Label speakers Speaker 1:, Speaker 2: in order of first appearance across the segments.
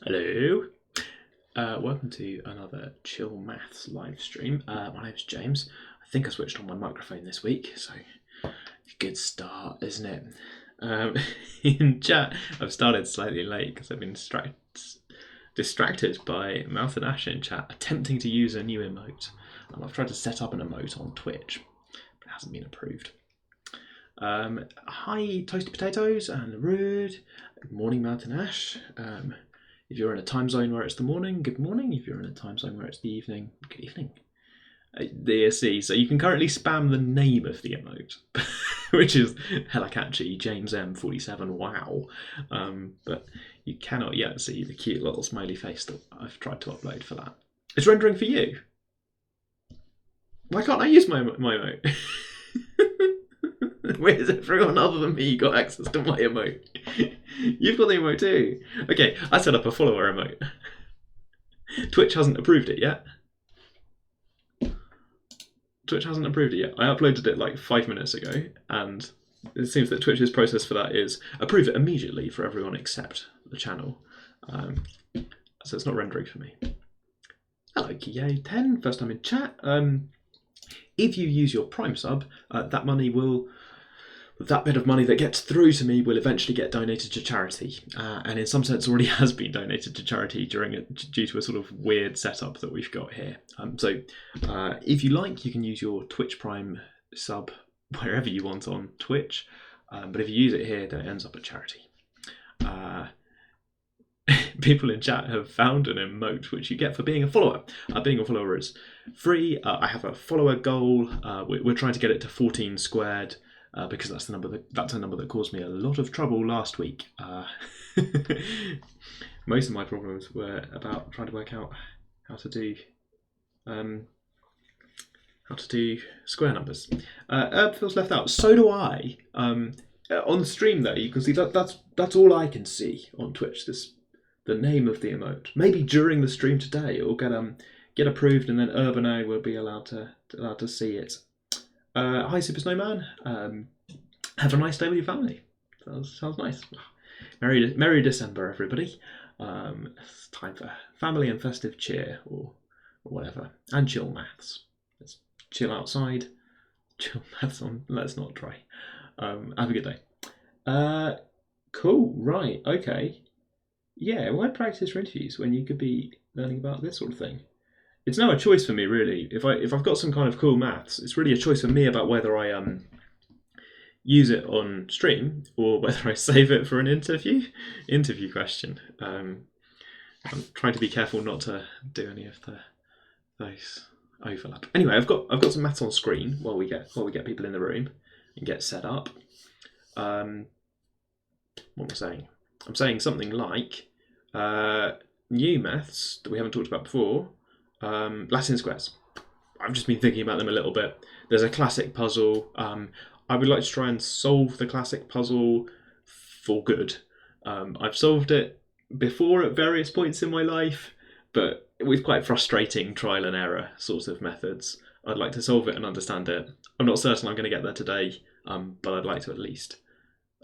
Speaker 1: Hello. Welcome to another Chill Maths live stream. My name's James. I think I switched on my microphone this week, so good start, isn't it? In chat, I've started slightly late because I've been distracted by Mouth and Ash in chat attempting to use a new emote. I've tried to set up an emote on Twitch, but it hasn't been approved. Hi, Toasty Potatoes and Rude. Good morning, Mouth and Ash. If you're in a time zone where it's the morning, good morning. If you're in a time zone where it's the evening, good evening. DSC, so you can currently spam the name of the emote, which is hella catchy, James M47, wow. But you cannot yet see the cute little smiley face that I've tried to upload for that. It's rendering for you. Why can't I use my emote? Where's everyone other than me got access to my emote? You've got the emote too. Okay, I set up a follower emote. Twitch hasn't approved it yet. Twitch hasn't approved it yet. I uploaded it like 5 minutes ago, and it seems that Twitch's process for that is approve it immediately for everyone except the channel. So it's not rendering for me. Hello, Kiyo10, first time in chat. If you use your Prime sub, that bit of money that gets through to me will eventually get donated to charity, and in some sense already has been donated to charity due to a sort of weird setup that we've got here. So if you like, you can use your Twitch Prime sub wherever you want on Twitch, but if you use it here, then it ends up at charity. People in chat have found an emote which you get for being a follower. Being a follower is free. I have a follower goal. We're trying to get it to 14 squared. Because that's a number that caused me a lot of trouble last week. Most of my problems were about trying to work out how to do square numbers. Herb feels left out. So do I. On the stream there, you can see that's all I can see on Twitch. The name of the emote. Maybe during the stream today it will get approved, and then Herb and I will be allowed to see it. Hi, Super Snowman. Have a nice day with your family. Sounds nice. Merry December, everybody. It's time for family and festive cheer, or whatever, and chill maths. Let's chill outside. Chill maths on. Let's not try. Have a good day. Cool. Right. Okay. Yeah. Why practice for interviews when you could be learning about this sort of thing? It's now a choice for me, really. If I've got some kind of cool maths, it's really a choice for me about whether I use it on stream or whether I save it for an interview question. I'm trying to be careful not to do any of those overlap. Anyway, I've got some maths on screen while we get people in the room and get set up. What am I saying? I'm saying something like new maths that we haven't talked about before. Latin squares. I've just been thinking about them a little bit. There's a classic puzzle. I would like to try and solve the classic puzzle for good. I've solved it before at various points in my life, but with quite frustrating trial and error sorts of methods. I'd like to solve it and understand it. I'm not certain I'm going to get there today, but I'd like to at least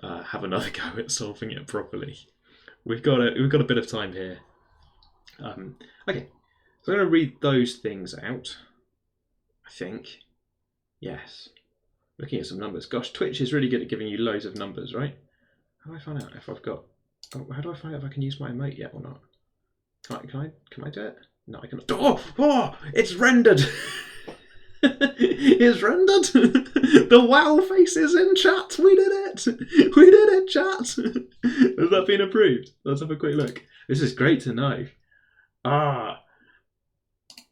Speaker 1: have another go at solving it properly. We've got a bit of time here. Okay. So I'm going to read those things out, I think. Yes. Looking at some numbers. Gosh, Twitch is really good at giving you loads of numbers, right? How do I find out if I've got... how do I find out if I can use my emote yet or not? Can I do it? No, I cannot. Oh! It's rendered! It's rendered! The wow face is in chat! We did it! We did it, chat! Has that been approved? Let's have a quick look. This is great to know.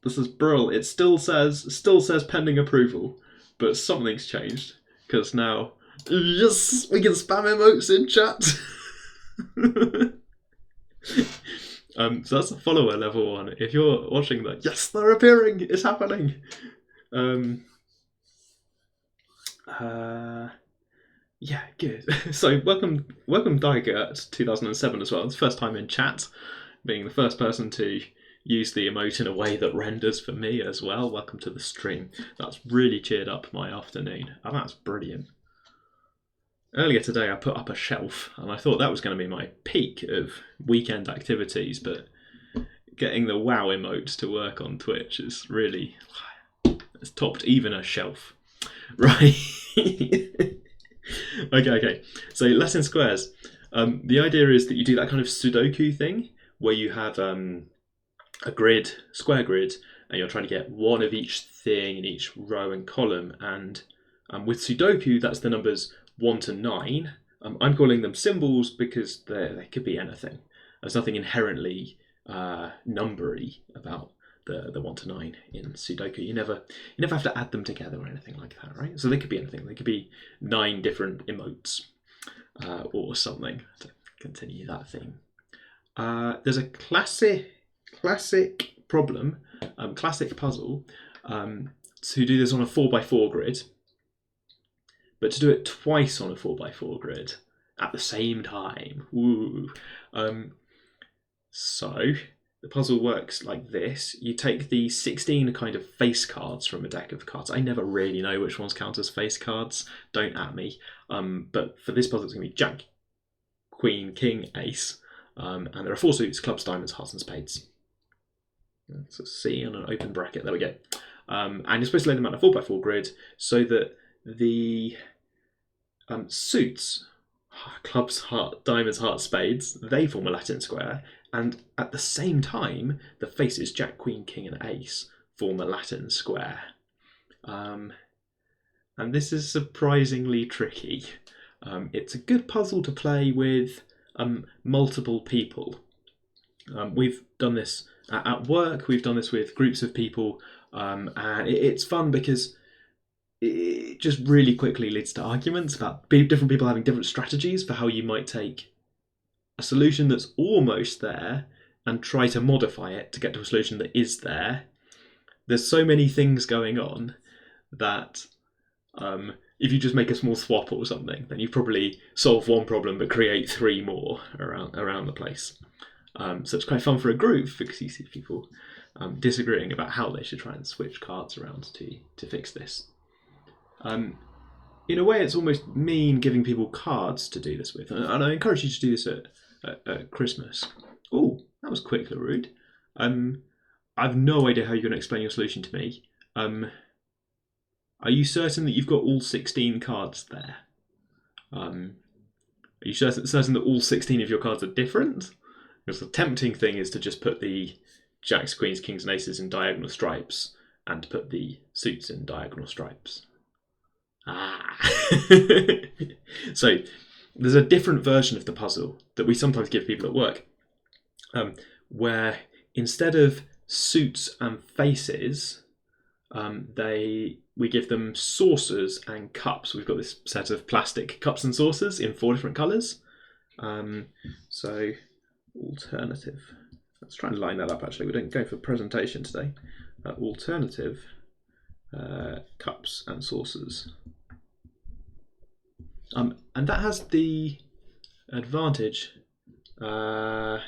Speaker 1: This is brilliant. It still says pending approval, but something's changed because now, yes, we can spam emotes in chat. So that's a follower level one. If you're watching that, yes, they're appearing. It's happening. Yeah, good. So welcome, Digert 2007 as well. It's first time in chat, being the first person to use the emote in a way that renders for me as well. Welcome to the stream. That's really cheered up my afternoon. Oh, that's brilliant. earlier today I put up a shelf, and I thought that was going to be my peak of weekend activities, but getting the WoW emotes to work on Twitch is really, it's topped even a shelf. Right. Okay. So Latin squares. The idea is that you do that kind of Sudoku thing where you have a grid, square grid, and you're trying to get one of each thing in each row and column. And with Sudoku, that's the numbers 1 to 9. I'm calling them symbols because they could be anything. There's nothing inherently numbery about the 1 to 9 in Sudoku. You never have to add them together or anything like that, right? So they could be anything. They could be 9 different emotes or something to continue that theme. There's a classic problem, classic puzzle to do this on a 4x4 grid, but to do it twice on a 4x4 grid at the same time. Ooh. So the puzzle works like this. You take the 16 kind of face cards from a deck of cards. I never really know which ones count as face cards. Don't at me. But for this puzzle, it's going to be Jack, Queen, King, Ace. And there are 4 suits: clubs, diamonds, hearts, and spades. So C on an open bracket. There we go. And you're supposed to lay them out on a 4x4 grid so that the suits, clubs, heart, diamonds, hearts, spades, they form a Latin square. And at the same time, the faces Jack, Queen, King, and Ace form a Latin square. And this is surprisingly tricky. It's a good puzzle to play with multiple people. We've done this at work, we've done this with groups of people, and it's fun because it just really quickly leads to arguments about different people having different strategies for how you might take a solution that's almost there and try to modify it to get to a solution that is there. There's so many things going on that if you just make a small swap or something, then you probably solve one problem but create 3 more around the place. So it's quite fun for a group because you see people disagreeing about how they should try and switch cards around to fix this. In a way, it's almost mean giving people cards to do this with, and I encourage you to do this at Christmas. Oh, that was quick, Larude. I've no idea how you're going to explain your solution to me. Are you certain that you've got all 16 cards there? Are you certain that all 16 of your cards are different? Because the tempting thing is to just put the Jacks, Queens, Kings, and Aces in diagonal stripes and put the suits in diagonal stripes. So there's a different version of the puzzle that we sometimes give people at work, where instead of suits and faces, we give them saucers and cups. We've got this set of plastic cups and saucers in 4 different colours. So alternative. Let's try and line that up. Actually, we don't go for presentation today. Alternative cups and saucers. And that has the advantage. That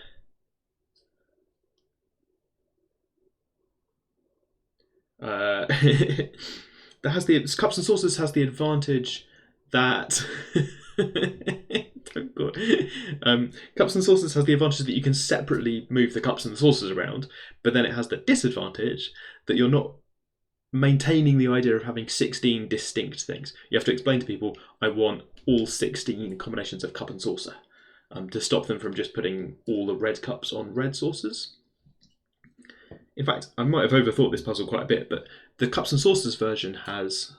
Speaker 1: has the cups and saucers has the advantage that cups and saucers has the advantage that you can separately move the cups and the saucers around, but then it has the disadvantage that you're not maintaining the idea of having 16 distinct things. You have to explain to people, I want all 16 combinations of cup and saucer, to stop them from just putting all the red cups on red saucers. In fact, I might have overthought this puzzle quite a bit, but the cups and saucers version has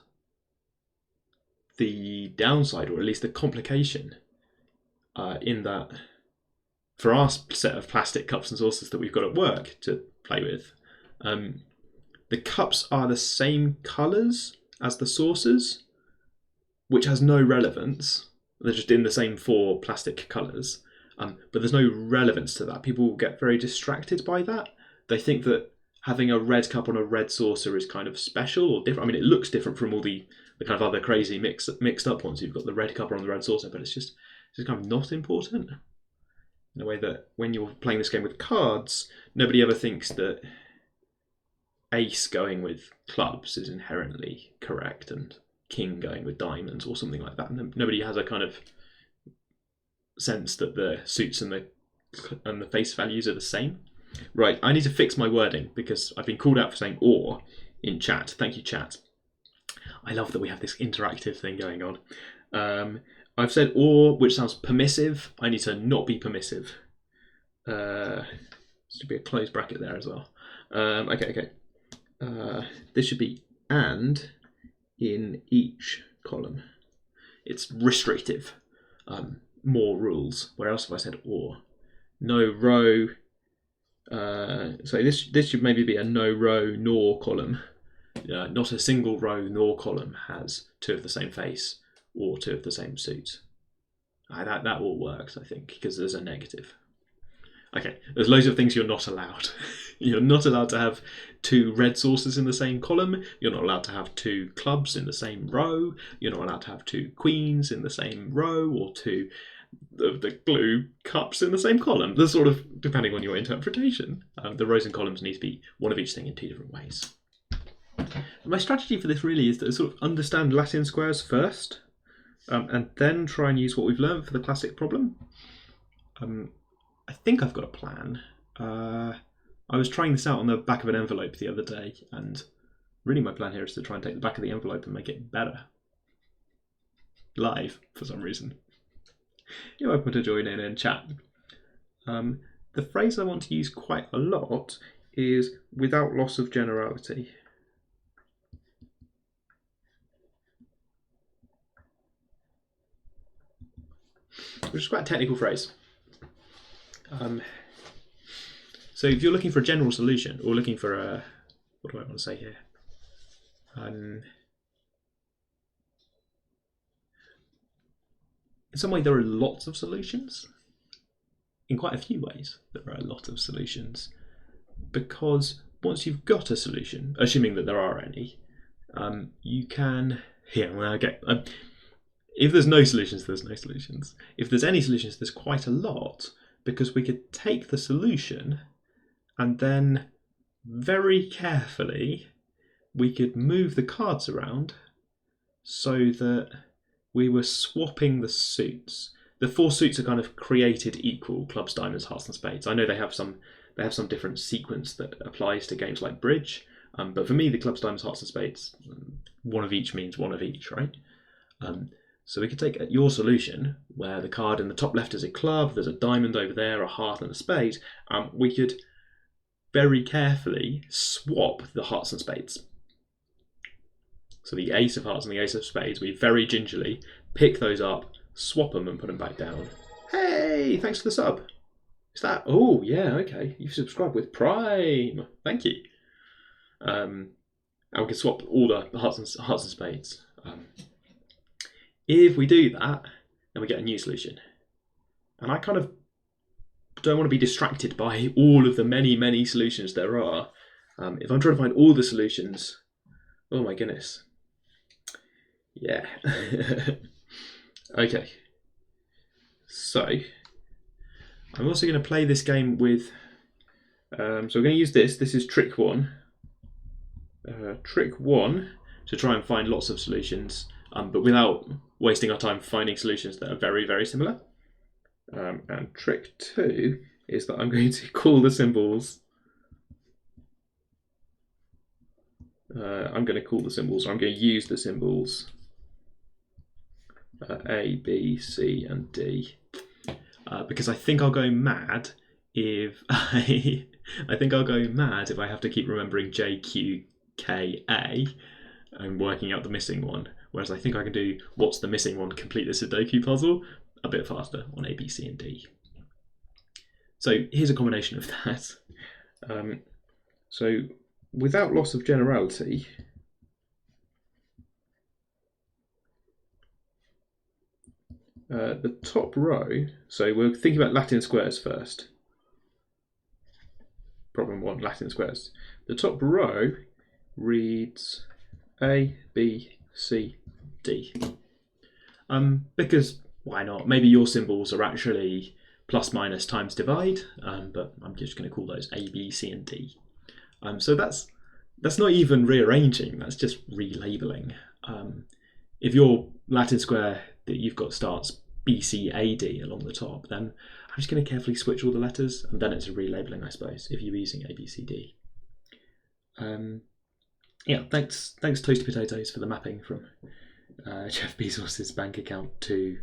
Speaker 1: the downside, or at least the complication, in that for our set of plastic cups and saucers that we've got at work to play with, the cups are the same colours as the saucers, which has no relevance. They're just in the same 4 plastic colours, but there's no relevance to that. People get very distracted by that. They think that having a red cup on a red saucer is kind of special or different. I mean, it looks different from all the kind of other crazy mixed up ones. You've got the red cup on the red saucer, but it's just kind of not important. In a way that when you're playing this game with cards, nobody ever thinks that ace going with clubs is inherently correct and king going with diamonds or something like that. And nobody has a kind of sense that the suits and the face values are the same. Right, I need to fix my wording because I've been called out for saying or in chat. Thank you, chat. I love that we have this interactive thing going on. I've said or, which sounds permissive. I need to not be permissive. Should be a closed bracket there as well. Okay. This should be and in each column. It's restrictive. More rules. Where else have I said or? No row. So this should maybe be a no row nor column. Not a single row nor column has two of the same face or two of the same suit. That all works, I think, because there's a negative. Okay, there's loads of things you're not allowed. You're not allowed to have two red saucers in the same column. You're not allowed to have two clubs in the same row. You're not allowed to have two queens in the same row or two of the blue cups in the same column. There's sort of, depending on your interpretation, the rows and columns need to be one of each thing in two different ways. My strategy for this really is to sort of understand Latin squares first, and then try and use what we've learned for the classic problem. I think I've got a plan. I was trying this out on the back of an envelope the other day, and really my plan here is to try and take the back of the envelope and make it better. Live, for some reason. You're welcome to join in and chat. The phrase I want to use quite a lot is without loss of generality. Which is quite a technical phrase. So if you're looking for a general solution, or looking for a, what do I want to say here? In some way, there are lots of solutions. In quite a few ways, there are a lot of solutions. Because once you've got a solution, assuming that there are any, you can, if there's no solutions, there's no solutions. If there's any solutions, there's quite a lot, because we could take the solution and then very carefully we could move the cards around so that we were swapping the suits. The four suits are kind of created equal: clubs, diamonds, hearts, and spades. I know they have some different sequence that applies to games like bridge, but for me, the clubs, diamonds, hearts, and spades, one of each means one of each, right? So we could take your solution, where the card in the top left is a club, there's a diamond over there, a heart and a spade. We could very carefully swap the hearts and spades. So the ace of hearts and the ace of spades, we very gingerly pick those up, swap them and put them back down. Hey, thanks for the sub. Is that, oh yeah, okay, you've subscribed with Prime. Thank you. And we can swap all the hearts and spades. If we do that, then we get a new solution. And I kind of don't want to be distracted by all of the many, many solutions there are. If I'm trying to find all the solutions, oh my goodness. Yeah. Okay. So, I'm also going to play this game with, so we're going to use this. This is trick one. Trick one, to try and find lots of solutions, but without wasting our time finding solutions that are very, very similar. And trick two is that I'm going to call the symbols. I'm going to call the symbols, or I'm going to use the symbols A, B, C, and D, because I think I'll go mad if I think I'll go mad if I have to keep remembering J, Q, K, A and working out the missing one. Whereas I think I can do what's the missing one, complete the Sudoku puzzle a bit faster on A, B, C, and D. So here's a combination of that. So without loss of generality, the top row, so we're thinking about Latin squares first. Problem one, Latin squares. The top row reads A, B, C, D. Because why not? Maybe your symbols are actually plus, minus, times, divide, but I'm just going to call those A, B, C, and D. So that's not even rearranging, that's just relabeling. if your Latin square that you've got starts BCAD along the top, then I'm just going to carefully switch all the letters, and then it's a relabeling, I suppose, if you're using ABCD. Yeah, thanks Toasty Potatoes for the mapping from Jeff Bezos's bank account to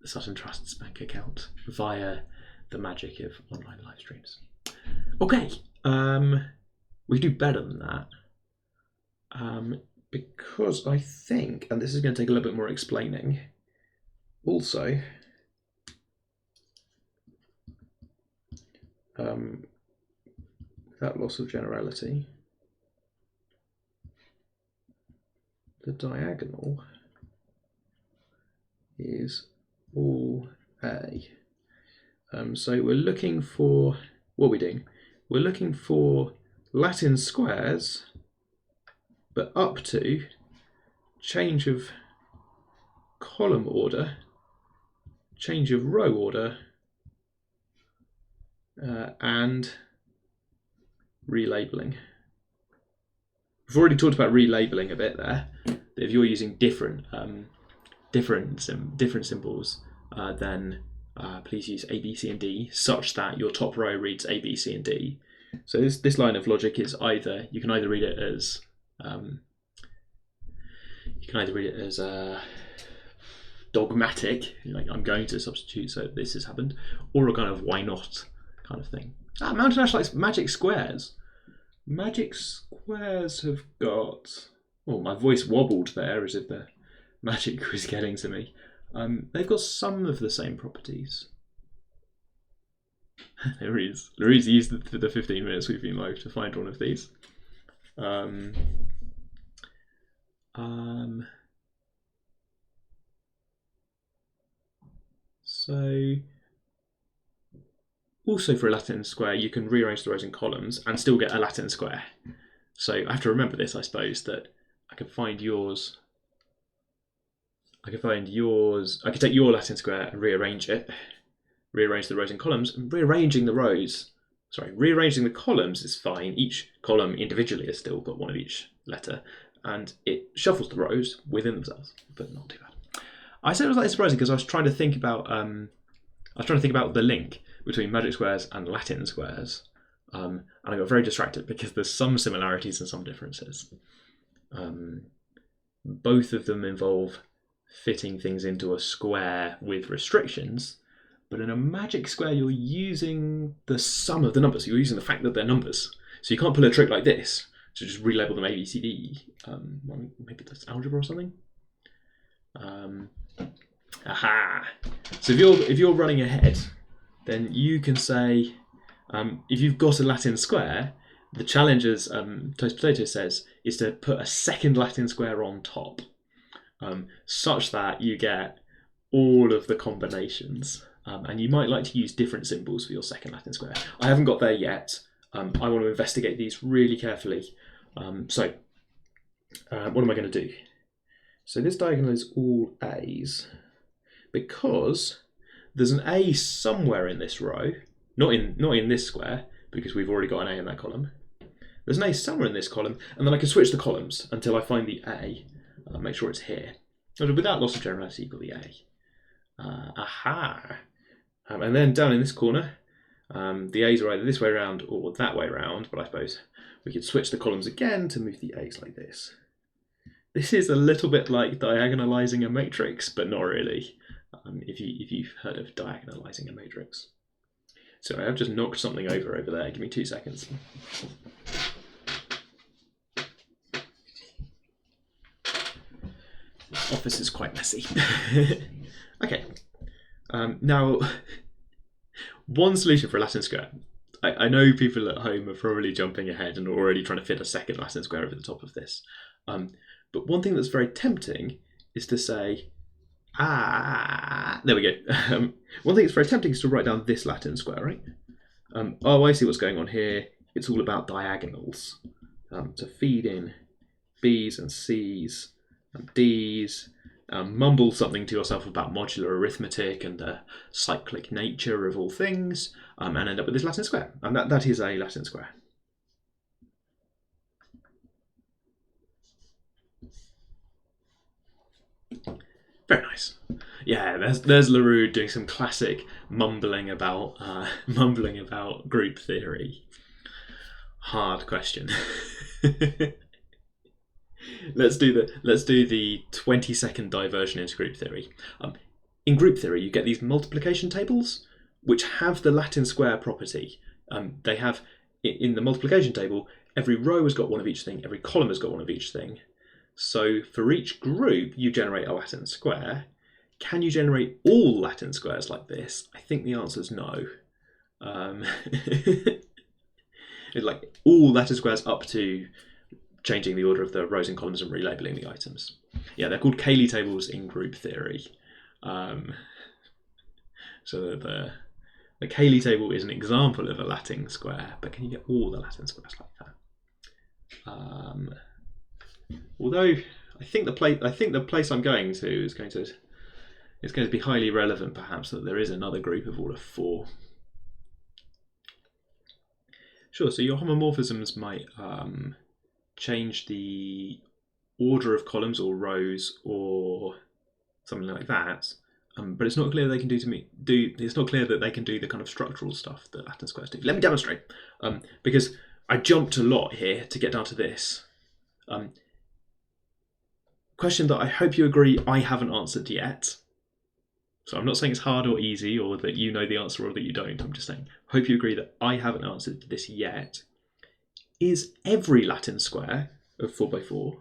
Speaker 1: the Sutton Trust's bank account via the magic of online live streams. Okay, we do better than that. Because I think, and this is going to take a little bit more explaining, also, without loss of generality, the diagonal is all A. So we're looking for, what are we doing? We're looking for Latin squares, but up to change of column order, change of row order, and relabeling. We've already talked about relabeling a bit there. That if you're using different symbols, then please use A, B, C, and D, such that your top row reads A, B, C, and D. So this line of logic is either, you can either read it as dogmatic, like I'm going to substitute so this has happened, or a kind of why not kind of thing. Mountain Ash likes magic squares. Magic squares have got, oh, my voice wobbled there as if the magic was getting to me. They've got some of the same properties. Louise used the 15 minutes we've been live to find one of these. So also for a Latin square, you can rearrange the rows and columns and still get a Latin square. So I have to remember this, I suppose, that I can find yours. I could take your Latin square and rearrange it, rearrange the rows and columns, and rearranging the columns is fine. Each column individually has still got one of each letter, and it shuffles the rows within themselves, but not too bad. I said it was like surprising because I was trying to think about the link between magic squares and Latin squares, and I got very distracted because there's some similarities and some differences. Both of them involve fitting things into a square with restrictions, but in a magic square you're using the sum of the numbers. You're using the fact that they're numbers, so you can't pull a trick like this to just relabel them A, B, C, D. Maybe that's algebra or something. Aha! So if you're running ahead, then you can say, if you've got a Latin square, the challenge, as Toast Potato says, is to put a second Latin square on top, such that you get all of the combinations. And you might like to use different symbols for your second Latin square. I haven't got there yet. I want to investigate these really carefully. So what am I going to do? So this diagonal is all A's because there's an A somewhere in this row, not in this square, because we've already got an A in that column. There's an A somewhere in this column, and then I can switch the columns until I find the A. Make sure it's here. Without loss of generality, you've got the A. Aha! And then down in this corner, the A's are either this way around or that way around, but I suppose we could switch the columns again to move the A's like this. This is a little bit like diagonalizing a matrix, but not really, if you've heard of diagonalizing a matrix. So I've just knocked something over there. Give me 2 seconds. This office is quite messy. Okay. Now, one solution for a Latin square. I know people at home are probably jumping ahead and already trying to fit a second Latin square over the top of this. But one thing that's very tempting is to say, there we go. One thing that's very tempting is to write down this Latin square, right? Oh, I see what's going on here. It's all about diagonals. To feed in B's and C's and D's, mumble something to yourself about modular arithmetic and the cyclic nature of all things, and end up with this Latin square. And that is a Latin square. Very nice. Yeah, there's LaRue doing some classic mumbling about group theory. Hard question. let's do the 20-second diversion into group theory. In group theory, you get these multiplication tables which have the Latin square property. They have in the multiplication table, every row has got one of each thing, every column has got one of each thing. So for each group, you generate a Latin square. Can you generate all Latin squares like this? I think the answer is no. It's like all Latin squares up to changing the order of the rows and columns and relabeling the items. Yeah, they're called Cayley tables in group theory. So the Cayley table is an example of a Latin square, but can you get all the Latin squares like that? Although I think the place I'm going to is going to be highly relevant, perhaps, that there is another group of order 4. Sure. So your homomorphisms might change the order of columns or rows or something like that. But it's not clear they can It's not clear that they can do the kind of structural stuff that Latin squares do. Let me demonstrate, because I jumped a lot here to get down to this. Question that I hope you agree I haven't answered yet. So I'm not saying it's hard or easy or that you know the answer or that you don't. I'm just saying, hope you agree that I haven't answered this yet. Is every Latin square of 4x4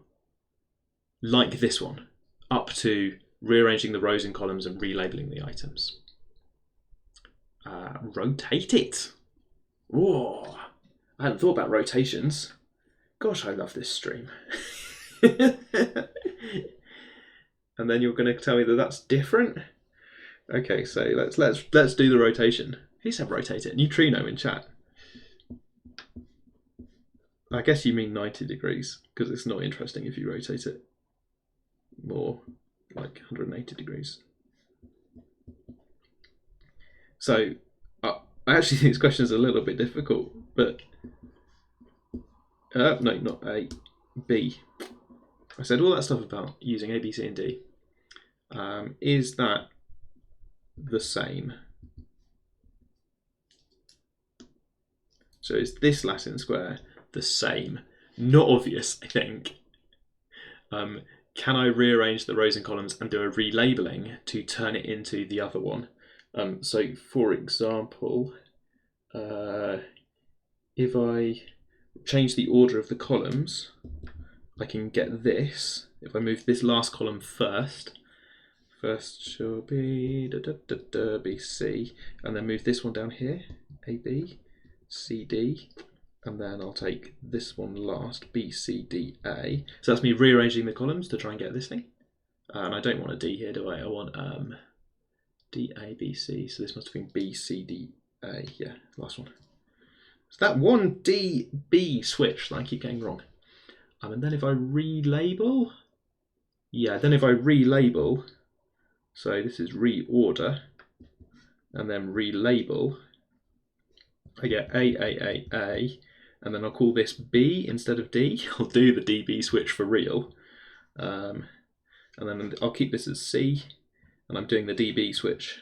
Speaker 1: like this one, up to rearranging the rows and columns and relabeling the items? Rotate it. Whoa, I hadn't thought about rotations. Gosh, I love this stream. And then you're going to tell me that that's different? Okay, so let's do the rotation. Who said rotate it? Neutrino in chat. I guess you mean 90 degrees, because it's not interesting if you rotate it more like 180 degrees. So I actually think this question is a little bit difficult, but no, not A, B. I said all that stuff about using A, B, C, and D. Is that the same? So is this Latin square the same? Not obvious, I think. Can I rearrange the rows and columns and do a relabeling to turn it into the other one? So for example, if I change the order of the columns, I can get this. If I move this last column first shall be BC, and then move this one down here, AB, CD, and then I'll take this one last, BCDA. So that's me rearranging the columns to try and get this thing. And I don't want a D here, do I? I want DABC, so this must have been BCDA, yeah, last one. So that one DB switch that I keep getting wrong. And then if I relabel, so this is reorder, and then relabel, I get A, and then I'll call this B instead of D. I'll do the DB switch for real. And then I'll keep this as C, and I'm doing the DB switch.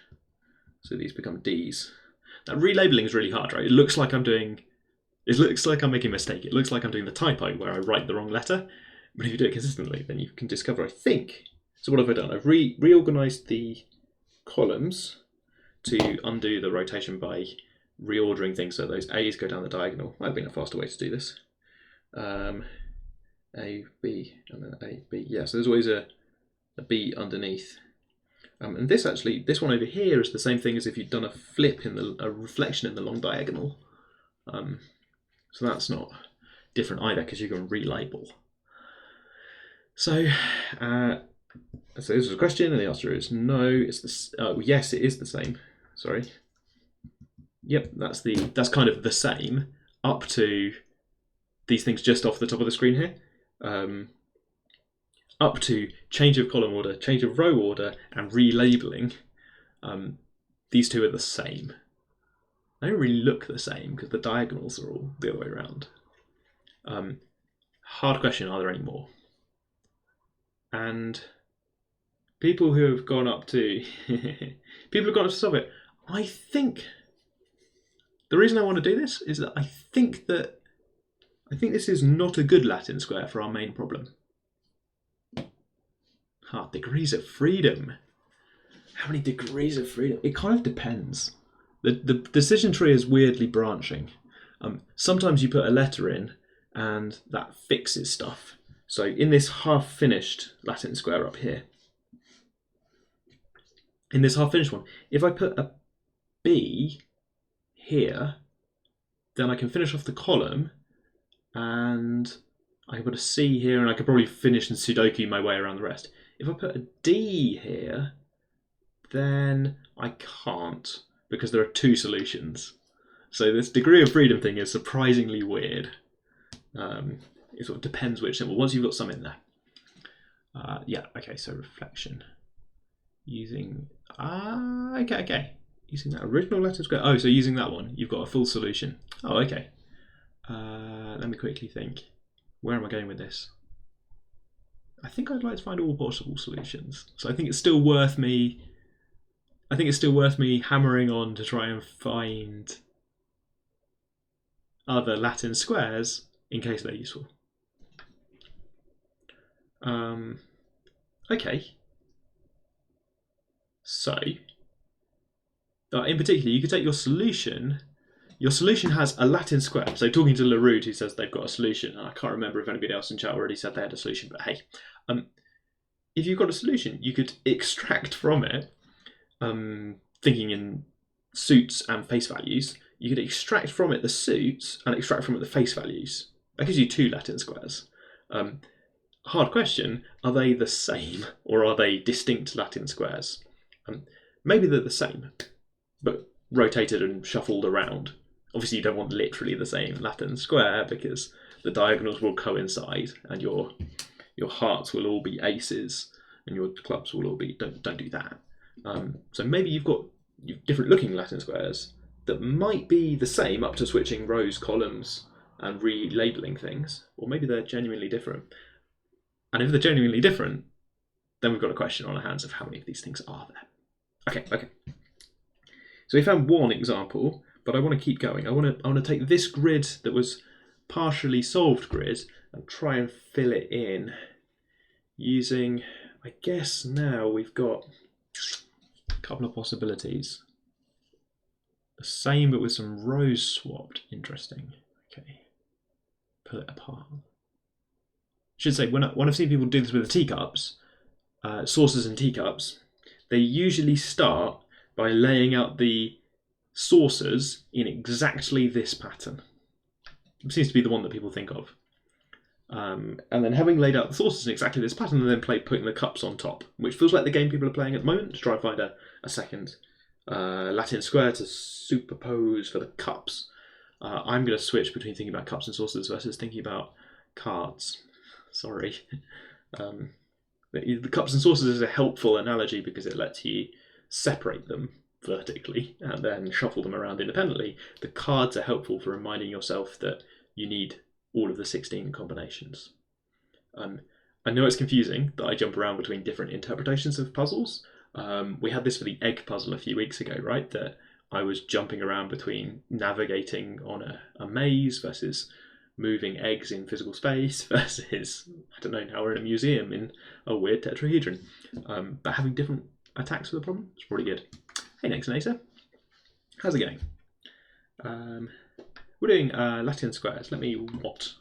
Speaker 1: So these become Ds. Now relabeling is really hard, right? It looks like I'm making a mistake. It looks like I'm doing the typo where I write the wrong letter. But if you do it consistently, then you can discover, I think. So what have I done? I've reorganized the columns to undo the rotation by reordering things so those A's go down the diagonal. Might have been a faster way to do this. A, B, and then A, B. Yeah, so there's always a B underneath. And this one over here is the same thing as if you'd done a flip a reflection in the long diagonal. So that's not different either because you can relabel. So, so this is a question, and the answer is no. It's this. Oh, yes, it is the same. Sorry. Yep, that's kind of the same up to these things just off the top of the screen here. Up to change of column order, change of row order, and relabeling. These two are the same. They don't really look the same because the diagonals are all the other way around. Hard question, are there any more? And people who have gone up to people have gone up to stop it. I think the reason I want to do this is that I think this is not a good Latin square for our main problem. Degrees of freedom. How many degrees of freedom? It kind of depends. The decision tree is weirdly branching. Sometimes you put a letter in and that fixes stuff. So in this half-finished Latin square up here, in this half-finished one, if I put a B here, then I can finish off the column, and I can put a C here, and I could probably finish and Sudoku my way around the rest. If I put a D here, then I can't, because there are two solutions. So this degree of freedom thing is surprisingly weird. It sort of depends which symbol. Once you've got some in there. Yeah, okay, so reflection. Using... okay. Using that original Latin square. Oh, so using that one, you've got a full solution. Oh, okay. Let me quickly think. Where am I going with this? I think I'd like to find all possible solutions. So I think it's still worth me... hammering on to try and find other Latin squares in case they're useful. Okay. So, in particular, you could take your solution. Your solution has a Latin square. So talking to Laroude, who says they've got a solution. I can't remember if anybody else in chat already said they had a solution, but hey. If you've got a solution, you could extract from it, thinking in suits and face values, you could extract from it the suits and extract from it the face values. That gives you two Latin squares. Hard question, are they the same or are they distinct Latin squares? Maybe they're the same, but rotated and shuffled around. Obviously you don't want literally the same Latin square because the diagonals will coincide and your hearts will all be aces and your clubs will all be... Don't do that. So maybe you've got different looking Latin squares that might be the same up to switching rows, columns and relabeling things, or maybe they're genuinely different. And if they're genuinely different, then we've got a question on our hands of how many of these things are there. Okay. So we found one example, but I want to keep going. I want to take this grid that was partially solved grid and try and fill it in using, I guess now we've got a couple of possibilities. The same but with some rows swapped. Interesting. Okay. Pull it apart. Should say, when I've seen people do this with the teacups, saucers and teacups, they usually start by laying out the saucers in exactly this pattern. It seems to be the one that people think of. And then having laid out the saucers in exactly this pattern, and then putting the cups on top, which feels like the game people are playing at the moment to try and find a second Latin square to superpose for the cups. I'm going to switch between thinking about cups and saucers versus thinking about cards. Sorry. The cups and saucers is a helpful analogy because it lets you separate them vertically and then shuffle them around independently. The cards are helpful for reminding yourself that you need all of the 16 combinations. I know it's confusing that I jump around between different interpretations of puzzles. We had this for the egg puzzle a few weeks ago, right? That I was jumping around between navigating on a maze versus moving eggs in physical space versus, I don't know, now we're in a museum in a weird tetrahedron. But having different attacks for the problem is pretty good. Hey, Next Nacer. How's it going? We're doing Latin squares. Let me what?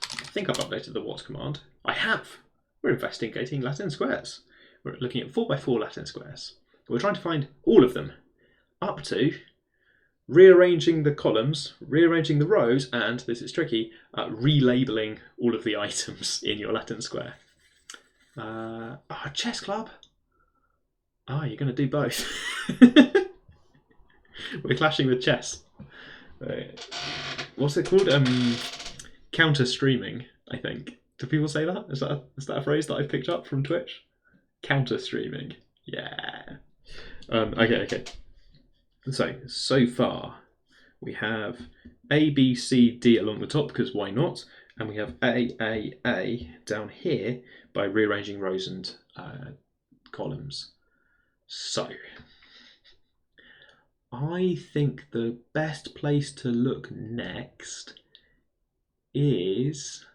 Speaker 1: I think I've updated the what command. I have. We're investigating Latin squares. We're looking at 4x4 Latin squares. We're trying to find all of them, up to rearranging the columns, rearranging the rows, and, this is tricky, relabeling all of the items in your Latin square. Chess club? You're going to do both. We're clashing with chess. What's it called? Counter streaming, I think. Do people say that? Is that a phrase that I've picked up from Twitch? Counter streaming. Yeah. Okay. So far we have A, B, C, D along the top because why not? And we have A down here by rearranging rows and columns. So I think the best place to look next is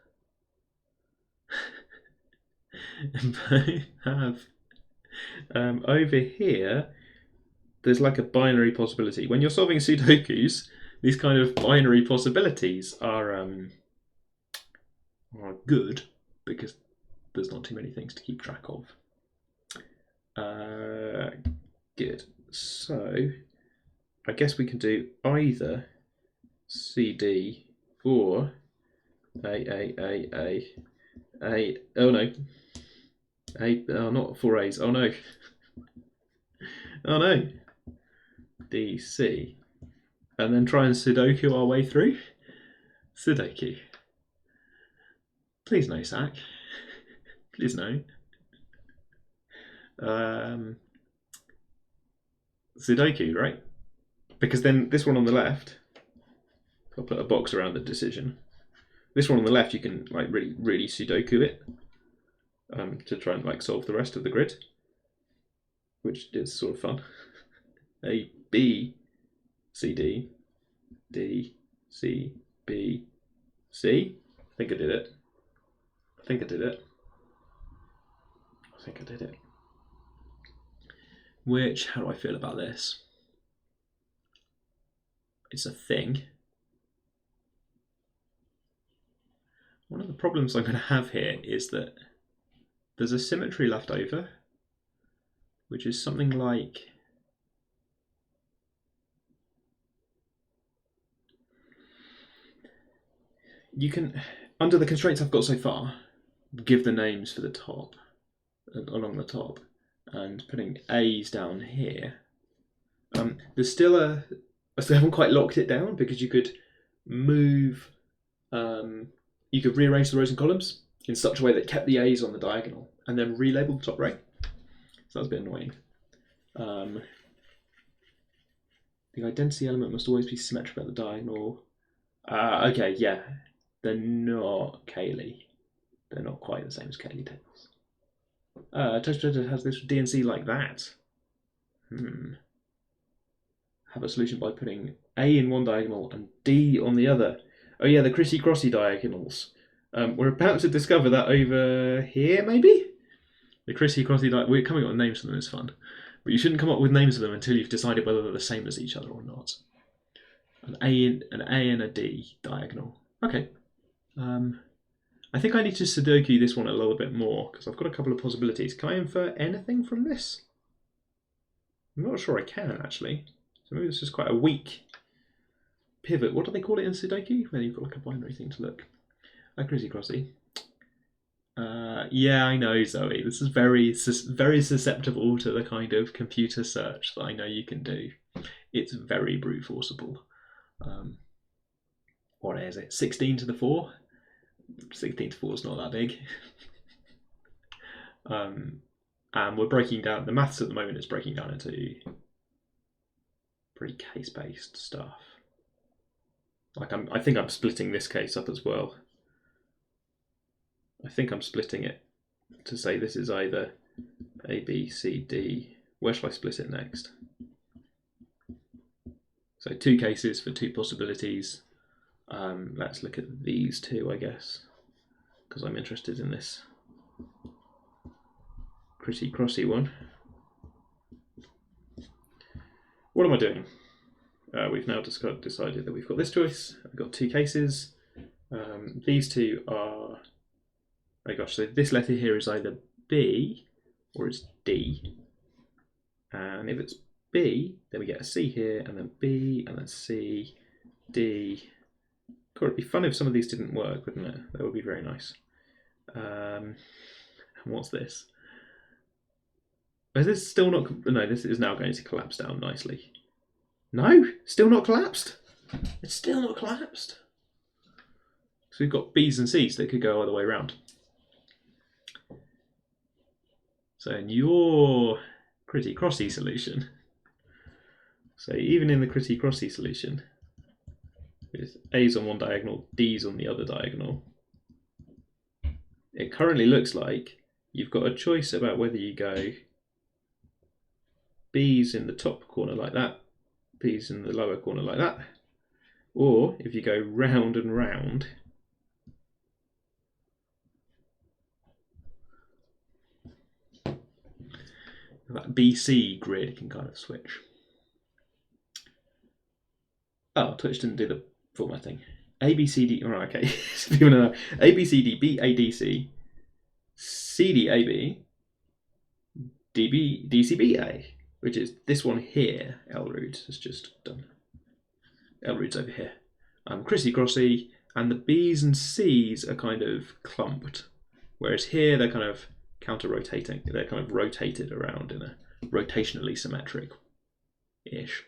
Speaker 1: have over here. There's like a binary possibility. When you're solving Sudokus, these kind of binary possibilities are good because there's not too many things to keep track of. Good. So I guess we can do either CD or A. Oh no. Not 4 A's. Oh no. Oh no. DC. And then try and Sudoku our way through. Sudoku. Please no, Sack. Please no. Sudoku, right? Because then this one on the left, I'll put a box around the decision. This one on the left, you can like really Sudoku it to try and like solve the rest of the grid, which is sort of fun. A, B, C, D, D, C, B, C. I think I did it. I think I did it. Which, how do I feel about this? It's a thing. One of the problems I'm going to have here is that there's a symmetry left over, which is something like you can, under the constraints I've got so far, give the names for the top, along the top, and putting A's down here. There's still I still haven't quite locked it down because you could move, you could rearrange the rows and columns in such a way that kept the A's on the diagonal and then relabel the top row. So that's a bit annoying. The identity element must always be symmetric at the diagonal. Okay, yeah, they're not Cayley. They're not quite the same as Cayley tables. ToastPotato has this DNC like that. Have a solution by putting A in one diagonal and D on the other. Oh yeah, the crissy-crossy diagonals. We're about to discover that over here, maybe? The crissy-crossy we're coming up with names for them, it's fun. But you shouldn't come up with names for them until you've decided whether they're the same as each other or not. An A and a D diagonal. Okay. I think I need to Sudoku this one a little bit more because I've got a couple of possibilities. Can I infer anything from this? I'm not sure I can actually. So maybe this is quite a weak pivot. What do they call it in Sudoku? When you've got like a binary thing to look. Crissy-crossy. Yeah, I know, Zoe. This is very susceptible to the kind of computer search that I know you can do. It's very brute forceable. What is it? 16 to the 4? 16 to 4 is not that big. And we're breaking down, the maths at the moment is breaking down into pretty case-based stuff. Like I think I'm splitting this case up as well. I think I'm splitting it to say this is either A, B, C, D. Where shall I split it next? So 2 cases for 2 possibilities. Let's look at these 2, I guess, because I'm interested in this crissy-crossy one. What am I doing? We've now decided that we've got this choice. I've got 2 cases. These 2 are, oh gosh, so this letter here is either B or it's D. And if it's B, then we get a C here, and then B, and then C, D. God, it'd be fun if some of these didn't work, wouldn't it? That would be very nice. And what's this? Is this still not? No, this is now going to collapse down nicely. No, still not collapsed. It's still not collapsed. So we've got B's and C's that could go either way around. So in your crissy-crossy solution, so even in the crissy-crossy solution, with A's on one diagonal, D's on the other diagonal, it currently looks like you've got a choice about whether you go B's in the top corner like that, B's in the lower corner like that, or if you go round and round, that BC grid can kind of switch. Oh, Twitch didn't do the formatting. A, B, C, D, right, okay. So people know A, B, C, D, B, A, D, C, C, D, A, B, D, B, D, C, B, A, which is this one here. Elrude has just done. Elrude's over here. Chrissy Crossy, and the B's and C's are kind of clumped, whereas here they're kind of counter-rotating. They're kind of rotated around in a rotationally symmetric-ish.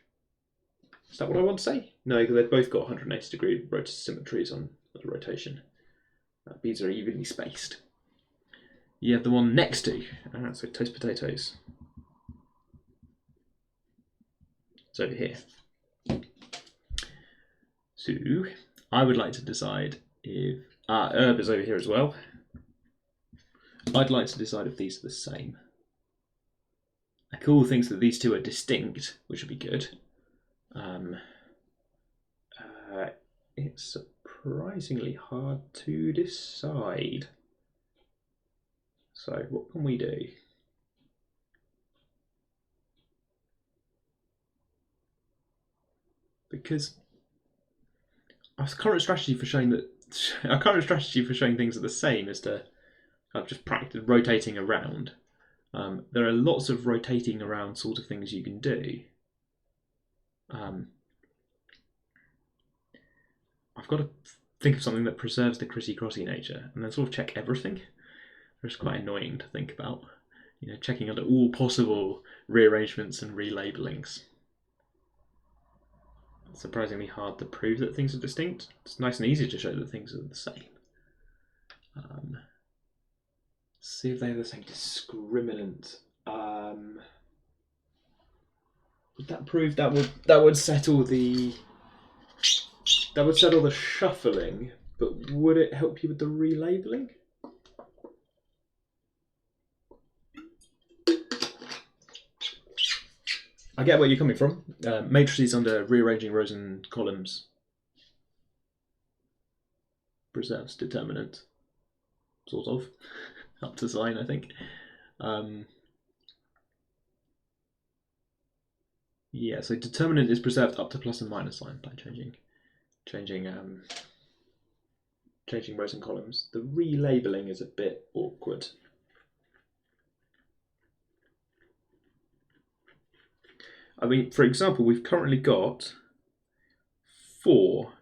Speaker 1: Is that what I want to say? No, because they've both got 180 degree symmetries on the rotation. B's are evenly spaced. You have the one next to, so toast potatoes. It's over here. So I would like to decide if herb is over here as well. I'd like to decide if these are the same. Akul thinks that these two are distinct, which would be good. It's surprisingly hard to decide. So what can we do? Because our current strategy for showing things are the same is to I've just practiced rotating around. There are lots of rotating around sort of things you can do. I've got to think of something that preserves the Chrissy Crossy nature and then sort of check everything. It's quite annoying to think about. Checking under all possible rearrangements and relabelings. It's surprisingly hard to prove that things are distinct. It's nice and easy to show that things are the same. See if they have the same discriminant. Would that prove that would settle the shuffling, but would it help you with the relabeling? I get where you're coming from. Matrices under rearranging rows and columns preserves determinant, sort of, up to sign, I think. Yeah, so determinant is preserved up to plus and minus sign by changing rows and columns. The relabeling is a bit awkward. I mean, for example, we've currently got 4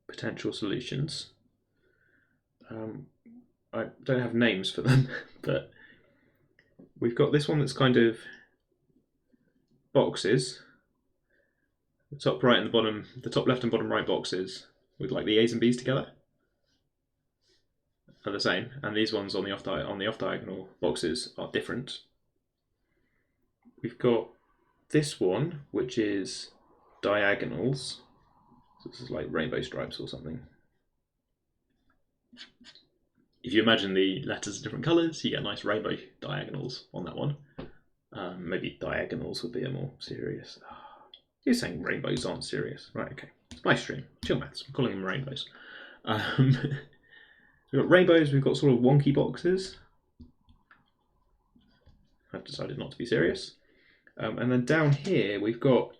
Speaker 1: potential solutions. I don't have names for them, but we've got this one that's kind of boxes. The top right and the bottom, the top left and bottom right boxes with like the A's and B's together are the same, and these ones on the off diagonal boxes are different. We've got this one, which is diagonals. So this is like rainbow stripes or something. If you imagine the letters are different colours, you get nice rainbow diagonals on that one. Maybe diagonals would be a more serious. You're saying rainbows aren't serious. Right, okay. It's my stream. Chill maths. I'm calling them rainbows. We've got rainbows, we've got sort of wonky boxes. I've decided not to be serious. And then down here we've got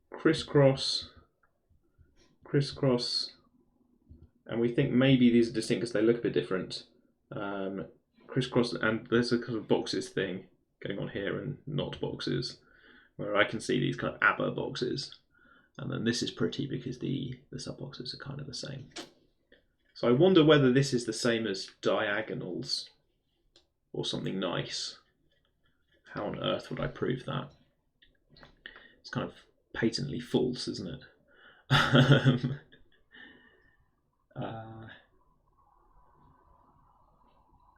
Speaker 1: crisscross, and we think maybe these are distinct because they look a bit different. Crisscross, and there's a kind of boxes thing going on here and not boxes, where I can see these kind of ABBA boxes. And then this is pretty because the sub-boxes are kind of the same. So I wonder whether this is the same as diagonals or something nice. How on earth would I prove that? It's kind of patently false, isn't it?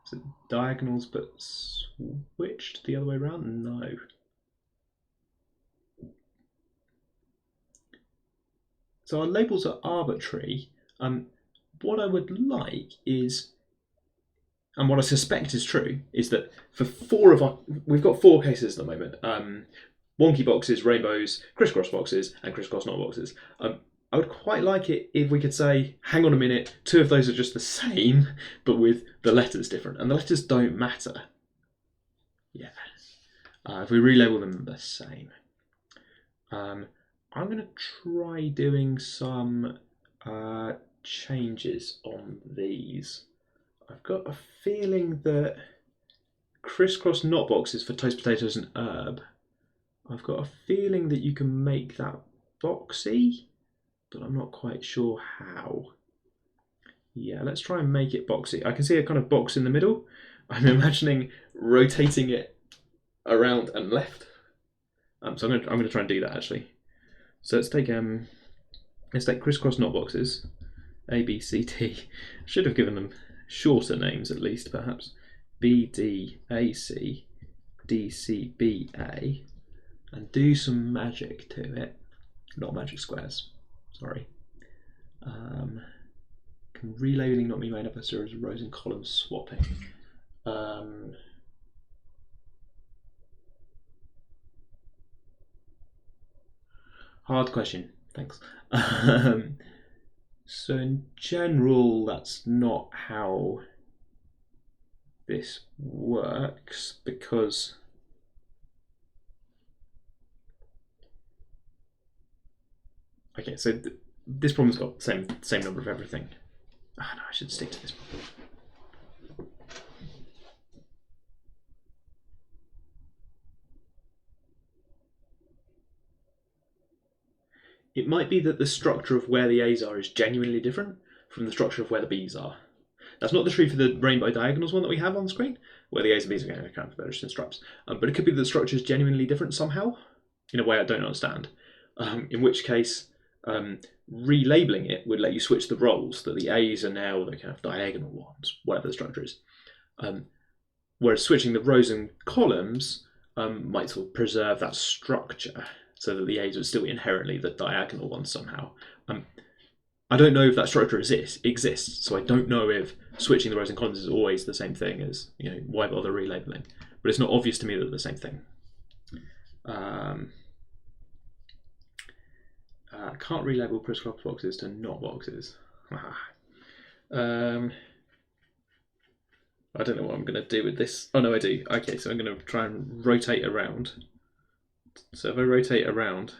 Speaker 1: Is it diagonals but switched the other way around? No. So our labels are arbitrary. What I would like is And what I suspect is true is that for four of our, we've got 4 cases at the moment. Wonky boxes, rainbows, crisscross boxes, and crisscross not boxes. I would quite like it if we could say, hang on a minute, 2 of those are just the same, but with the letters different. And the letters don't matter. Yeah. If we relabel them the same. I'm going to try doing some changes on these. I've got a feeling that crisscross not boxes for toast potatoes and herb, I've got a feeling that you can make that boxy, but I'm not quite sure how. Yeah, let's try and make it boxy. I can see a kind of box in the middle. I'm imagining rotating it around and left. So I'm going to try and do that actually. So let's take crisscross not boxes, A, B, C, D. Should have given them shorter names at least, perhaps. B, D, A, C, D, C, B, A, and do some magic to it. Not magic squares, sorry. Can relabeling not be made up as rows and columns swapping? Hard question, thanks. So in general, that's not how this works, because okay, so this problem's got the same number of everything. No, I should stick to this problem. It might be that the structure of where the A's are is genuinely different from the structure of where the B's are. That's not the true for the rainbow diagonals one that we have on the screen, where the A's and B's are going to account for various stripes. But it could be that the structure is genuinely different somehow, in a way I don't understand. In which case, relabeling it would let you switch the roles, that the A's are now the kind of diagonal ones, whatever the structure is. Whereas switching the rows and columns might sort of preserve that structure, so that the A's would still be inherently the diagonal ones somehow. I don't know if that structure exists, so I don't know if switching the rows and columns is always the same thing as, why bother relabeling? But it's not obvious to me that they're the same thing. Can't relabel crisscross boxes to not boxes. I don't know what I'm going to do with this. Oh no, I do. Okay, so I'm going to try and rotate around. So if I rotate around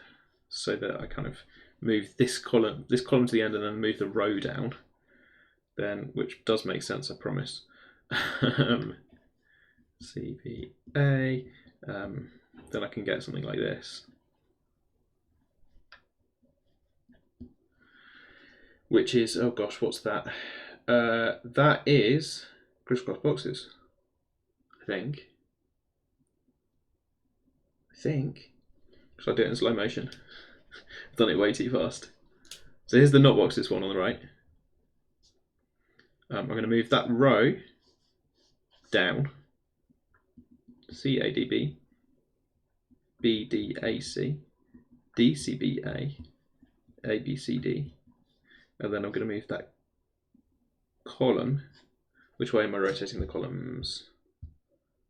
Speaker 1: so that I kind of move this column to the end and then move the row down, then, which does make sense, I promise. CBA, then I can get something like this, which is, oh gosh, what's that? That is crisscross boxes, I think. Because I did it in slow motion. I've done it way too fast. So here's the not boxes one on the right. I'm going to move that row down. CADB, BDAC, DCBA, ABCD, and then I'm going to move that column. Which way am I rotating the columns?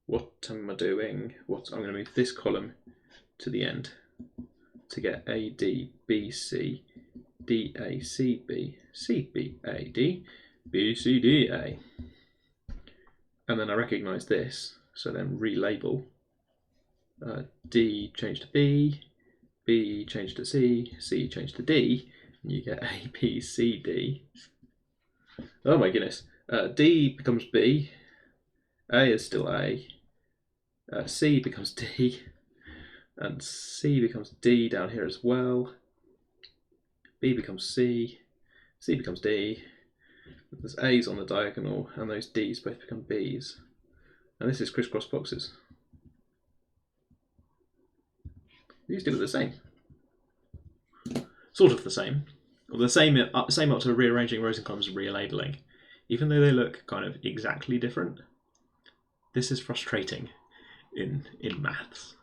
Speaker 1: What am I doing? I'm going to move this column to the end to get ADBC, DACB, CBAD, BCDA. And then I recognise this, so then relabel. D change to B, B change to C, C change to D, and you get A, B, C, D. Oh my goodness. D becomes B, A is still A, C becomes D, and C becomes D down here as well. B becomes C, C becomes D. There's A's on the diagonal, and those D's both become B's. And this is crisscross boxes. These do it the same. Sort of the same. Or the same up to rearranging rows and columns and relabeling. Even though they look kind of exactly different, this is frustrating in maths.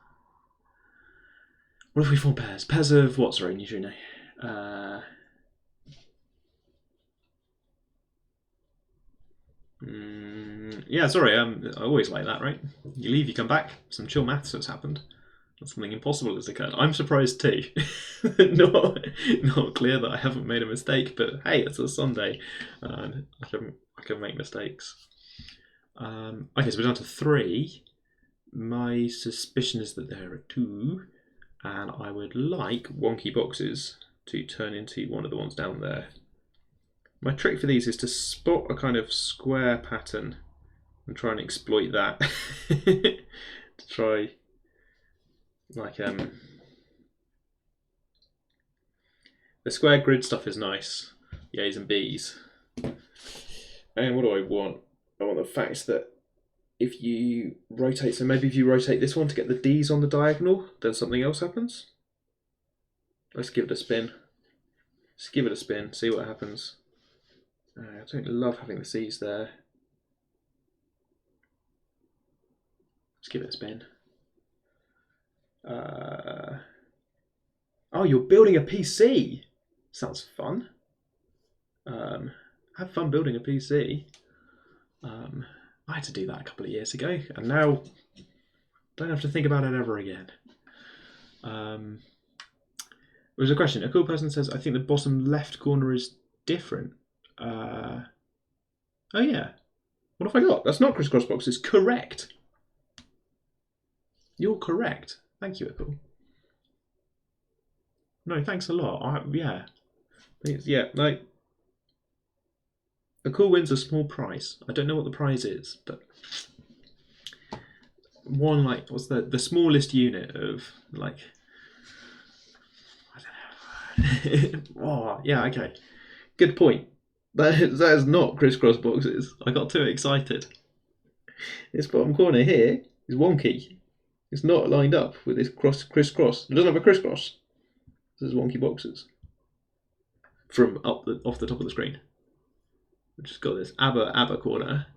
Speaker 1: What if we form pairs? Pairs of what, sorry, neutrino? Yeah, sorry. I always like that, right? You leave, you come back. Some chill maths has happened. Something impossible has occurred. I'm surprised too. Not clear that I haven't made a mistake, but hey, it's a Sunday, and I can make mistakes. Okay, so we're down to 3. My suspicion is that there are 2, and I would like wonky boxes to turn into one of the ones down there. My trick for these is to spot a kind of square pattern and try and exploit that. To try, like, the square grid stuff is nice, the A's and B's. And what do I want? I want the fact that if you rotate, so maybe if you rotate this one to get the D's on the diagonal, then something else happens. Let's give it a spin. Let's give it a spin, see what happens. I don't love having the C's there. Let's give it a spin. Oh, you're building a PC. Sounds fun. Have fun building a PC. I had to do that a couple of years ago, and now don't have to think about it ever again. There's a question. A cool person says, I think the bottom left corner is different. Oh yeah. What have I got? That's not crisscross boxes. Correct. You're correct. Thank you, Akul. No, thanks a lot. Yeah. No. Akul wins a small prize. I don't know what the prize is, but one, like, what's the smallest unit of, like, I don't know. Oh, yeah, okay. Good point. That is not crisscross boxes. I got too excited. This bottom corner here is wonky. It's not lined up with this crisscross. It doesn't have a crisscross. This is wonky boxes. From off the top of the screen. We've just got this ABBA corner.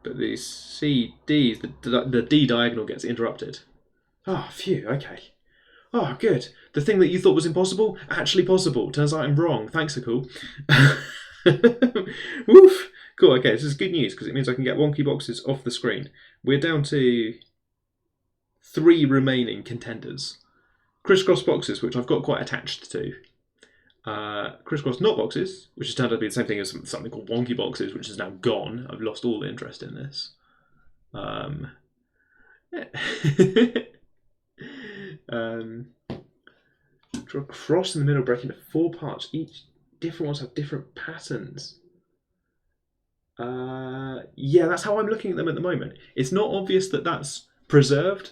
Speaker 1: But these CDs, the D diagonal gets interrupted. Ah, phew, okay. Oh, good. The thing that you thought was impossible, actually possible. Turns out I'm wrong. Thanks, Akul. Woof. Cool, okay, this is good news because it means I can get wonky boxes off the screen. We're down to 3 remaining contenders. Crisscross boxes, which I've got quite attached to. Crisscross not boxes, which has turned out to be the same thing as something called wonky boxes, which is now gone. I've lost all interest in this. Draw a cross in the middle, break into 4 parts. Each different ones have different patterns. Yeah, that's how I'm looking at them at the moment. It's not obvious that that's preserved.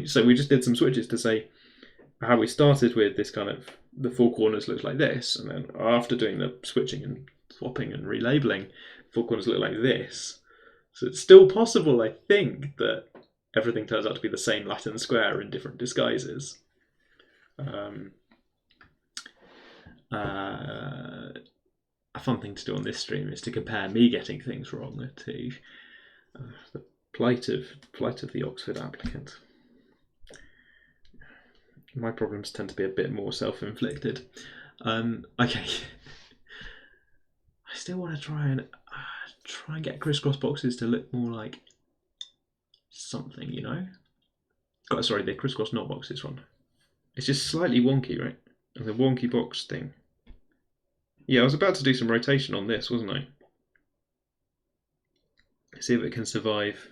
Speaker 1: So we just did some switches to say how we started with this kind of, the 4 corners looks like this, and then after doing the switching and swapping and relabeling, 4 corners look like this. So it's still possible, I think, that everything turns out to be the same Latin square in different disguises. A fun thing to do on this stream is to compare me getting things wrong to the plight of the Oxford applicant. My problems tend to be a bit more self-inflicted. Okay. I still want to try and get crisscross boxes to look more like something, you know? Sorry, the crisscross not boxes one. It's just slightly wonky, right? And the wonky box thing. Yeah, I was about to do some rotation on this, wasn't I? See if it can survive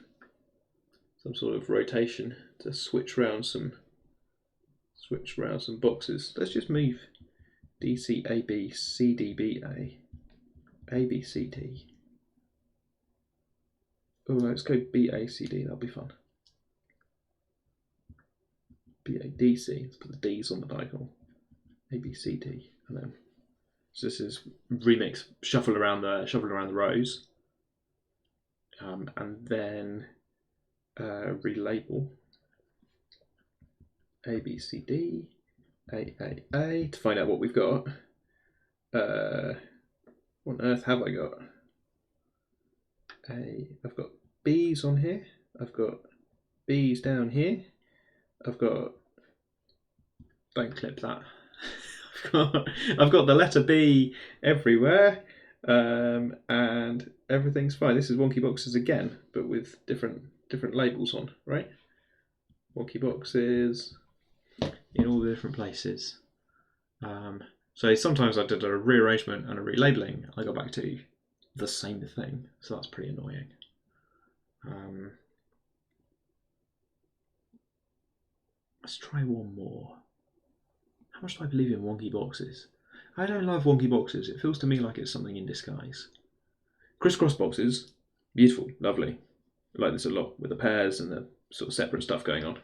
Speaker 1: some sort of rotation to switch around some boxes. Let's just move DC AB CD BA AB CD. Oh, let's go BA CD. That'll be fun. BA DC. Let's put the D's on the diagonal. AB CD, and then so this is remix. Shuffle around the rows, and then relabel. A, B, C, D, A, to find out what we've got. What on earth have I got? I've got B's on here. I've got B's down here. I've got, don't clip that. I've got the letter B everywhere. And everything's fine. This is Wonky Boxes again, but with different labels on, right? Wonky Boxes in all the different places. So sometimes I did a rearrangement and a relabeling. I got back to the same thing, so that's pretty annoying. Let's try one more. How much do I believe in Wonky Boxes? I don't love Wonky Boxes. It feels to me like it's something in disguise. Crisscross boxes, beautiful, lovely. I like this a lot with the pairs and the sort of separate stuff going on.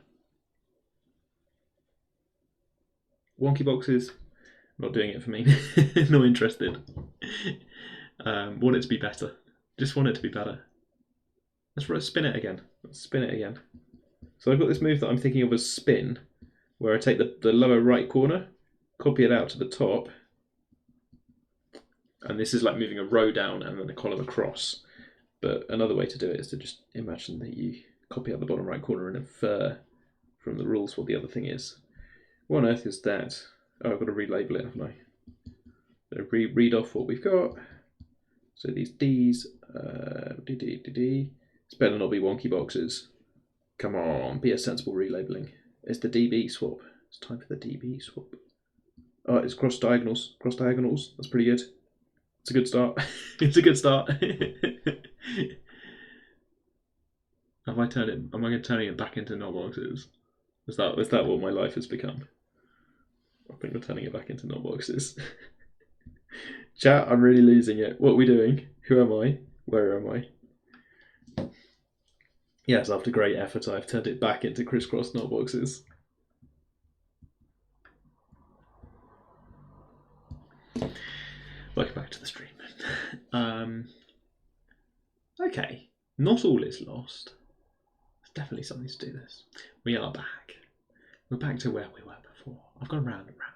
Speaker 1: Wonky Boxes, not doing it for me. Not interested. Want it to be better. Just want it to be better. Let's spin it again. Let's spin it again. So I've got this move that I'm thinking of as spin, where I take the lower right corner, copy it out to the top, and this is like moving a row down and then a column across. But another way to do it is to just imagine that you copy out the bottom right corner and infer from the rules what the other thing is. What on earth is that? Oh, I've got to relabel it, haven't I? So read off what we've got. So these D's, it's better not be Wonky Boxes. Come on, be a sensible relabeling. It's the DB swap. It's time for the DB swap. Oh, it's cross diagonals. Cross diagonals. That's pretty good. It's a good start. It's a good start. Am I turning it back into not boxes? Is that what my life has become? I think we're turning it back into not boxes. Chat, I'm really losing it. What are we doing? Who am I? Where am I? Yes, after great effort, I've turned it back into crisscross not boxes. Welcome back to the stream. Okay, not all is lost. There's definitely something to do this. We are back. We're back to where we were before. I've gone round and round.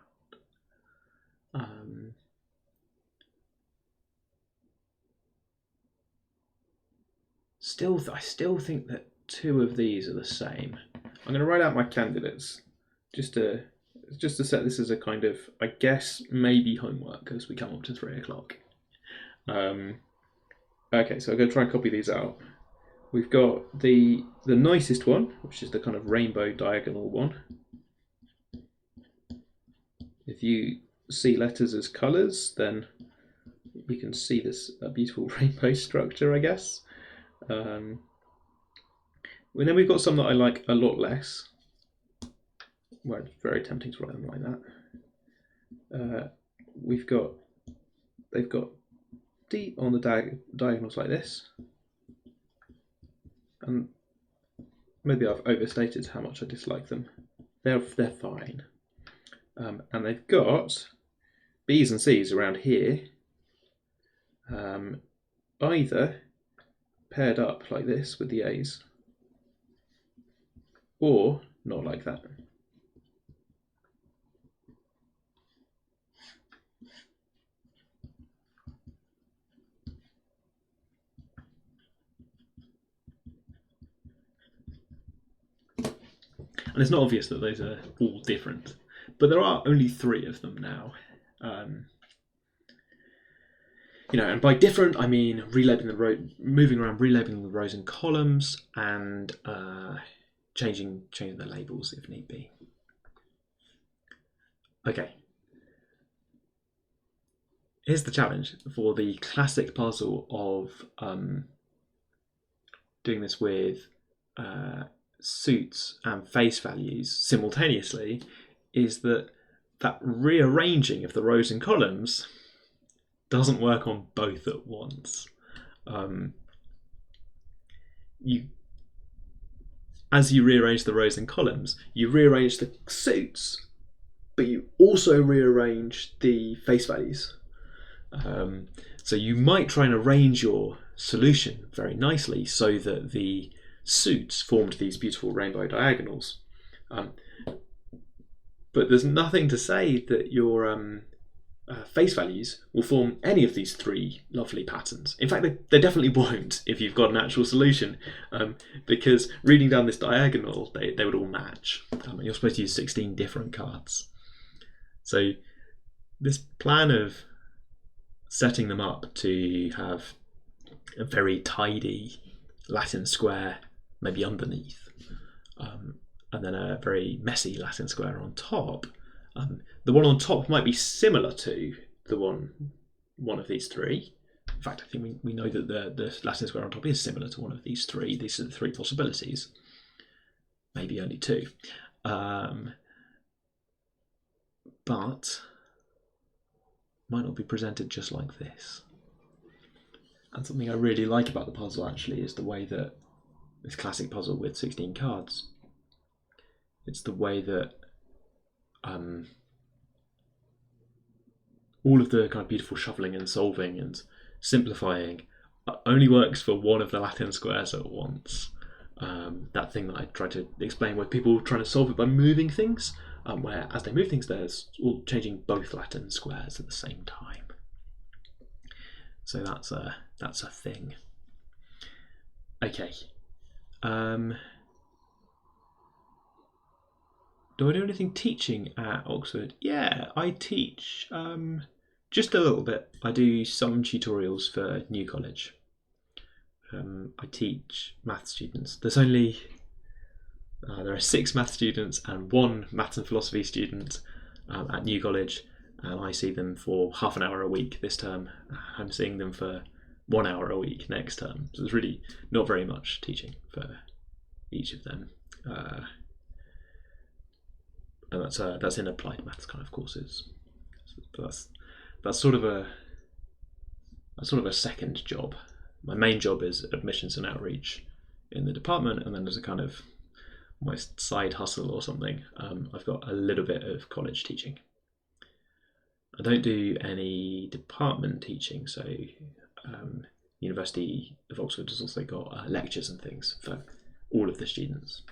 Speaker 1: I still think that two of these are the same. I'm going to write out my candidates just to set this as a kind of, I guess, maybe homework as we come up to 3 o'clock. Okay, so I'm going to try and copy these out. We've got the nicest one, which is the kind of rainbow diagonal one. If you see letters as colours, then you can see this beautiful rainbow structure, I guess. And then we've got some that I like a lot less. Well, it's very tempting to write them like that. They've got D on the diagonals like this. And maybe I've overstated how much I dislike them. They're fine. And they've got B's and C's around here, either paired up like this with the A's, or not like that. And it's not obvious that those are all different, but there are only 3 of them now. And by different, I mean moving around, relabeling the rows and columns, and changing the labels if need be. Okay. Here's the challenge for the classic puzzle of doing this with suits and face values simultaneously, is that rearranging of the rows and columns doesn't work on both at once. As you rearrange the rows and columns, you rearrange the suits, but you also rearrange the face values. So you might try and arrange your solution very nicely so that the suits formed these beautiful rainbow diagonals. But there's nothing to say that your face values will form any of these 3 lovely patterns. In fact, they definitely won't if you've got an actual solution, because reading down this diagonal, they would all match. You're supposed to use 16 different cards. So this plan of setting them up to have a very tidy Latin square maybe underneath, and then a very messy Latin square on top. The one on top might be similar to the one of these three. In fact, I think we know that the Latin square on top is similar to one of these three. These are the three possibilities. Maybe only two. But might not be presented just like this. And something I really like about the puzzle actually is the way that this classic puzzle with 16 cards, it's the way that all of the kind of beautiful shuffling and solving and simplifying only works for one of the Latin squares at once. That thing that I tried to explain where people trying to solve it by moving things, where as they move things there's all changing both Latin squares at the same time. So that's a thing. Okay. Do I do anything teaching at Oxford? Yeah, I teach just a little bit. I do some tutorials for New College. I teach maths students. There are 6 maths students and 1 maths and philosophy student at New College, and I see them for half an hour a week this term. I'm seeing them for 1 hour a week next term. So there's really not very much teaching for each of them. And that's in applied maths kind of courses. That's sort of a second job. My main job is admissions and outreach in the department, and then as a kind of my side hustle or something, I've got a little bit of college teaching. I don't do any department teaching, so University of Oxford has also got lectures and things for all of the students.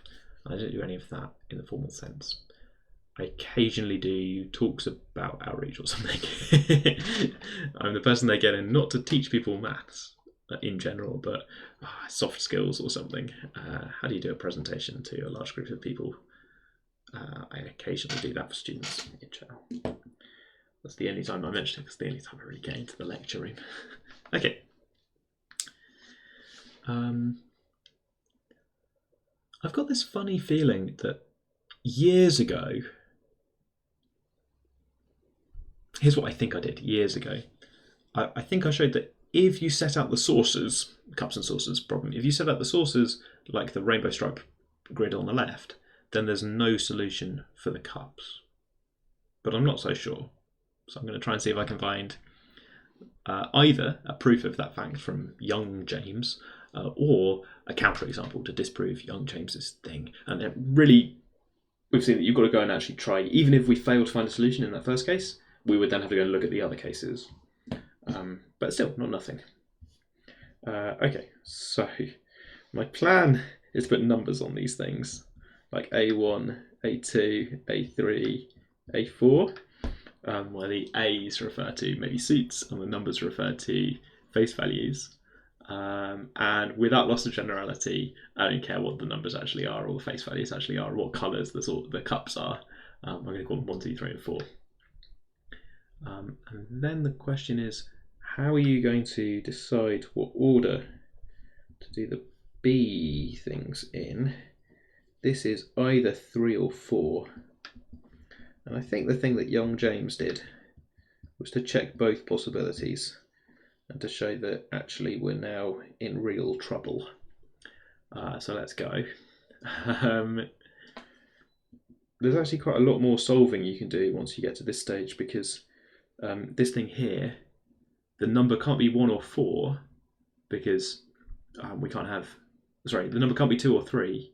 Speaker 1: I don't do any of that in the formal sense. I occasionally do talks about outreach or something. I'm the person they get in not to teach people maths in general, but soft skills or something. How do you do a presentation to a large group of people? I occasionally do that for students in general. That's the only time I mention it, because the only time I really get into the lecture room. Okay. I've got this funny feeling that years ago, here's what I think I did years ago. I think I showed that if you set out the sources, cups and saucers problem, if you set out the sources like the rainbow stripe grid on the left, then there's no solution for the cups. But I'm not so sure. So I'm going to try and see if I can find either a proof of that fact from young James or a counterexample to disprove young James's thing. And then really, we've seen that you've got to go and actually try. Even if we fail to find a solution in that first case, we would then have to go and look at the other cases. But still, not nothing. Okay, so my plan is to put numbers on these things, like A1, A2, A3, A4, where the A's refer to maybe suits and the numbers refer to face values. And without loss of generality, I don't care what the numbers actually are or the face values actually are, or what colours the cups are. I'm going to call them 1, 2, 3, and 4. And then the question is, how are you going to decide what order to do the B things in? This is either 3 or 4. And I think the thing that young James did was to check both possibilities and to show that actually we're now in real trouble. So let's go. There's actually quite a lot more solving you can do once you get to this stage, because this thing here, the number can't be 1 or 4 because we can't have, sorry, the number can't be 2 or 3.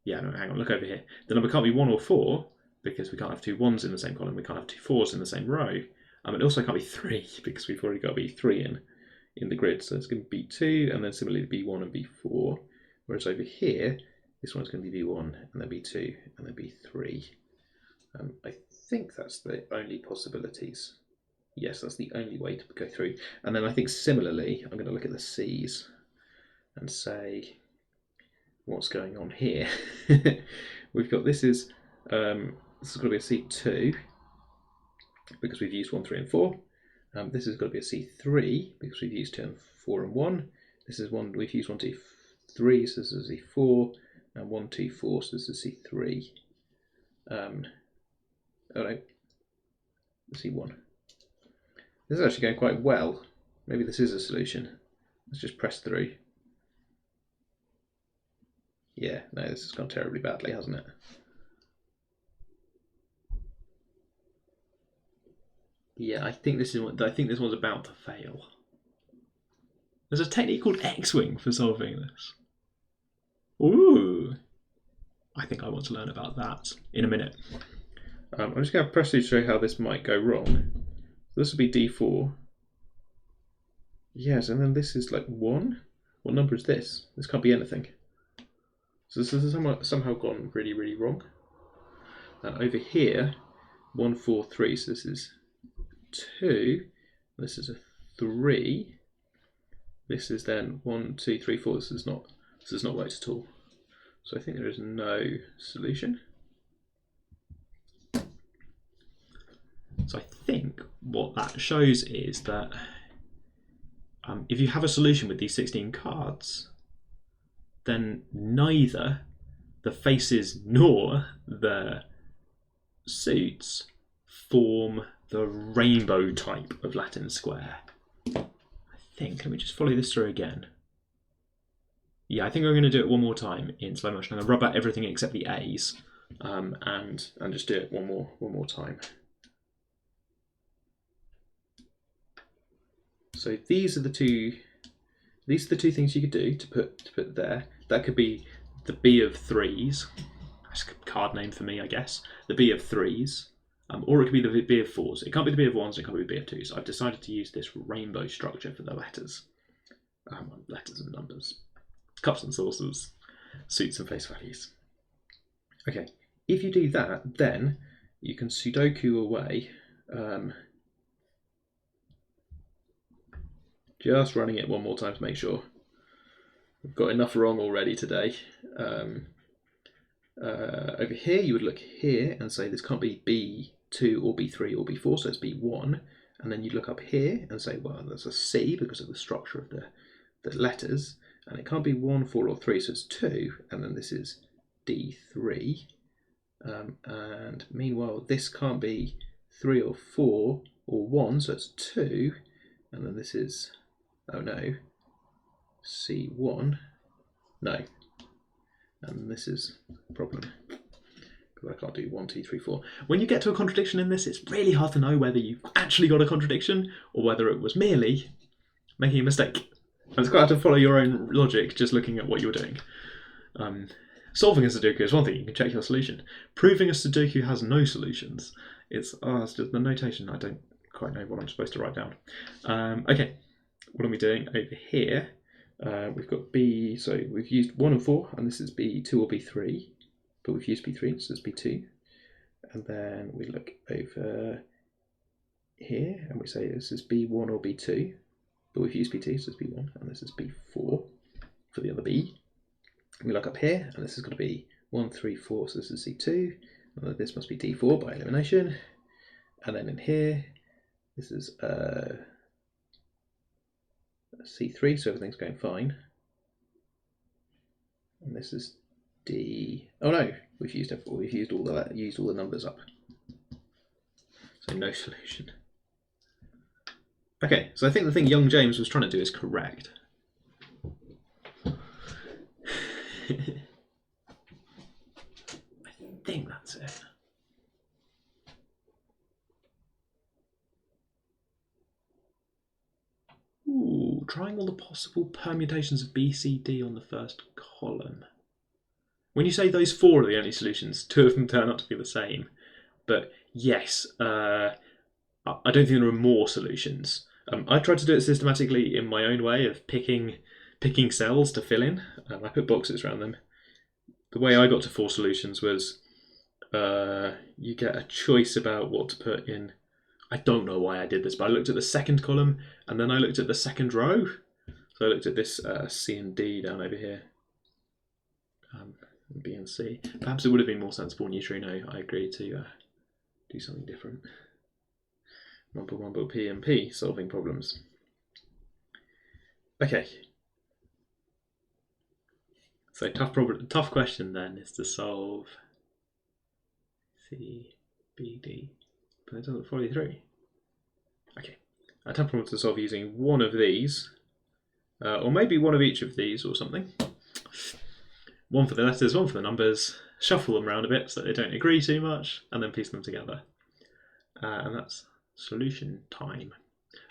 Speaker 1: Yeah, no, hang on, look over here. The number can't be 1 or 4 because we can't have 2 1s in the same column, we can't have 2 4s in the same row. It also can't be 3 because we've already got B3 in the grid. So it's going to be B2 and then similarly B1 and B4. Whereas over here, this one's going to be B1 and then B2 and then B3. I think that's the only possibilities. Yes, that's the only way to go through. And then I think similarly, I'm going to look at the C's and say, what's going on here? We've got this is got to be a C2 because we've used 1, 3, and 4. This has got to be a C3 because we've used 2 and 4 and 1. This is one we've used 1, 2, 3, so this is C4, and 1, 2, 4, so this is C3. Oh no, C1. This is actually going quite well. Maybe this is a solution. Let's just press through. Yeah, no, this has gone terribly badly, hasn't it? Yeah, I think this one's about to fail. There's a technique called X-Wing for solving this. Ooh. I think I want to learn about that in a minute. I'm just going to press through to show how this might go wrong. This will be D4. Yes, and then this is like 1. What number is this? This can't be anything. So this has somehow gone really, really wrong. And over here, 1, 4, 3. So this is 2. This is a 3. This is then 1, 2, 3, 4. This is not worked at all. So I think there is no solution. So I think what that shows is that if you have a solution with these 16 cards, then neither the faces nor the suits form the rainbow type of Latin square. I think, let me just follow this through again. Yeah, I think I'm going to do it one more time in slow motion. I'm going to rub out everything except the A's and just do it one more time. So these are the two things you could do to put there. That could be the B of 3s. That's a card name for me, I guess. The B of 3s. Or it could be the B of 4s. It can't be the B of 1s, it can't be the B of 2s. I've decided to use this rainbow structure for the letters. Letters and numbers. Cups and saucers. Suits and face values. Okay, if you do that, then you can Sudoku away. Just running it one more time to make sure. We've got enough wrong already today. Over here, you would look here and say this can't be B2 or B3 or B4, so it's B1. And then you look up here and say, well, there's a C because of the structure of the letters. And it can't be 1, 4, or 3, so it's 2. And then this is D3. And meanwhile, this can't be 3 or 4 or 1, so it's 2. And then this is, oh no, C1. No. And this is a problem, because I can't do 1, 2, 3, 4. When you get to a contradiction in this, it's really hard to know whether you've actually got a contradiction or whether it was merely making a mistake. And it's quite hard to follow your own logic just looking at what you're doing. Solving a Sudoku is one thing, you can check your solution. Proving a Sudoku has no solutions, it's just the notation. I don't quite know what I'm supposed to write down. Okay, what are we doing over here? We've got B, so we've used 1 and 4, and this is B2 or B3, but we've used B3, so it's B2. And then we look over here, and we say this is B1 or B2, but we've used B2, so it's B1, and this is B4 for the other B. We look up here, and this is going to be 1, 3, 4, so this is C2, and this must be D4 by elimination. And then in here, this is C3, so everything's going fine. And this is D. Oh no, we've used all the numbers up. So no solution. Okay, so I think the thing young James was trying to do is correct. I think that's it. Ooh, trying all the possible permutations of B, C, D on the first column. When you say those 4 are the only solutions, 2 of them turn out to be the same. But yes, I don't think there are more solutions. I tried to do it systematically in my own way of picking cells to fill in. I put boxes around them. The way I got to 4 solutions was you get a choice about what to put in. I don't know why I did this, but I looked at the second column and then I looked at the second row. So I looked at this C and D down over here, B and C. Perhaps it would have been more sensible, neutrino. I agreed to do something different. Mumble Mumble P, solving problems. Okay. So tough question then is to solve C, B, D, but it doesn't follow through. Okay. A tough problem to solve using one of these, or maybe one of each of these or something. One for the letters, one for the numbers. Shuffle them around a bit so they don't agree too much, and then piece them together. And that's solution time.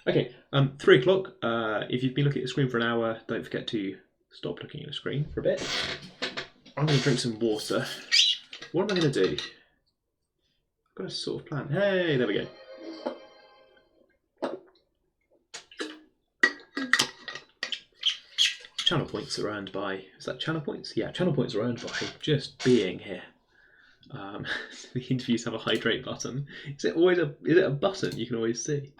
Speaker 1: Okay, 3 o'clock. If you've been looking at the screen for an hour, don't forget to stop looking at the screen for a bit. I'm going to drink some water. What am I going to do? I've got a sort of plan. Hey, there we go. Channel points are earned by, is that channel points? Yeah, channel points are earned by just being here. The interviews have a hydrate button. Is it a button you can always see?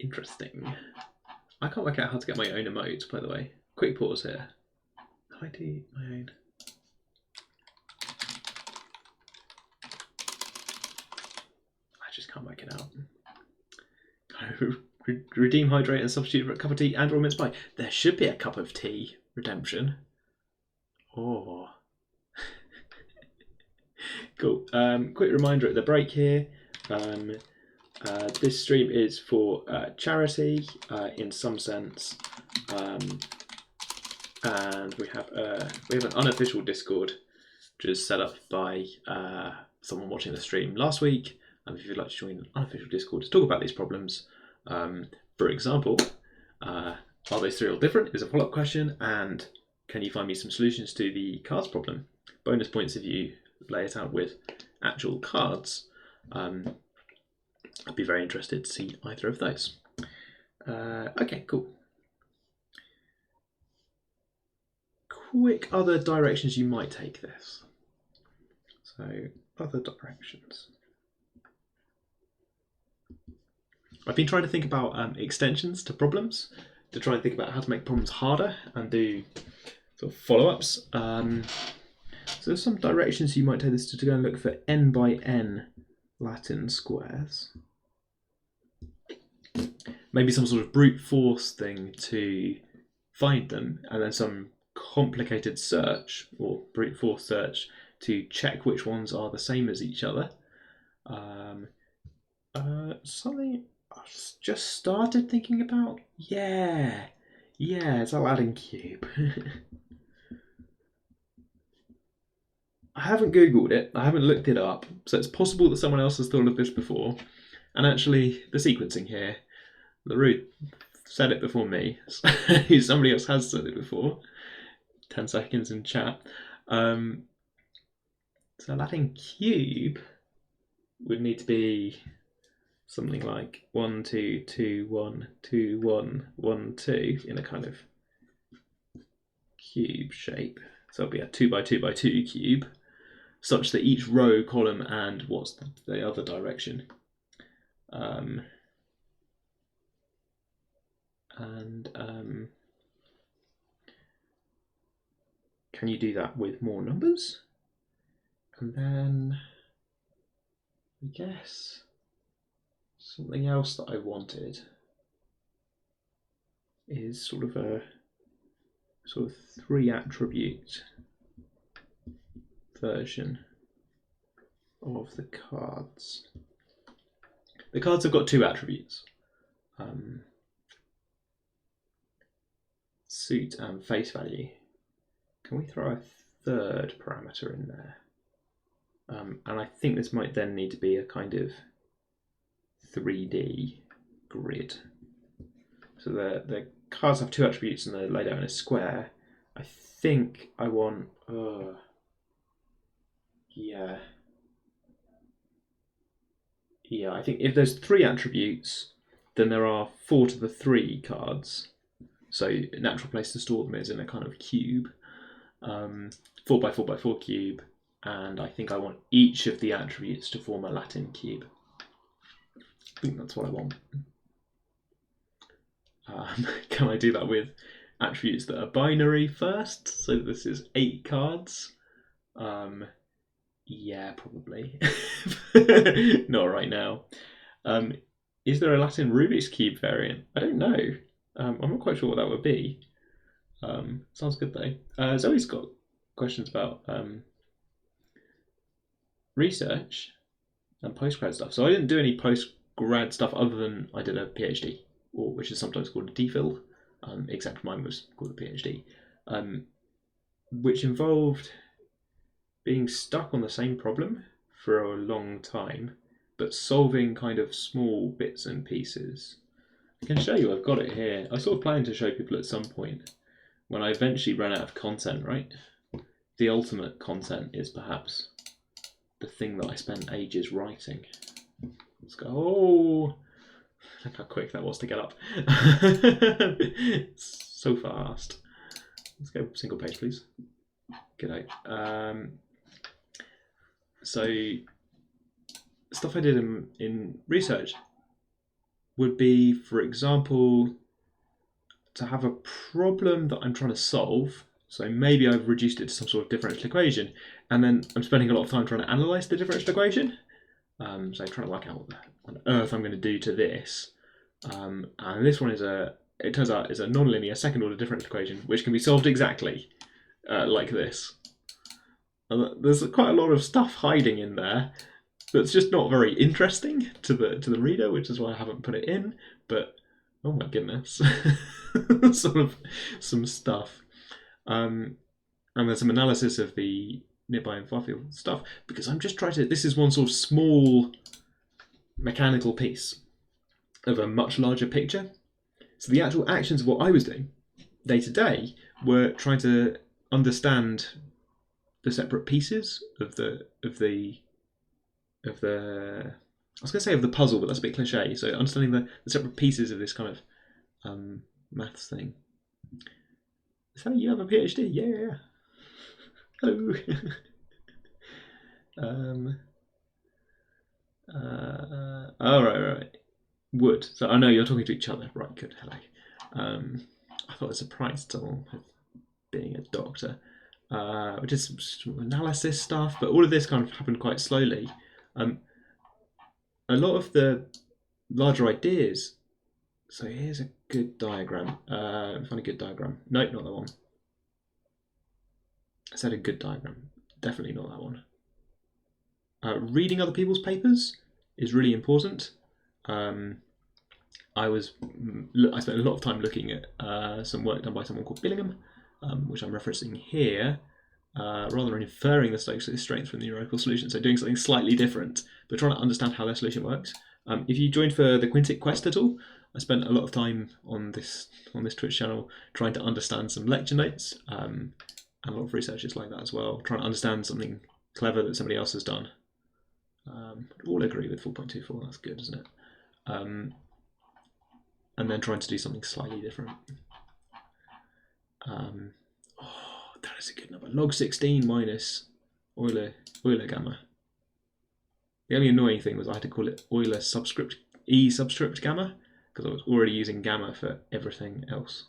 Speaker 1: Interesting. I can't work out how to get my own emotes, by the way. Quick pause here. How do I do my own? I just can't work it out. Redeem, hydrate, and substitute for a cup of tea and or mince pie. There should be a cup of tea redemption. Oh. Cool. Quick reminder at the break here. This stream is for charity in some sense, and we have an unofficial Discord, which is set up by someone watching the stream last week. And if you'd like to join an unofficial Discord to talk about these problems, for example, are those three all different? Is a follow-up question, and can you find me some solutions to the cards problem? Bonus points if you lay it out with actual cards. I'd be very interested to see either of those. Okay, cool. Quick other directions you might take this. So, other directions. I've been trying to think about extensions to problems, to try and think about how to make problems harder and do sort of follow-ups. So there's some directions you might take this to go and look for n by n Latin squares. Maybe some sort of brute force thing to find them, and then some complicated search or brute force search to check which ones are the same as each other. Something I've just started thinking about. Yeah, it's a Latin cube. I haven't Googled it, I haven't looked it up, so it's possible that someone else has thought of this before. And actually, the sequencing here, LaRue said it before me. Somebody else has said it before. 10 seconds in chat. So Latin cube would need to be something like 1, 2, 2, 1, 2, 1, 1, 2 in a kind of cube shape. So it'll be a 2 by 2 by 2 cube, such that each row, column, and what's the other direction? Can you do that with more numbers? And then I guess something else that I wanted is sort of a 3 attribute version of the cards. The cards have got 2 attributes, suit and face value. Can we throw a third parameter in there? And I think this might then need to be a kind of 3D grid. So the cards have 2 attributes and they're laid out in a square. I think I want, I think if there's 3 attributes, then there are 4 to the 3 cards. So a natural place to store them is in a kind of cube, 4 by 4 by 4 cube, and I think I want each of the attributes to form a Latin cube. I think that's what I want. Can I do that with attributes that are binary first? So this is 8 cards. Yeah, probably. Not right now. Is there a Latin Rubik's Cube variant? I don't know. I'm not quite sure what that would be. Sounds good though. Zoe's got questions about research and postgrad stuff. So I didn't do any postgrad stuff other than I did a PhD, or which is sometimes called a DPhil, except mine was called a PhD, which involved being stuck on the same problem for a long time, but solving kind of small bits and pieces. I can show you, I've got it here. I sort of plan to show people at some point when I eventually run out of content, right? The ultimate content is perhaps the thing that I spent ages writing. Let's go. Oh, look how quick that was to get up. So fast. Let's go single page, please. Good night. So, stuff I did in research would be, for example, to have a problem that I'm trying to solve. So maybe I've reduced it to some sort of differential equation, and then I'm spending a lot of time trying to analyse the differential equation. So I'm trying to work out what on earth I'm going to do to this. And this one is it turns out, is a nonlinear second order differential equation, which can be solved exactly like this. And there's quite a lot of stuff hiding in there that's just not very interesting to the reader, which is why I haven't put it in. But oh my goodness, sort of some stuff. And there's some analysis of the nearby and far field stuff, because I'm just trying to, this is one sort of small mechanical piece of a much larger picture. So the actual actions of what I was doing day to day were trying to understand the separate pieces of the I was going to say of the puzzle, but that's a bit cliche. So understanding the separate pieces of this kind of maths thing. So you have a PhD? Yeah. Hello. Right. Wood. So I know you're talking to each other. Right, good. Hello. I thought I was surprised someone being a doctor, which is some analysis stuff, but all of this kind of happened quite slowly. A lot of the larger ideas. So here's a good diagram. Find a good diagram. Nope, not that one. I said a good diagram. Definitely not that one. Reading other people's papers is really important. I spent a lot of time looking at some work done by someone called Billingham, which I'm referencing here, rather than inferring the Stokes' strength from the numerical solution. So doing something slightly different, but trying to understand how their solution works. If you joined for the Quintic Quest at all, I spent a lot of time on this Twitch channel trying to understand some lecture notes, and a lot of research is like that as well, trying to understand something clever that somebody else has done. All agree with 4.24, that's good, isn't it? And then trying to do something slightly different. That is a good number. Log 16 minus Euler gamma. The only annoying thing was I had to call it Euler subscript E subscript gamma, because I was already using gamma for everything else.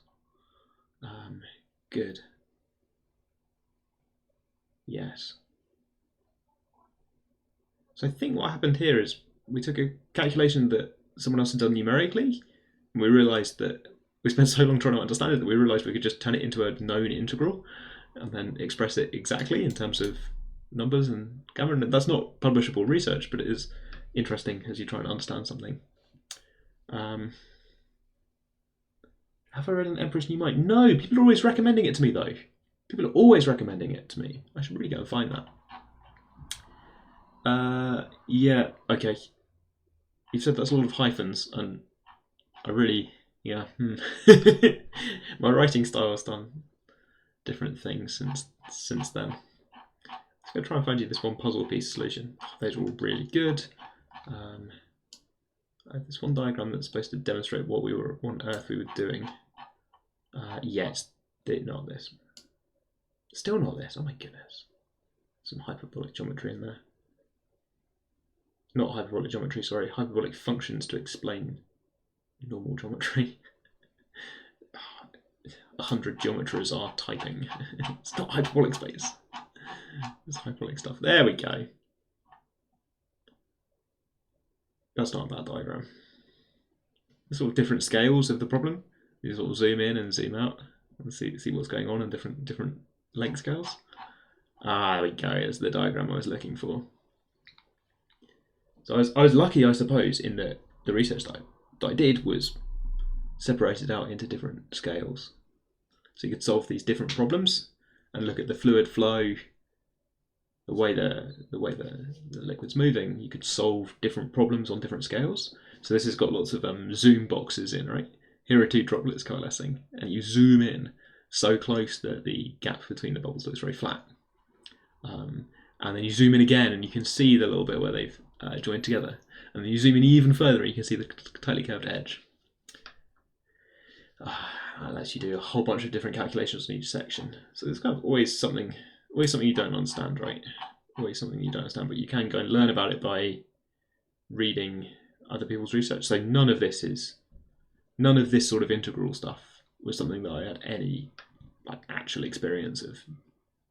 Speaker 1: Good. Yes. So I think what happened here is we took a calculation that someone else had done numerically, and we realised that we spent so long trying to understand it that we realised we could just turn it into a known integral and then express it exactly in terms of numbers and gamma. And that's not publishable research, but it is interesting as you try and understand something. Have I read An Emperor's New Mind? No, people are always recommending it to me though. People are always recommending it to me. I should really go and find that. Yeah, okay. You've said that's a lot of hyphens, and I really, yeah. My writing style has done different things since then. Let's go try and find you this one puzzle piece solution. Oh, those are all really good. I have this one diagram that's supposed to demonstrate what on earth we were doing. Yes, not this. Still not this. Oh my goodness. Some hyperbolic geometry in there. Not hyperbolic geometry, sorry. Hyperbolic functions to explain normal geometry. 100 geometers are typing. It's not hyperbolic space. It's hyperbolic stuff. There we go. That's not a bad diagram. The sort of different scales of the problem. You sort of zoom in and zoom out and see what's going on in different length scales. Ah, there we go. It's the diagram I was looking for. So I was lucky, I suppose, in that the research that I did was separated out into different scales. So you could solve these different problems and look at the fluid flow, the way the liquid's moving. You could solve different problems on different scales. So this has got lots of zoom boxes in, right? Here are two droplets coalescing, and you zoom in so close that the gap between the bubbles looks very flat. And then you zoom in again, and you can see the little bit where they've joined together. And then you zoom in even further, and you can see the tightly curved edge. That lets you do a whole bunch of different calculations in each section. So there's kind of always something you don't understand, right? Always something you don't understand, but you can go and learn about it by reading other people's research. So none of this sort of integral stuff was something that I had any actual experience of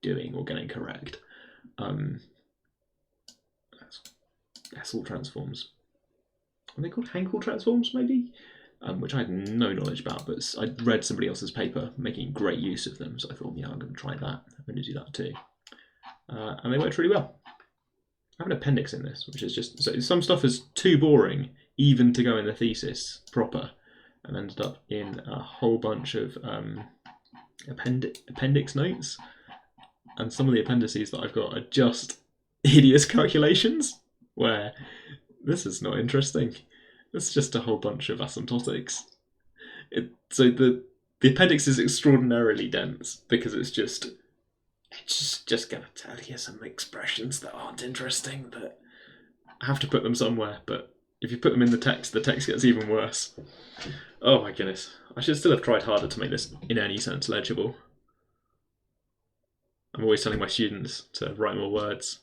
Speaker 1: doing or getting correct. Hessel transforms. Are they called Hankel transforms, maybe? Which I had no knowledge about, but I'd read somebody else's paper making great use of them, so I thought, yeah, I'm going to try that. I'm going to do that too. And they worked really well. I have an appendix in this, which is just, so some stuff is too boring even to go in the thesis proper, and ended up in a whole bunch of appendix notes. And some of the appendices that I've got are just hideous calculations, where this is not interesting. It's just a whole bunch of asymptotics. So the appendix is extraordinarily dense because it's just going to tell you some expressions that aren't interesting, but I have to put them somewhere. But if you put them in the text gets even worse. Oh my goodness. I should still have tried harder to make this in any sense legible. I'm always telling my students to write more words.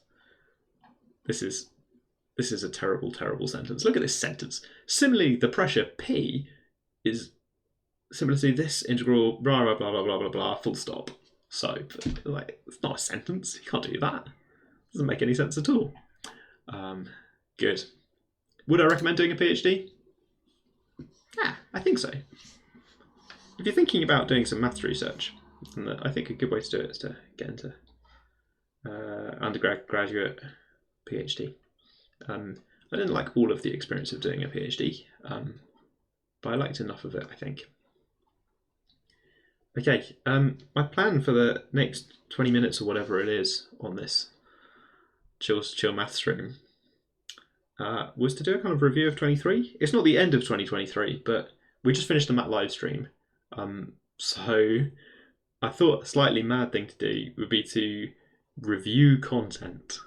Speaker 1: This is a terrible, terrible sentence. Look at this sentence. Similarly, the pressure P is similar to this integral, blah, blah, blah, blah, blah, blah, blah, full stop. So, it's not a sentence. You can't do that. It doesn't make any sense at all. Good. Would I recommend doing a PhD? Yeah, I think so. If you're thinking about doing some maths research, then I think a good way to do it is to get into undergraduate PhD. I didn't like all of the experience of doing a PhD, but I liked enough of it, I think. Okay, my plan for the next 20 minutes or whatever it is on this chill math stream was to do a kind of review of 23. It's not the end of 2023, but we just finished the Mat live stream. So I thought a slightly mad thing to do would be to review content.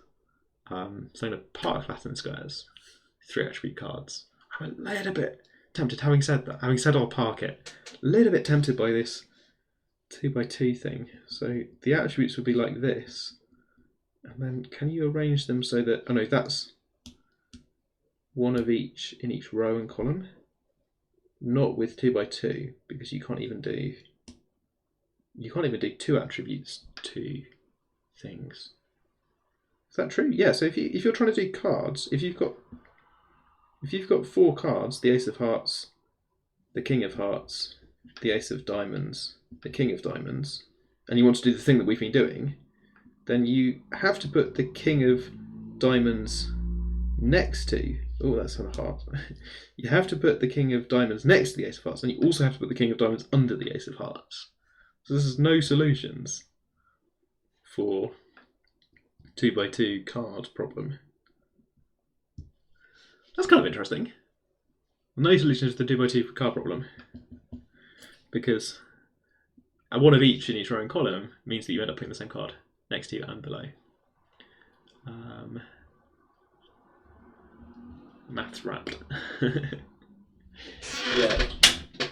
Speaker 1: So I'm going to park Latin squares, 3 attribute cards. I'm a little bit tempted, having said I'll park it, a little bit tempted by this 2x2 thing. So the attributes would be like this, and then can you arrange them so that, oh no, that's one of each in each row and column, not with 2x2, because you can't even do 2 attributes to things. Is that true? Yeah. So if you're trying to do cards, if you've got 4 cards, the Ace of Hearts, the King of Hearts, the Ace of Diamonds, the King of Diamonds, and you want to do the thing that we've been doing, then you have to put the King of Diamonds next to, oh, that's on a heart. You have to put the King of Diamonds next to the Ace of Hearts, and you also have to put the King of Diamonds under the Ace of Hearts. So this is no solutions for 2x2 card problem. That's kind of interesting. No solutions to the 2x2 card problem, because one of each in each row and column means that you end up putting the same card next to you and below. Maths wrapped. Yeah,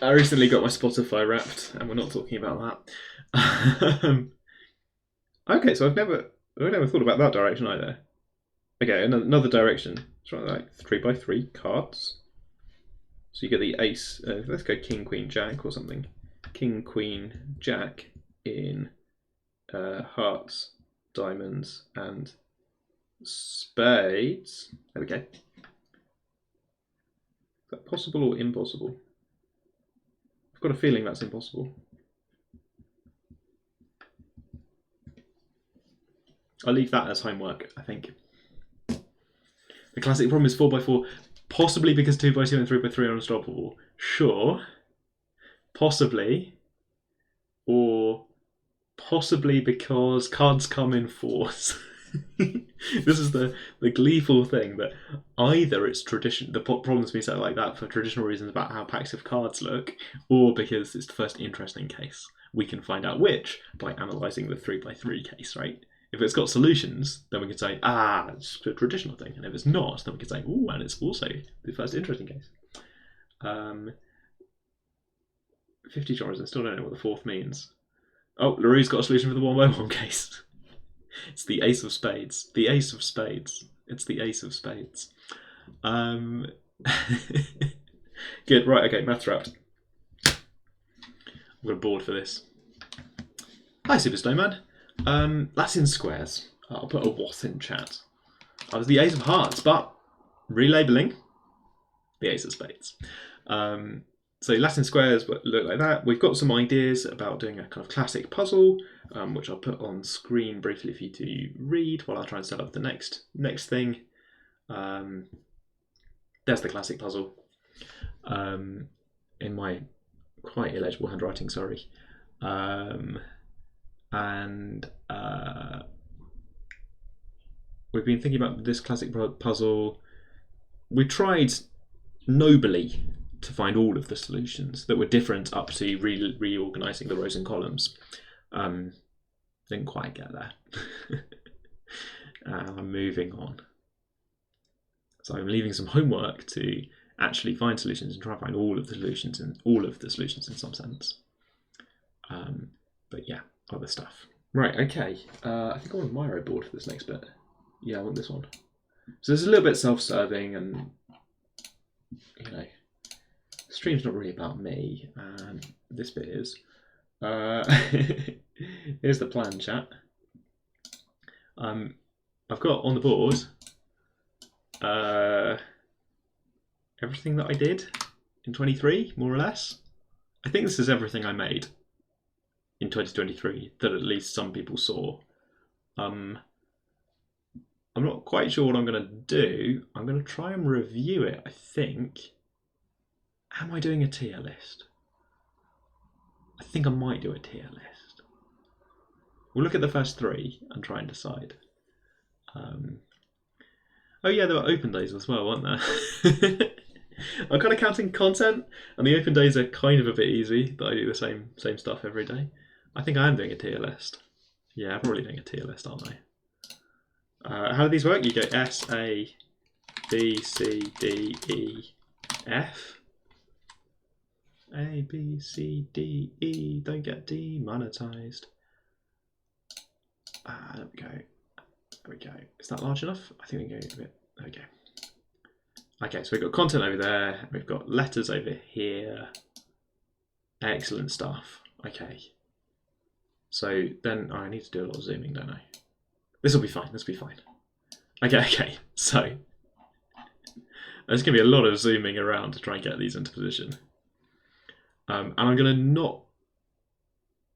Speaker 1: I recently got my Spotify wrapped, and we're not talking about that. Okay, so I've never thought about that direction either. Okay, another direction. It's like 3x3 cards. So you get the ace. Let's go King, Queen, Jack or something. King, Queen, Jack in hearts, diamonds, and spades. There we go. that possible or impossible? I've got a feeling that's impossible. I'll leave that as homework, I think. The classic problem is 4x4, possibly because 2x2 and 3x3 are unstoppable. Sure. Possibly. Or possibly because cards come in fours. This is the gleeful thing that either it's tradition, the problem's been set like that for traditional reasons about how packs of cards look, or because it's the first interesting case. We can find out which by analysing the 3x3 case, right? If it's got solutions, then we can say, it's a traditional thing. And if it's not, then we can say, and it's also the first interesting case. 50 genres, I still don't know what the fourth means. Oh, LaRue's got a solution for the 1x1 case. It's the ace of spades. The ace of spades. It's the ace of spades. Good, right, okay, maths wrapped. I've got a board for this. Hi, Super Snowman. Latin squares. I'll put a what in chat. I was the ace of hearts, but relabeling the ace of spades. So Latin squares look like that. We've got some ideas about doing a kind of classic puzzle, which I'll put on screen briefly for you to read while I try and set up the next thing. There's the classic puzzle in my quite illegible handwriting, sorry. We've been thinking about this classic puzzle. We tried nobly to find all of the solutions that were different up to reorganising the rows and columns. Didn't quite get there. I'm moving on. So I'm leaving some homework to actually find solutions and try and find all of the solutions in some sense. But yeah, other stuff. Right, okay. I think I want a Miro board for this next bit. Yeah, I want this one. So this is a little bit self-serving and, you know, the stream's not really about me, and this bit is. Here's the plan, chat. I've got on the board everything that I did in 23, more or less. I think this is everything I made in 2023 that at least some people saw. I'm not quite sure what I'm going to do. I'm going to try and review it, I think. Am I doing a tier list? I think I might do a tier list. We'll look at the first three and try and decide. Oh yeah, there were open days as well, weren't there? I'm kind of counting content, and the open days are kind of a bit easy, that I do the same stuff every day. I think I am doing a tier list. Yeah, I'm probably doing a tier list, aren't I? How do these work? You go S, A, B, C, D, E, F. A, B, C, D, E. Don't get demonetized. There we go. There we go. Is that large enough? I think we can go a bit. There we go. Okay, so we've got content over there. We've got letters over here. Excellent stuff. Okay. So then I need to do a lot of zooming, don't I? This will be fine. This will be fine. Okay. So there's going to be a lot of zooming around to try and get these into position. And I'm going to not...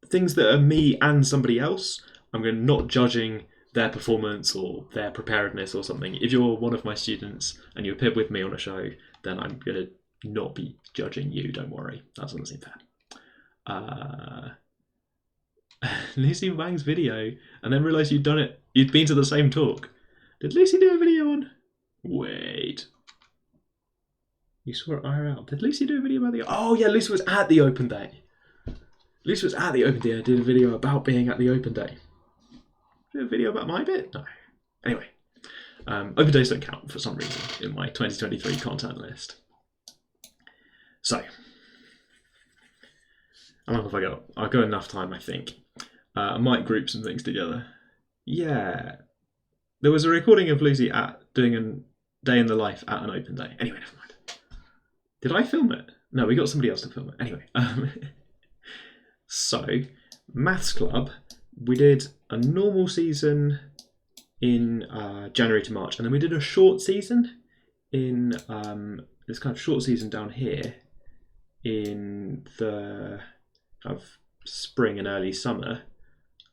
Speaker 1: Things that are me and somebody else, I'm going to not judging their performance or their preparedness or something. If you're one of my students and you appear with me on a show, then I'm going to not be judging you, don't worry. That doesn't seem fair. Lucy Wang's video, and then realised you'd been to the same talk. Did Lucy do a video on... Wait. You saw it IRL. Did Lucy do a video about the... Oh yeah, Lucy was at the open day. Lucy was at the open day. I did a video about being at the open day. Did a video about my bit? No. Anyway. Open days don't count for some reason in my 2023 content list. So. How long have I got? I've got enough time, I think. I might group some things together. Yeah. There was a recording of Lucy doing a day in the life at an open day. Anyway, never mind. Did I film it? No, we got somebody else to film it. Anyway. So, Maths Club, we did a normal season in January to March, and then we did a short season in this kind of short season down here in the kind of spring and early summer,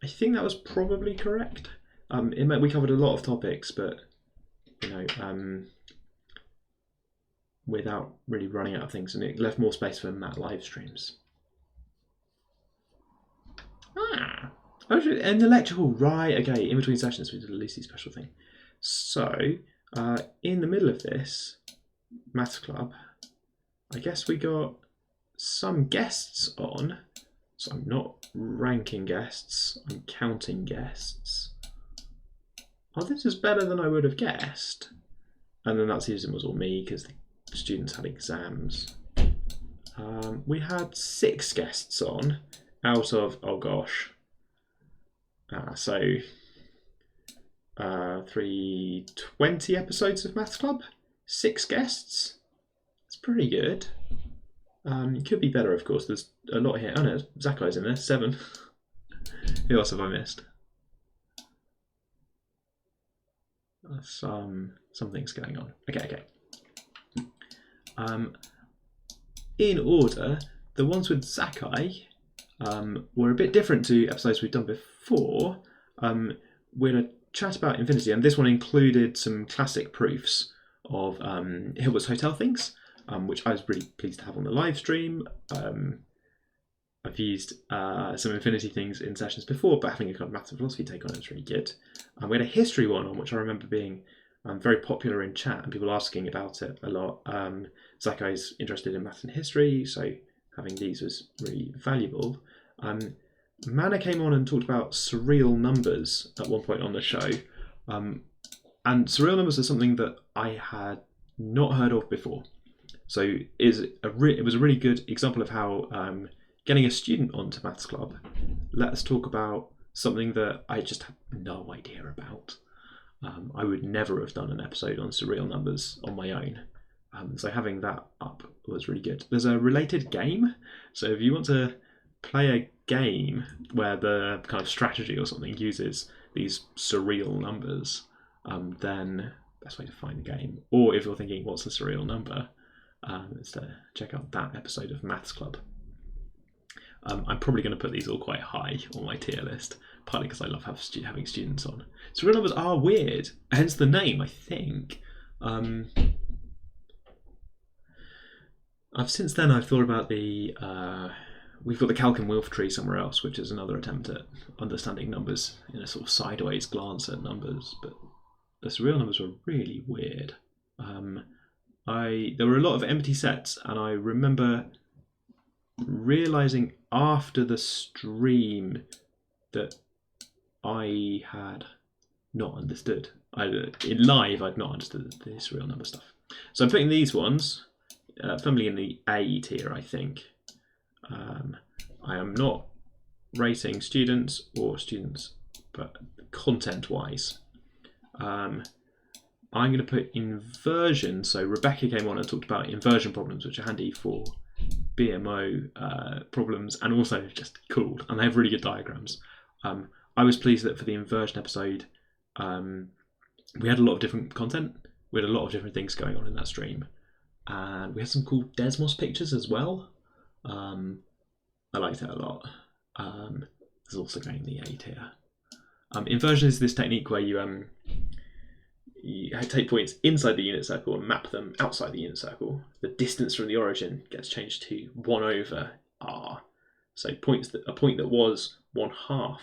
Speaker 1: I think that was probably correct. It meant we covered a lot of topics, but without really running out of things, and it left more space for Matt live streams. And the lecture hall, right? Okay, in between sessions we did a Lucy special thing. So in the middle of this maths club, I guess we got some guests on. So I'm not ranking guests, I'm counting guests. Oh, this is better than I would have guessed. And then that season was all me because the students had exams. We had 6 guests on out of, oh gosh, 320 episodes of Maths Club, 6 guests. It's pretty good. It could be better, of course. There's a lot here. Oh no, Zakai's in there, 7. Who else have I missed? Something's going on. Okay. In order, the ones with Zakai were a bit different to episodes we've done before. We're going to chat about Infinity, and this one included some classic proofs of Hilbert's Hotel things, which I was really pleased to have on the live stream. I've used some Infinity things in sessions before, but having a kind of maths and philosophy take on it was really good. We had a history one on, which I remember being very popular in chat and people asking about it a lot. Zakai's interested in maths and history, so having these was really valuable. Mana came on and talked about surreal numbers at one point on the show. And surreal numbers are something that I had not heard of before. So it was a really good example of how getting a student onto Maths Club let us talk about something that I just had no idea about. I would never have done an episode on surreal numbers on my own. So having that up was really good. There's a related game. So if you want to play a game where the kind of strategy or something uses these surreal numbers, then best way to find the game. Or if you're thinking, what's a surreal number? Is to check out that episode of Maths Club. I'm probably going to put these all quite high on my tier list, partly because I love having students on. Surreal numbers are weird, hence the name, I think. Since then I've thought about we've got the Calkin-Wilf tree somewhere else, which is another attempt at understanding numbers in a sort of sideways glance at numbers, but the surreal numbers were really weird. There were a lot of empty sets, and I remember realising after the stream that I had not understood. In live, I'd not understood the surreal number stuff. So I'm putting these ones firmly in the A tier, I think. I am not rating students, but content-wise. I'm going to put inversion. So Rebecca came on and talked about inversion problems, which are handy for BMO problems and also just cool. And they have really good diagrams. I was pleased that for the inversion episode, we had a lot of different content. We had a lot of different things going on in that stream. And we had some cool Desmos pictures as well. I liked it a lot. There's also going in the A tier. Inversion is this technique where you take points inside the unit circle and map them outside the unit circle. The distance from the origin gets changed to 1 over r. So a point that was 1/2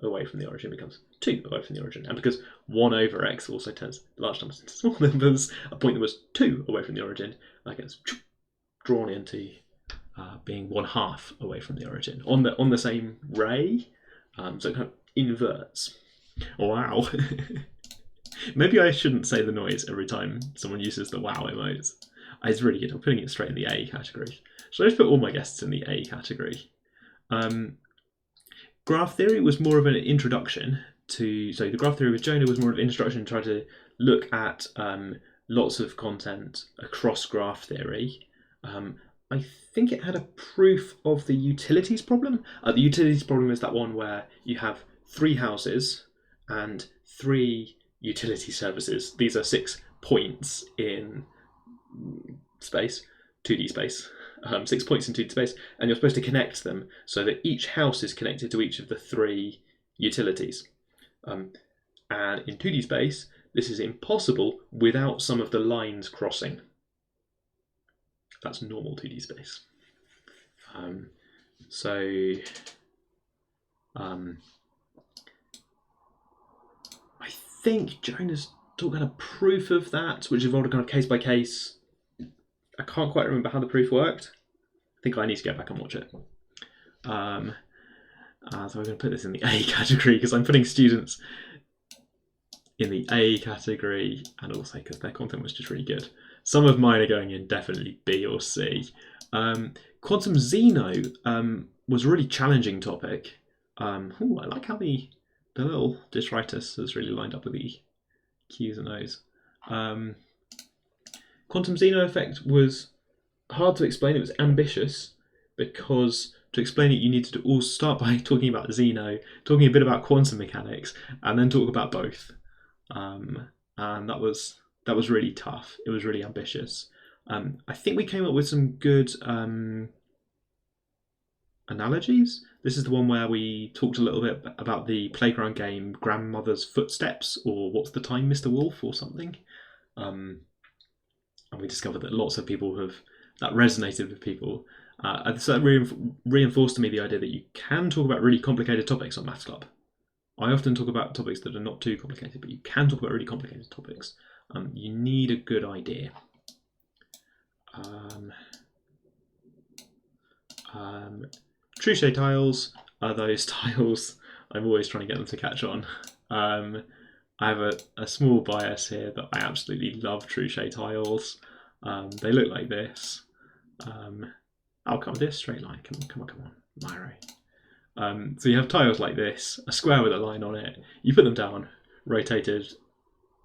Speaker 1: away from the origin becomes 2 away from the origin. And because 1 over x also turns large numbers into small numbers, a point that was 2 away from the origin gets drawn into being 1/2 away from the origin on the same ray. So it kind of inverts. Wow. Maybe I shouldn't say the noise every time someone uses the wow emotes. It's really good. I'm putting it straight in the A category. Should I just put all my guests in the A category? Graph theory was more of an introduction to... So the graph theory with Jonah was more of an introduction to try to look at lots of content across graph theory. I think it had a proof of the utilities problem. The utilities problem is that one where you have 3 houses and 3 utility services. These are 6 points in space, 2D space, 6 points in 2D space, and you're supposed to connect them so that each house is connected to each of the 3 utilities. And in 2D space, this is impossible without some of the lines crossing. That's normal 2D space. I think Jonah's talking about a proof of that, which involved a kind of case by case. I can't quite remember how the proof worked. I think I need to go back and watch it. So I'm going to put this in the A category because I'm putting students in the A category, and also because their content was just really good. Some of mine are going in definitely B or C. Quantum Xeno was a really challenging topic. I like how the little detritus has really lined up with the Q's and O's. Quantum Xeno effect was hard to explain. It was ambitious because to explain it, you needed to all start by talking about Xeno, talking a bit about quantum mechanics, and then talk about both. And that was really tough. It was really ambitious. I think we came up with some good analogies. This is the one where we talked a little bit about the playground game Grandmother's Footsteps, or What's the Time, Mr. Wolf, or something. And we discovered that lots of people that resonated with people. So that reinforced to me the idea that you can talk about really complicated topics on Maths Club. I often talk about topics that are not too complicated, but you can talk about really complicated topics. You need a good idea. Truchet tiles are those tiles I'm always trying to get them to catch on. I have a small bias here that I absolutely love Truchet tiles. They look like this. I'll come this straight line. Come on, Myro. So you have tiles like this, a square with a line on it. You put them down, rotated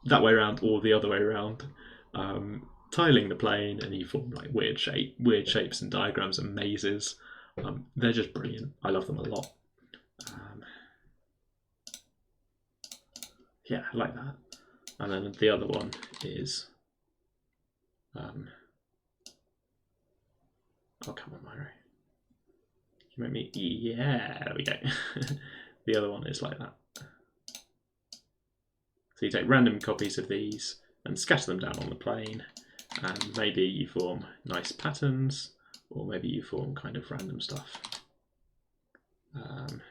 Speaker 1: that way around or the other way around, tiling the plane, and you form like weird shapes and diagrams and mazes. They're just brilliant. I love them a lot. Yeah, I like that. And then the other one is oh, come on, Myro. You make me... Yeah, there we go. The other one is like that. So you take random copies of these and scatter them down on the plane, and maybe you form nice patterns, or maybe you form kind of random stuff. I'm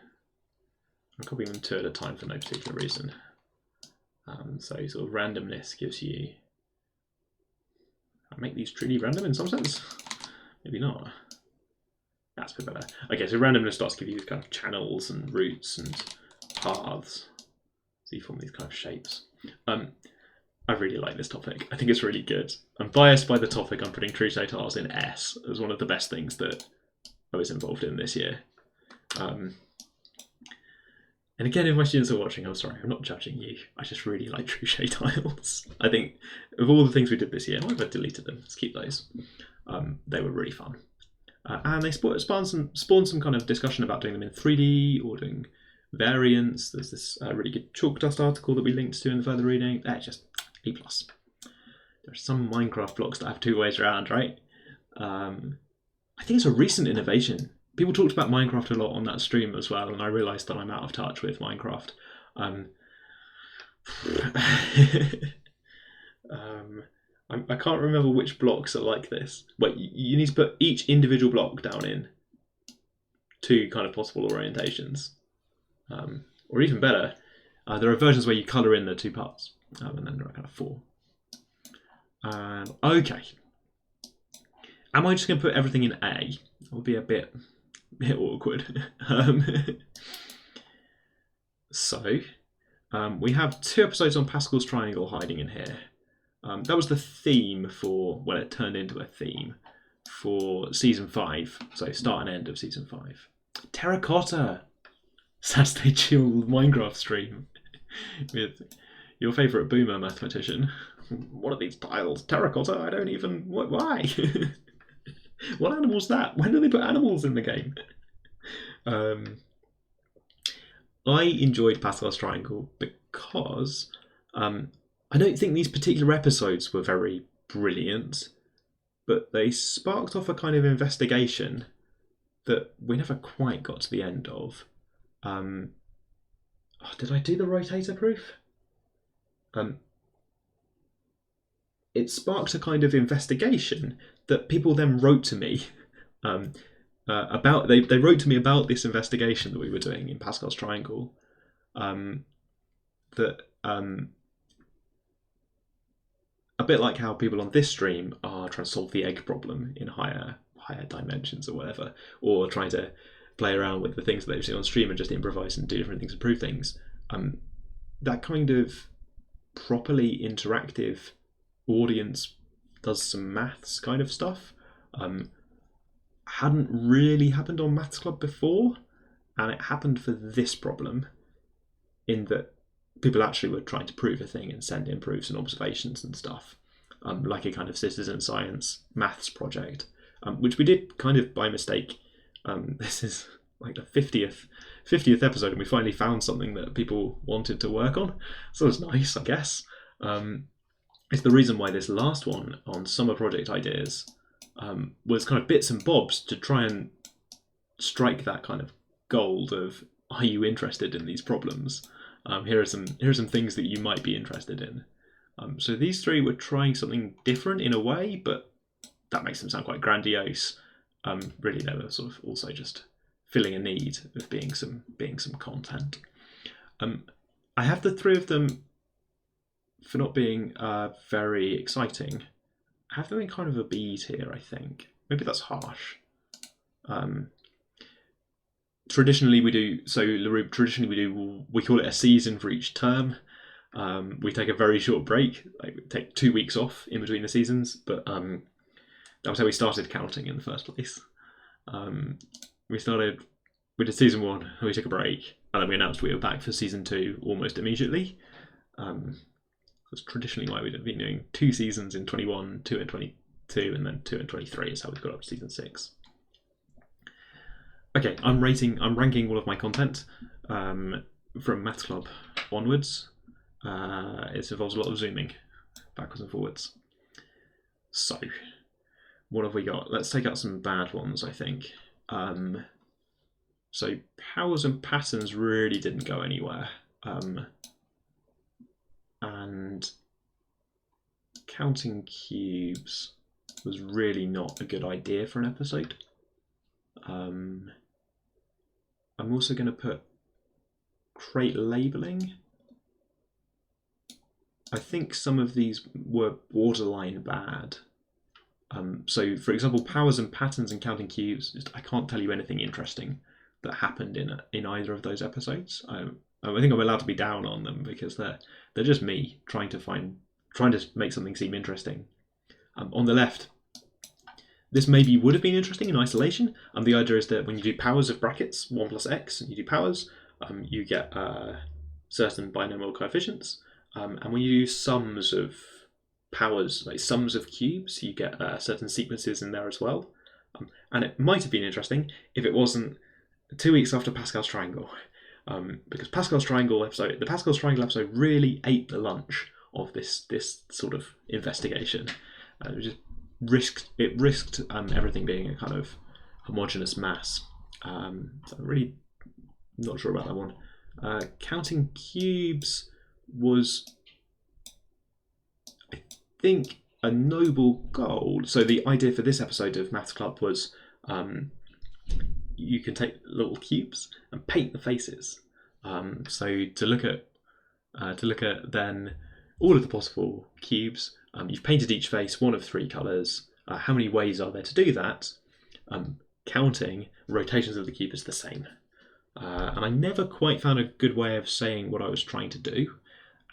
Speaker 1: copying them 2 at a time for no particular reason. So sort of randomness gives you... I make these truly random in some sense? Maybe not. That's a bit better. Okay, so randomness starts to give you kind of channels and routes and paths. So you form these kind of shapes. I really like this topic. I think it's really good. I'm biased by the topic. I'm putting Truchet tiles in S as one of the best things that I was involved in this year. And again, if my students are watching, I'm sorry, I'm not judging you. I just really like Truchet tiles. I think of all the things we did this year, I've deleted them. Let's keep those. They were really fun. And they spawned some kind of discussion about doing them in 3D or doing variants. There's this really good Chalk Dust article that we linked to in the further reading. Just A+. There are some Minecraft blocks that have 2 ways around, right? I think it's a recent innovation. People talked about Minecraft a lot on that stream as well, and I realised that I'm out of touch with Minecraft. I can't remember which blocks are like this. But you need to put each individual block down in 2 kind of possible orientations. Or even better, there are versions where you colour in the 2 parts, and then there are kind of 4. Okay. Am I just going to put everything in A? That would be a bit awkward. So, we have 2 episodes on Pascal's Triangle hiding in here. That was the theme for, well, it turned into a theme for season 5. So start and end of season 5. Terracotta! Saturday Chill Minecraft stream with your favourite boomer mathematician. What are these tiles? Terracotta? I don't even... Why? What animal's that? When do they put animals in the game? I enjoyed Pascal's Triangle because I don't think these particular episodes were very brilliant, but they sparked off a kind of investigation that we never quite got to the end of. Did I do the rotator proof? It sparked a kind of investigation that people then wrote to me about. They wrote to me about this investigation that we were doing in Pascal's Triangle. That a bit like how people on this stream are trying to solve the egg problem in higher dimensions or whatever, or trying to play around with the things that they've seen on stream and just improvise and do different things and prove things. That kind of properly interactive audience does some maths kind of stuff hadn't really happened on Maths Club before, and it happened for this problem in that people actually were trying to prove a thing and send in proofs and observations and stuff, like a kind of citizen science maths project, which we did kind of by mistake. This is like the 50th episode, and we finally found something that people wanted to work on, so it's nice, I guess. It's the reason why this last one on summer project ideas was kind of bits and bobs to try and strike that kind of gold of, are you interested in these problems? Here are some things that you might be interested in. So these three were trying something different in a way, but that makes them sound quite grandiose. Really, they were sort of also just filling a need of being some content. I have the three of them, for not being very exciting, I have them in kind of a B tier, I think. Maybe that's harsh. Traditionally we do, we call it a season for each term. We take a very short break, like we take 2 weeks off in between the seasons, but that was how we started counting in the first place. We did season 1, and we took a break, and then we announced we were back for season 2 almost immediately. That's traditionally why we've been doing 2 seasons in 21, 2 in 22, and then 2 in 23 is how we've got up to season 6. Okay, I'm ranking all of my content from Maths Club onwards. It involves a lot of zooming backwards and forwards. So, what have we got? Let's take out some bad ones, I think. So, powers and patterns really didn't go anywhere. And counting cubes was really not a good idea for an episode. I'm also going to put crate labeling. I think some of these were borderline bad. So, for example, powers and patterns and counting cubes, I can't tell you anything interesting that happened in either of those episodes. I think I'm allowed to be down on them because they're just me trying to make something seem interesting. On the left, this maybe would have been interesting in isolation. The idea is that when you do powers of brackets, 1 plus x, and you do powers, you get certain binomial coefficients. And when you do sums of powers, like sums of cubes, you get certain sequences in there as well. And it might have been interesting if it wasn't 2 weeks after Pascal's Triangle. Because the Pascal's Triangle episode really ate the lunch of this sort of investigation. It risked everything being a kind of homogeneous mass. So I'm really not sure about that one. Counting cubes was, I think, a noble goal. So the idea for this episode of Maths Club was you can take little cubes and paint the faces. So to look at then all of the possible cubes, you've painted each face one of 3 colours. How many ways are there to do that? Counting rotations of the cube is the same. And I never quite found a good way of saying what I was trying to do,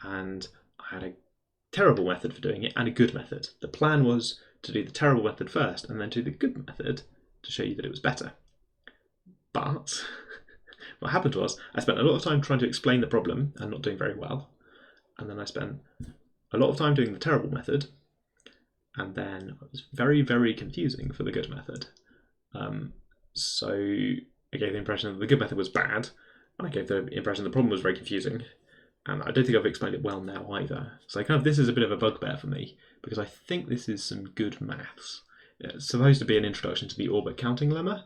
Speaker 1: and I had a terrible method for doing it and a good method. The plan was to do the terrible method first and then do the good method to show you that it was better. But what happened was I spent a lot of time trying to explain the problem and not doing very well, and then I spent a lot of time doing the terrible method, and then it was very, very confusing for the good method. So I gave the impression that the good method was bad, and I gave the impression the problem was very confusing, and I don't think I've explained it well now either. So this is a bit of a bugbear for me, because I think this is some good maths. It's supposed to be an introduction to the orbit counting lemma,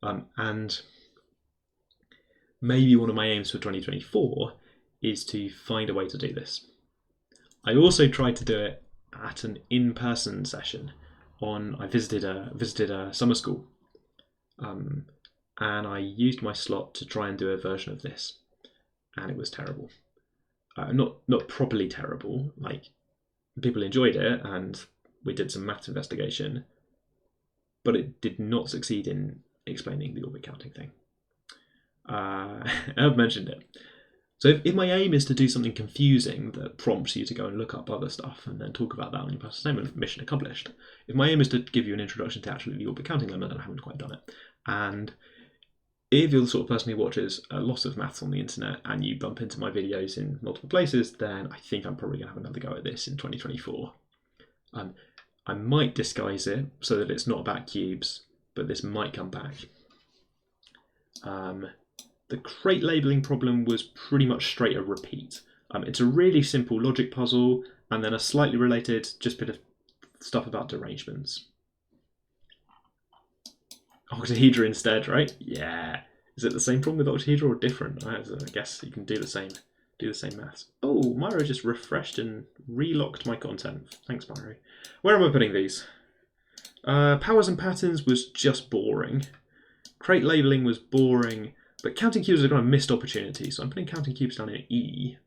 Speaker 1: and maybe one of my aims for 2024 is to find a way to do this. I also tried to do it at an in-person session. I visited a summer school, and I used my slot to try and do a version of this, and it was terrible. Not properly terrible. Like, people enjoyed it, and we did some maths investigation, but it did not succeed in explaining the orbit counting thing. I've mentioned it. So if my aim is to do something confusing that prompts you to go and look up other stuff and then talk about that on your personal statement, mission accomplished. If my aim is to give you an introduction to actually the orbit counting lemma, then I haven't quite done it. And if you're the sort of person who watches a lot of maths on the internet and you bump into my videos in multiple places, then I think I'm probably going to have another go at this in 2024. I might disguise it so that it's not about cubes, but this might come back. The crate labelling problem was pretty much straight a repeat. It's a really simple logic puzzle and then a slightly related just bit of stuff about derangements. Octahedra instead, right? Yeah. Is it the same problem with octahedra or different? I guess you can do the same maths. Oh, Myro just refreshed and relocked my content. Thanks, Myro. Where am I putting these? Powers and patterns was just boring. Crate labelling was boring. But counting cubes are kind of missed opportunity, so I'm putting counting cubes down in E.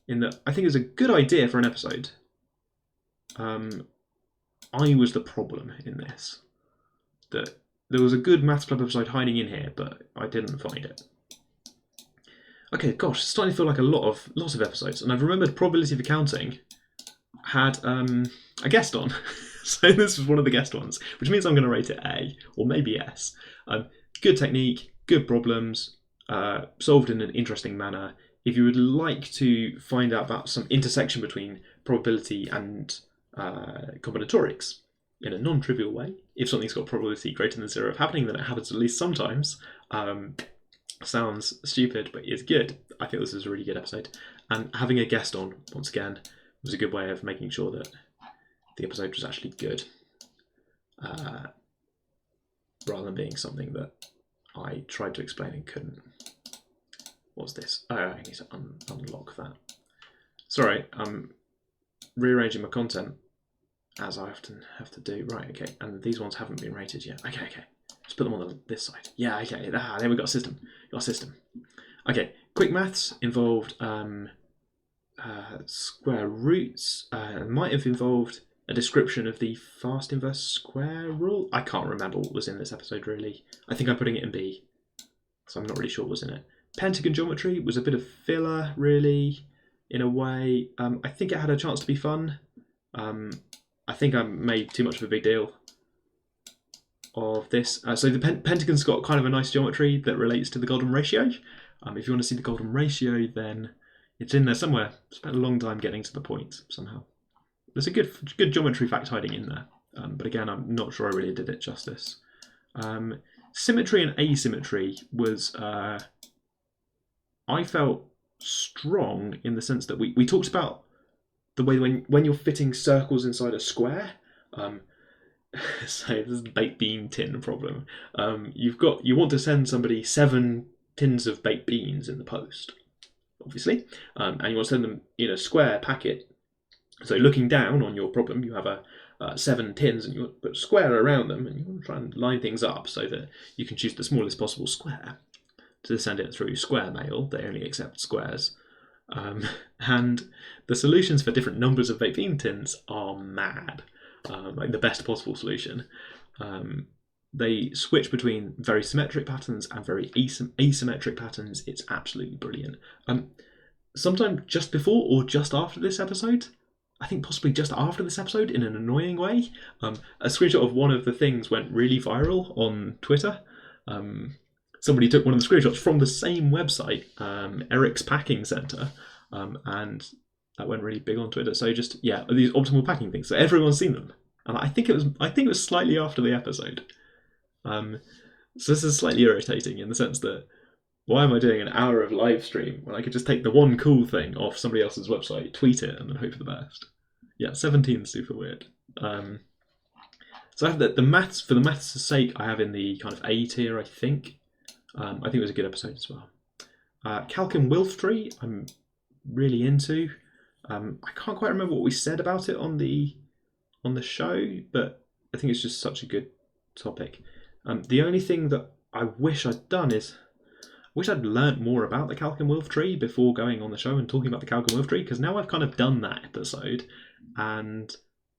Speaker 1: In that, I think it's a good idea for an episode. I was the problem in this. That there was a good Maths Club episode hiding in here, but I didn't find it. Okay, gosh, it's starting to feel like a lot of episodes, and I've remembered Probability of Accounting had a guest on. So this was one of the guest ones, which means I'm going to rate it A, or maybe S. Good technique. Good problems, solved in an interesting manner. If you would like to find out about some intersection between probability and combinatorics in a non-trivial way, if something's got probability greater than 0 of happening, then it happens at least sometimes. Sounds stupid, but is good. I think this is a really good episode. And having a guest on, once again, was a good way of making sure that the episode was actually good, rather than being something that I tried to explain and couldn't. What's this? Oh, I need to unlock that. Sorry, I'm rearranging my content, as I often have to do. Right, okay, and these ones haven't been rated yet. Okay. Let's put them on this side. Yeah, okay, then we've got a system. Okay, quick maths involved square roots. Might have involved a description of the fast inverse square rule. I can't remember what was in this episode, really. I think I'm putting it in B, so I'm not really sure what was in it. Pentagon geometry was a bit of filler, really, in a way. I think it had a chance to be fun. I think I made too much of a big deal of this. So the Pentagon's got kind of a nice geometry that relates to the golden ratio. If you want to see the golden ratio, then it's in there somewhere. Spent a long time getting to the point somehow. There's a good geometry fact hiding in there, but again, I'm not sure I really did it justice. Symmetry and asymmetry was, I felt, strong in the sense that we talked about the way when you're fitting circles inside a square. So this is the baked bean tin problem. You want to send somebody 7 tins of baked beans in the post, obviously, and you want to send them in a square packet. So looking down on your problem, you have 7 tins and you put a square around them, and you want to try and line things up so that you can choose the smallest possible square to send it through square mail. They only accept squares. And the solutions for different numbers of baked bean tins are mad. Like the best possible solution. They switch between very symmetric patterns and very asymmetric patterns. It's absolutely brilliant. Sometime just before or just after this episode, I think possibly just after this episode in an annoying way, a screenshot of one of the things went really viral on Twitter. Somebody took one of the screenshots from the same website, Eric's Packing Center, and that went really big on Twitter. So just, yeah, these optimal packing things. So everyone's seen them, and I think it was slightly after the episode. So this is slightly irritating in the sense that, why am I doing an hour of live stream when I could just take the one cool thing off somebody else's website, tweet it, and then hope for the best? Yeah, 17 is super weird. So I have the maths, for the maths' sake, I have in the kind of A tier, I think. I think it was a good episode as well. Calc and Wilftree, I'm really into. I can't quite remember what we said about it on the show, but I think it's just such a good topic. The only thing that I wish I'd done is, I wish I'd learnt more about the Calc and Wilftree before going on the show and talking about the Calc and Wilftree, because now I've kind of done that episode, and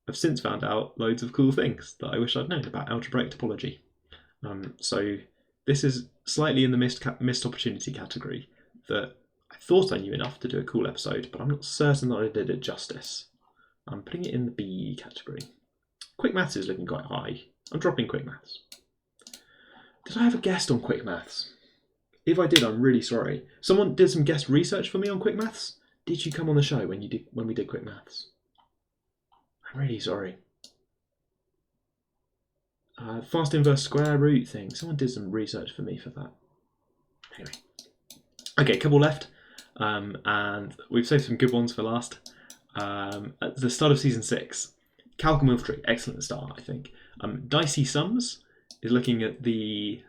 Speaker 1: I've since found out loads of cool things that I wish I'd known about algebraic topology. So this is slightly in the missed opportunity category, that I thought I knew enough to do a cool episode, but I'm not certain that I did it justice. I'm putting it in the B category. Quick Maths is looking quite high. I'm dropping Quick Maths. Did I have a guest on Quick Maths? If I did, I'm really sorry. Someone did some guest research for me on Quick Maths. Did you come on the show when we did Quick Maths? I'm really sorry. Fast inverse square root thing. Someone did some research for me for that. Anyway. Okay, couple left. And we've saved some good ones for last. At the start of season 6, Calc and Wilftree, excellent start, I think. Dicey Sums is looking at the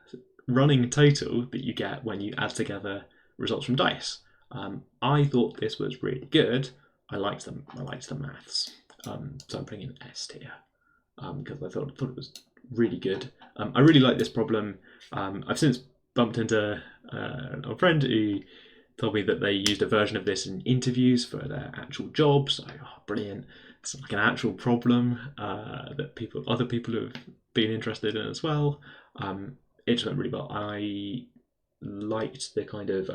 Speaker 1: running total that you get when you add together results from dice. I thought this was really good. I liked them. I liked the maths. So I'm putting in S tier because I thought it was really good. I really like this problem. I've since bumped into an old friend who told me that they used a version of this in interviews for their actual jobs. So, brilliant. It's like an actual problem that other people have been interested in as well. It just went really well. I liked the kind of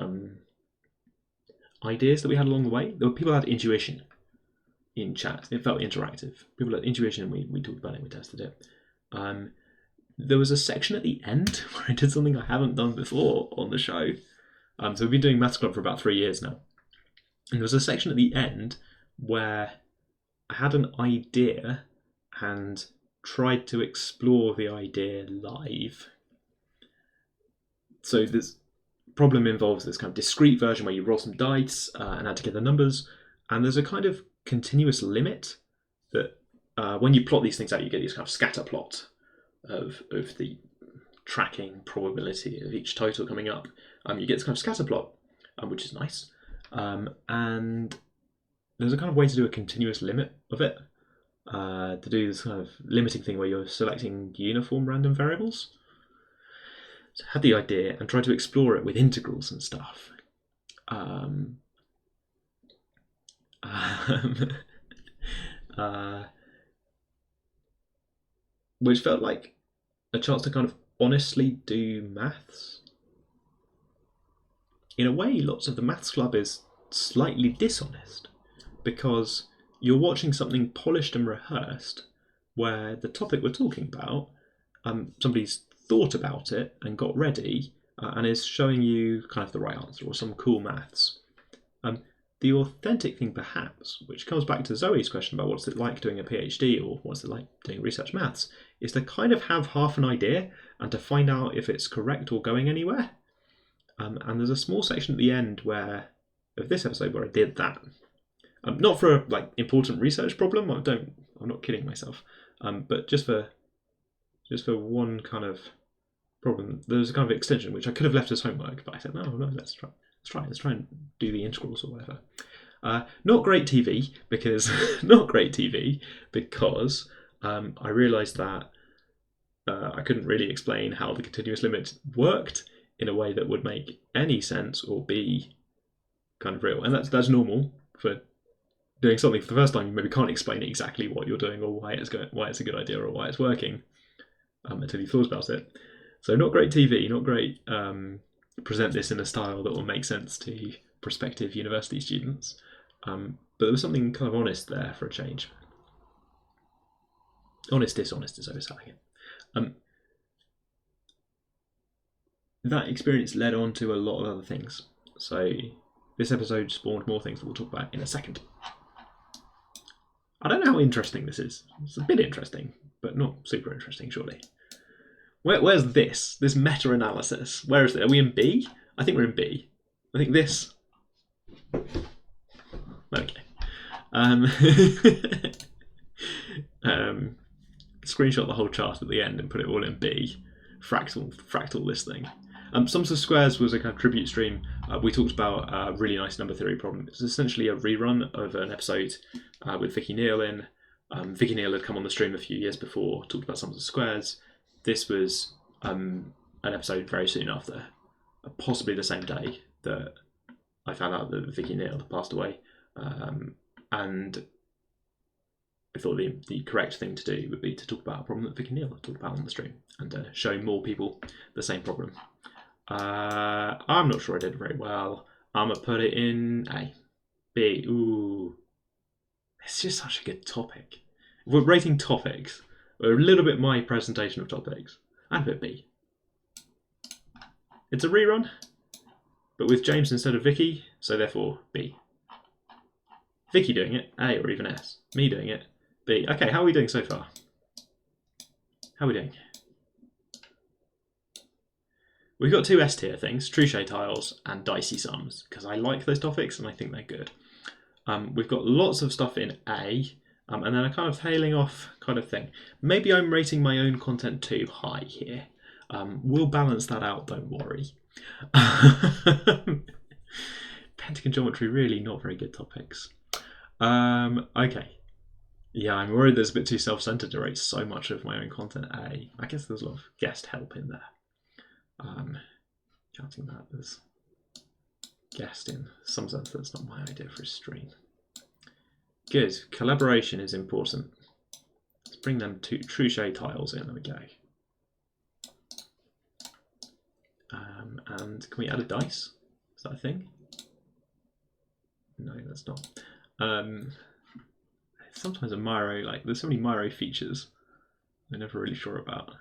Speaker 1: ideas that we had along the way. People had intuition in chat. It felt interactive. People had intuition, and we talked about it, we tested it. There was a section at the end where I did something I haven't done before on the show. So we've been doing Maths Club for about 3 years now. And there was a section at the end where I had an idea and tried to explore the idea live. So this problem involves this kind of discrete version where you roll some dice and add together numbers. And there's a kind of continuous limit that when you plot these things out, you get this kind of scatter plot of the tracking probability of each total coming up. You get this kind of scatter plot, which is nice. And there's a kind of way to do a continuous limit of it, to do this kind of limiting thing where you're selecting uniform random variables. So I had the idea and tried to explore it with integrals and stuff. Which felt like a chance to kind of honestly do maths. In a way, lots of the Maths Club is slightly dishonest, because you're watching something polished and rehearsed where the topic we're talking about, somebody's thought about it and got ready and is showing you kind of the right answer or some cool maths. The authentic thing, perhaps, which comes back to Zoe's question about what's it like doing a PhD or what's it like doing research maths, is to kind of have half an idea and to find out if it's correct or going anywhere. And there's a small section at the end of this episode where I did that. Not for a important research problem. I'm not kidding myself. But just for one kind of problem, there's a kind of extension which I could have left as homework, but I said no, let's try and do the integrals or whatever. Not great TV because I realised that I couldn't really explain how the continuous limit worked in a way that would make any sense or be kind of real. And that's normal for doing something for the first time. You maybe can't explain exactly what you're doing or why it's a good idea or why it's working until you've thought about it. So not great TV, not great present this in a style that will make sense to prospective university students. But there was something kind of honest there for a change. Honest, dishonest is always selling it. That experience led on to a lot of other things. So this episode spawned more things that we'll talk about in a second. I don't know how interesting this is. It's a bit interesting, but not super interesting, surely. Where's this meta-analysis? Where is it? Are we in B? I think we're in B. I think this... Okay. screenshot the whole chart at the end and put it all in B, fractal this thing. Sums of Squares was a kind of tribute stream. We talked about a really nice number theory problem. It's essentially a rerun of an episode with Vicky Neal in. Vicky Neal had come on the stream a few years before, talked about Sums of Squares. This was an episode very soon after, possibly the same day that I found out that Vicky Neal had passed away. And I thought the correct thing to do would be to talk about a problem that Vicky Neal had talked about on the stream and show more people the same problem. I'm not sure I did very well. I'm going to put it in A. B. Ooh. It's just such a good topic. If we're rating topics, we're a little bit my presentation of topics. I'd put B. It's a rerun, but with James instead of Vicky, so therefore B. Vicky doing it, A or even S. Me doing it, B. Okay, how are we doing so far? How are we doing? We've got 2 S tier things, Truchet tiles and dicey sums, because I like those topics and I think they're good. We've got lots of stuff in A, and then a kind of tailing off kind of thing. Maybe I'm rating my own content too high here. We'll balance that out, don't worry. Pentagon geometry, really not very good topics. Okay. Yeah, I'm worried there's a bit too self-centered to rate so much of my own content A. I guess there's a lot of guest help in there. Counting that as guest in some sense, that's not my idea for a stream. Good. Collaboration is important. Let's bring them to Truchet tiles in. There we go. And can we add a dice? Is that a thing? No, that's not. Sometimes a Miro, like, there's so many Miro features I'm never really sure about.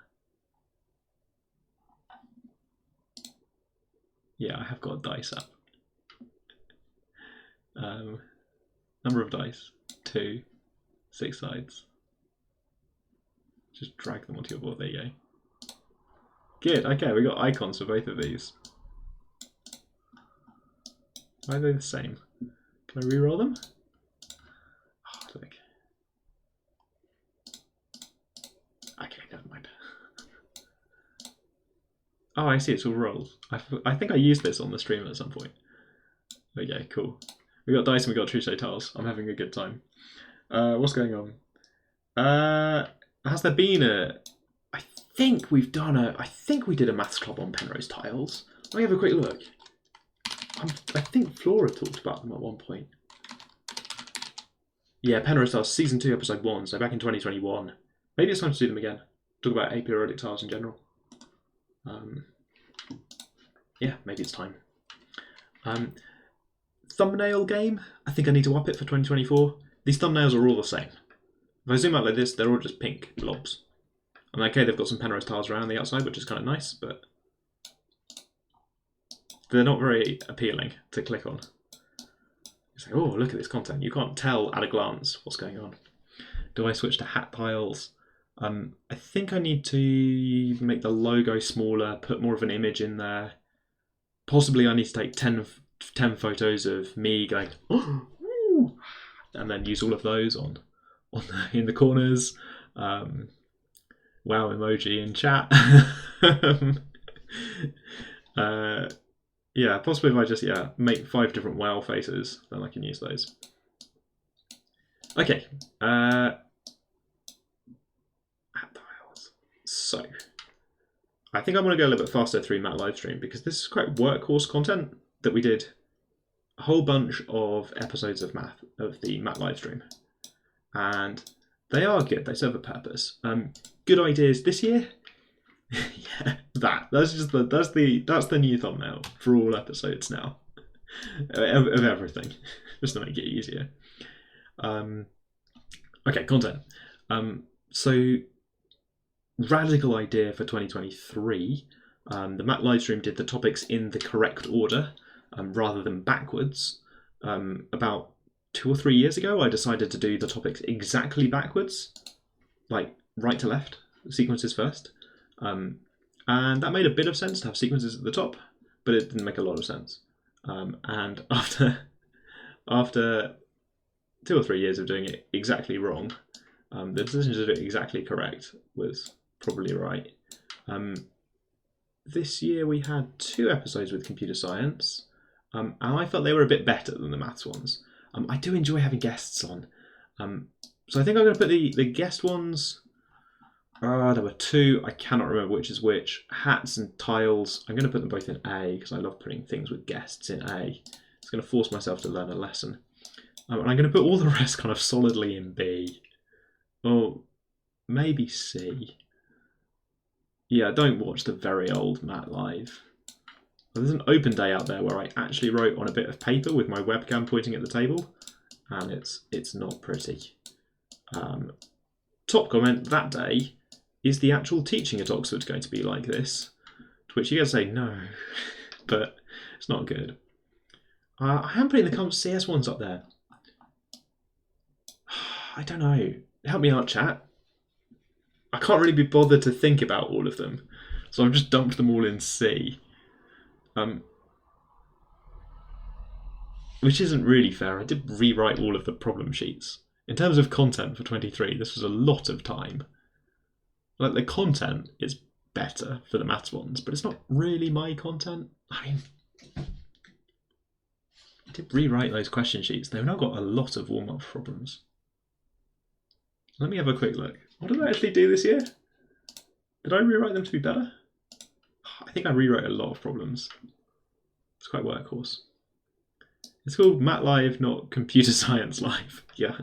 Speaker 1: Yeah, I have got a dice up. Number of dice, 2, 6 sides. Just drag them onto your board, there you go. Good, okay, we got icons for both of these. Why are they the same? Can I re-roll them? Oh, look. Okay, never mind. Oh, I see, it's all rolls. I think I used this on the stream at some point. Okay, cool. We got dice and we got Truchet tiles. I'm having a good time. What's going on? Has there been a... I think we did a maths club on Penrose tiles. Let me have a quick look. I think Flora talked about them at one point. Yeah, Penrose tiles, season 2, episode 1, so back in 2021. Maybe it's time to do them again. Talk about aperiodic tiles in general. Yeah, maybe it's time. Thumbnail game, I think I need to up it for 2024. These thumbnails are all the same. If I zoom out like this, they're all just pink blobs. I'm okay, they've got some Penrose tiles around the outside, which is kind of nice, but they're not very appealing to click on. It's like, oh, look at this content. You can't tell at a glance what's going on. Do I switch to hat tiles? I think I need to make the logo smaller, put more of an image in there. Possibly I need to take 10 photos of me going, oh, and then use all of those in the corners. Wow emoji in chat. Yeah, possibly if I just make 5 different wow faces, then I can use those. Okay. So, I think I'm going to go a little bit faster through Matt Livestream because this is quite workhorse content that we did a whole bunch of episodes of the Matt Livestream, and they are good. They serve a purpose. Good ideas this year. Yeah, that's the new thumbnail for all episodes now of everything, just to make it easier. Okay, content. So. Radical idea for 2023. The Matt Livestream did the topics in the correct order rather than backwards. About 2 or 3 years ago, I decided to do the topics exactly backwards, like right to left, sequences first. And that made a bit of sense to have sequences at the top, but it didn't make a lot of sense. And after 2 or 3 years of doing it exactly wrong, The decision to do it exactly correct was probably right. This year we had 2 episodes with computer science, and I felt they were a bit better than the maths ones. I do enjoy having guests on. So I think I'm going to put the guest ones. There were 2. I cannot remember which is which. Hats and tiles. I'm going to put them both in A because I love putting things with guests in A. It's going to force myself to learn a lesson. And I'm going to put all the rest kind of solidly in B. Or maybe C. Yeah, don't watch the very old Matt Live. There's an open day out there where I actually wrote on a bit of paper with my webcam pointing at the table, and it's not pretty. Top comment that day, is the actual teaching at Oxford going to be like this? To which you get to say no, but it's not good. I am putting the CS ones up there. I don't know. Help me out, chat. I can't really be bothered to think about all of them, so I've just dumped them all in C. Which isn't really fair. I did rewrite all of the problem sheets. In terms of content for 23, this was a lot of time. Like, the content is better for the maths ones, but it's not really my content. I mean, I did rewrite those question sheets. They've now got a lot of warm-up problems. Let me have a quick look. What did I actually do this year? Did I rewrite them to be better? I think I rewrote a lot of problems. It's quite workhorse. It's called Matt Live, not Computer Science Live. Yeah.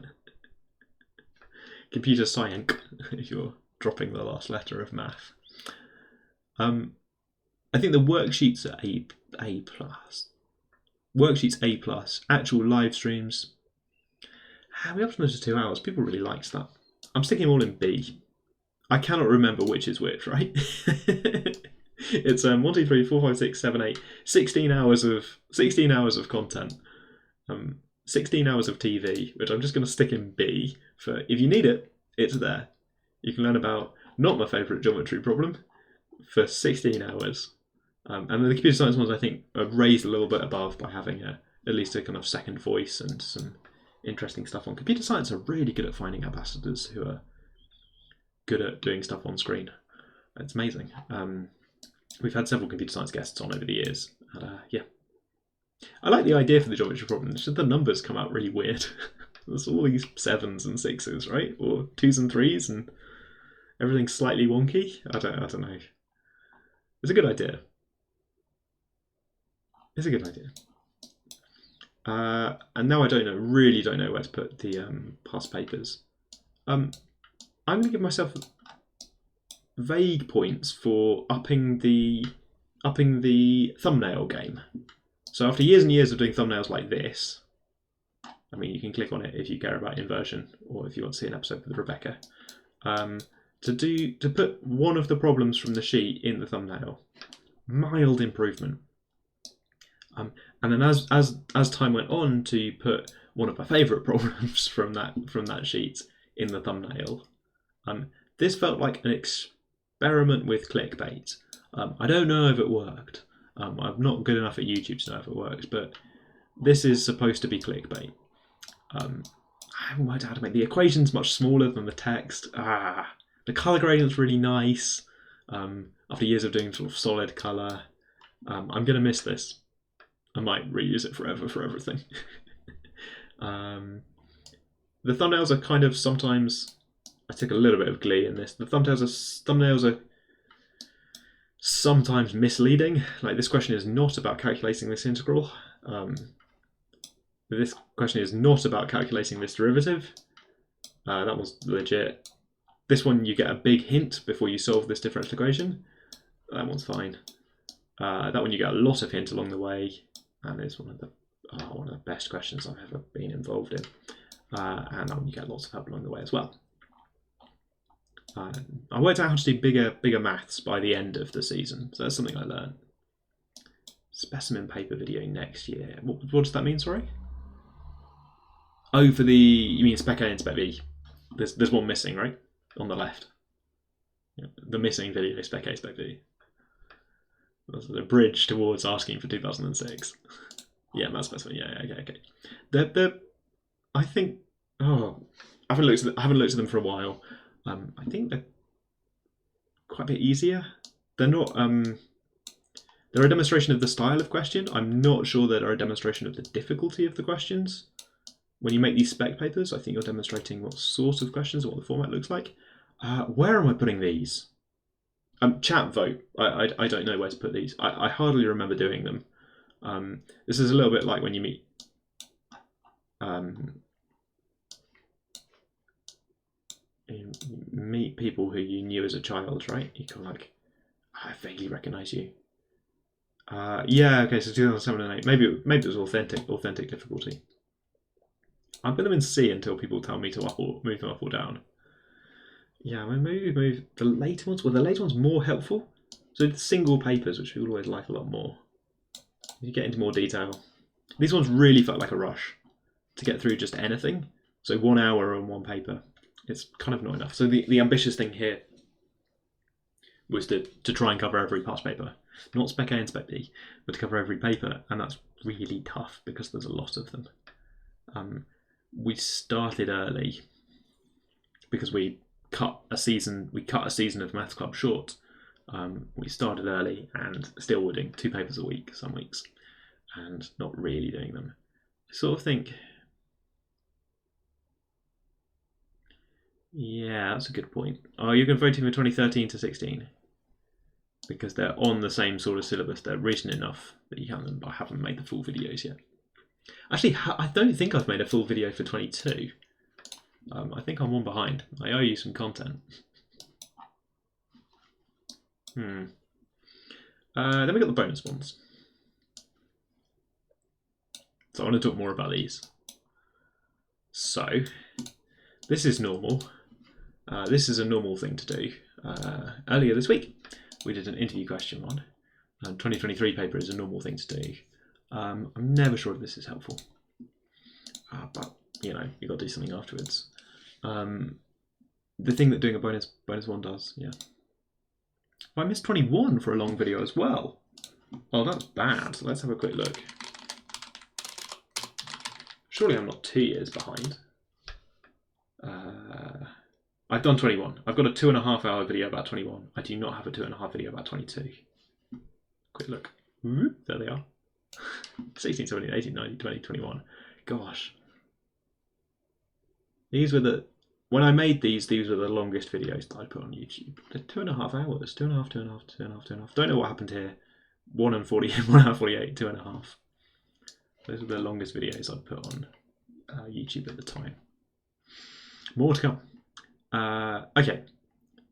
Speaker 1: Computer Science, if you're dropping the last letter of math. I think the worksheets are A+. Worksheets A+. Actual live streams. We uploaded to 2 hours. People really liked that. I'm sticking them all in B. I cannot remember which is which, right? It's 1, 2, 3, 4, 5, 6, 7, 8. 16 hours of content. 16 hours of TV, which I'm just going to stick in B for if you need it, it's there. You can learn about not my favourite geometry problem for 16 hours. And then the computer science ones I think are raised a little bit above by having at least a kind of second voice and some interesting stuff on. Computer science are really good at finding ambassadors who are good at doing stuff on screen. It's amazing. We've had several computer science guests on over the years, and yeah. I like the idea for the geometry problem, it's just the numbers come out really weird. There's all these 7s and 6s, right? Or 2s and 3s, and everything's slightly wonky. I don't know. It's a good idea. It's a good idea. And now I really don't know where to put the past papers. I'm going to give myself vague points for upping the thumbnail game. So after years and years of doing thumbnails like this, I mean, you can click on it if you care about inversion or if you want to see an episode with Rebecca. To put one of the problems from the sheet in the thumbnail, mild improvement. And then as time went on, to put one of my favourite problems from that sheet in the thumbnail. This felt like an experiment with clickbait. I don't know if it worked. I'm not good enough at YouTube to know if it works, but this is supposed to be clickbait. I haven't worked out how to make the equations much smaller than the text. The colour gradient's really nice. After years of doing sort of solid colour, I'm going to miss this. I might reuse it forever for everything. The thumbnails are kind of sometimes... I took a little bit of glee in this. The thumbnails are sometimes misleading. Like, this question is not about calculating this integral. This question is not about calculating this derivative. That one's legit. This one, you get a big hint before you solve this differential equation. That one's fine. That one, you get a lot of hint along the way, and it's one of the best questions I've ever been involved in. And that one, you get lots of help along the way as well. I worked out how to do bigger maths by the end of the season, so that's something I learned. Specimen paper video next year. What does that mean, sorry? Oh, you mean Spec A and Spec B. There's one missing, right? On the left. Yeah, the missing video is Spec A, Spec B. That's the bridge towards asking for 2006. Yeah, math specimen, yeah, okay. I think, I haven't looked at them for a while. I think they're quite a bit easier. They're not. They're a demonstration of the style of question. I'm not sure that they're a demonstration of the difficulty of the questions. When you make these spec papers, I think you're demonstrating what sort of questions and what the format looks like. Where am I putting these? Chat vote. I don't know where to put these. I hardly remember doing them. This is a little bit like when you meet people who you knew as a child, right? You kind of like, I vaguely recognise you. Yeah, okay, so 2007 and 8. Maybe it was authentic difficulty. I put them in C until people tell me to move them up or down. Yeah, I mean, maybe move the later ones. Well, the later ones more helpful. So the single papers, which people always like a lot more. You get into more detail. These ones really felt like a rush to get through just anything. So 1 hour on one paper, it's kind of not enough. So the ambitious thing here was to try and cover every past paper. Not Spec A and Spec B, but to cover every paper, and that's really tough because there's a lot of them. We started early because we cut a season of Maths Club short. We started early and still were doing 2 papers a week some weeks, and not really doing them. I sort of think, yeah, that's a good point. Oh, you're voting for 2013 to 16 because they're on the same sort of syllabus. They're recent enough that you haven't. I haven't made the full videos yet. Actually, I don't think I've made a full video for 22. I think I'm one behind. I owe you some content. Then we got the bonus ones. So I want to talk more about these. So this is normal. This is a normal thing to do. Earlier this week, we did an interview question one. 2023 paper is a normal thing to do. I'm never sure if this is helpful, but you know, you've got to do something afterwards. The thing that doing a bonus one does, yeah. I missed 21 for a long video as well. Oh, that's bad. Let's have a quick look. Surely I'm not 2 years behind. I've done 21. I've got a 2.5 hour video about 21. I do not have a 2.5 video about 22. Quick look. There they are. 16, 17, 18, 19, 20, 21. Gosh. These were the... When I made these were the longest videos that I put on YouTube. They're 2.5 hours. 2.5. Don't know what happened here. 1 hour 48, 2.5. Those were the longest videos I'd put on YouTube at the time. More to come. Okay.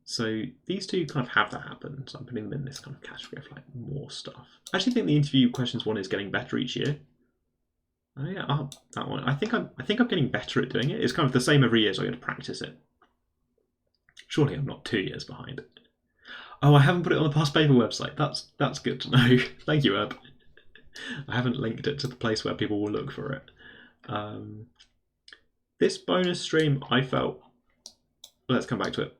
Speaker 1: So these two kind of have to happen. So I'm putting them in this kind of category of like more stuff. I actually think the interview questions one is getting better each year. Oh yeah, that one. I think I'm getting better at doing it. It's kind of the same every year, so I got to practice it. Surely I'm not 2 years behind. Oh, I haven't put it on the past paper website. That's good to know. Thank you, Herb. I haven't linked it to the place where people will look for it. This bonus stream, I felt. Let's come back to it.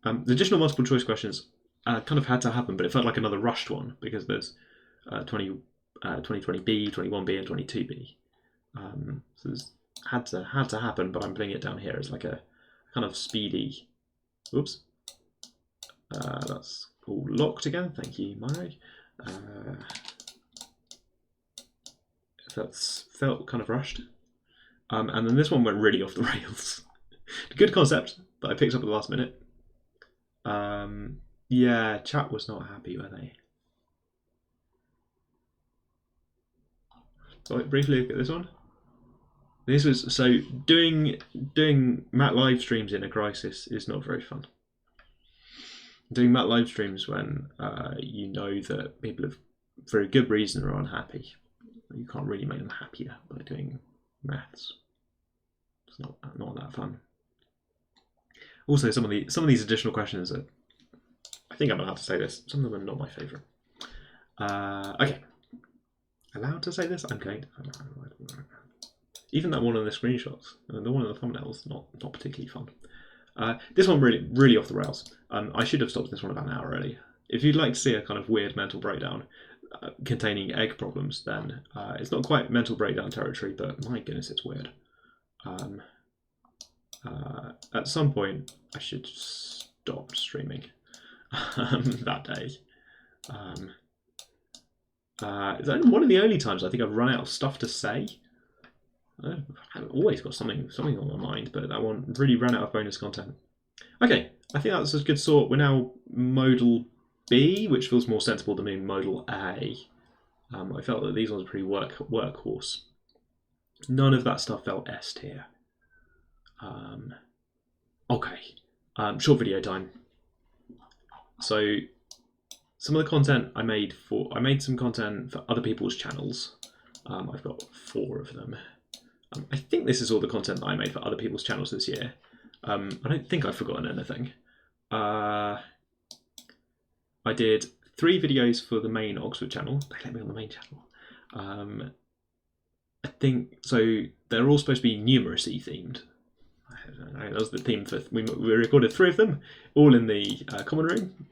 Speaker 1: The additional multiple choice questions kind of had to happen, but it felt like another rushed one because there's 2020B, 21B, and 22B. So this had to happen, but I'm putting it down here as like a kind of speedy. Oops. That's all locked again. Thank you, Murray. That's felt kind of rushed. And then this one went really off the rails. Good concept, but I picked up at the last minute. Yeah, chat was not happy, were they? So briefly look at this one. This was so doing Matt live streams in a crisis is not very fun. Doing Matt live streams when you know that people have, for a good reason, are unhappy. You can't really make them happier by doing maths. It's not that fun. Also, some of these additional questions are, I think I'm allowed to say this, some of them are not my favourite. Okay. Allowed to say this? I'm going to. Even that one in the screenshots, the one in the thumbnails, not particularly fun. This one really off the rails. I should have stopped this one about an hour early. If you'd like to see a kind of weird mental breakdown containing egg problems, then it's not quite mental breakdown territory, but my goodness, it's weird. At some point, I should stop streaming that day. It's only one of the only times I think I've run out of stuff to say. I've always got something on my mind, but that one really ran out of bonus content. Okay, I think that's a good sort. We're now modal B, which feels more sensible than being modal A. I felt that these ones were pretty workhorse. None of that stuff felt S tier. Okay, short video time. So some of the content I made some content for other people's channels. I've got 4 of them. I think this is all the content that I made for other people's channels this year. I don't think I've forgotten anything. I did 3 videos for the main Oxford channel. They let me on the main channel. I think so. They're all supposed to be numeracy themed. I don't know. That was the theme for we recorded 3 of them, all in the common room,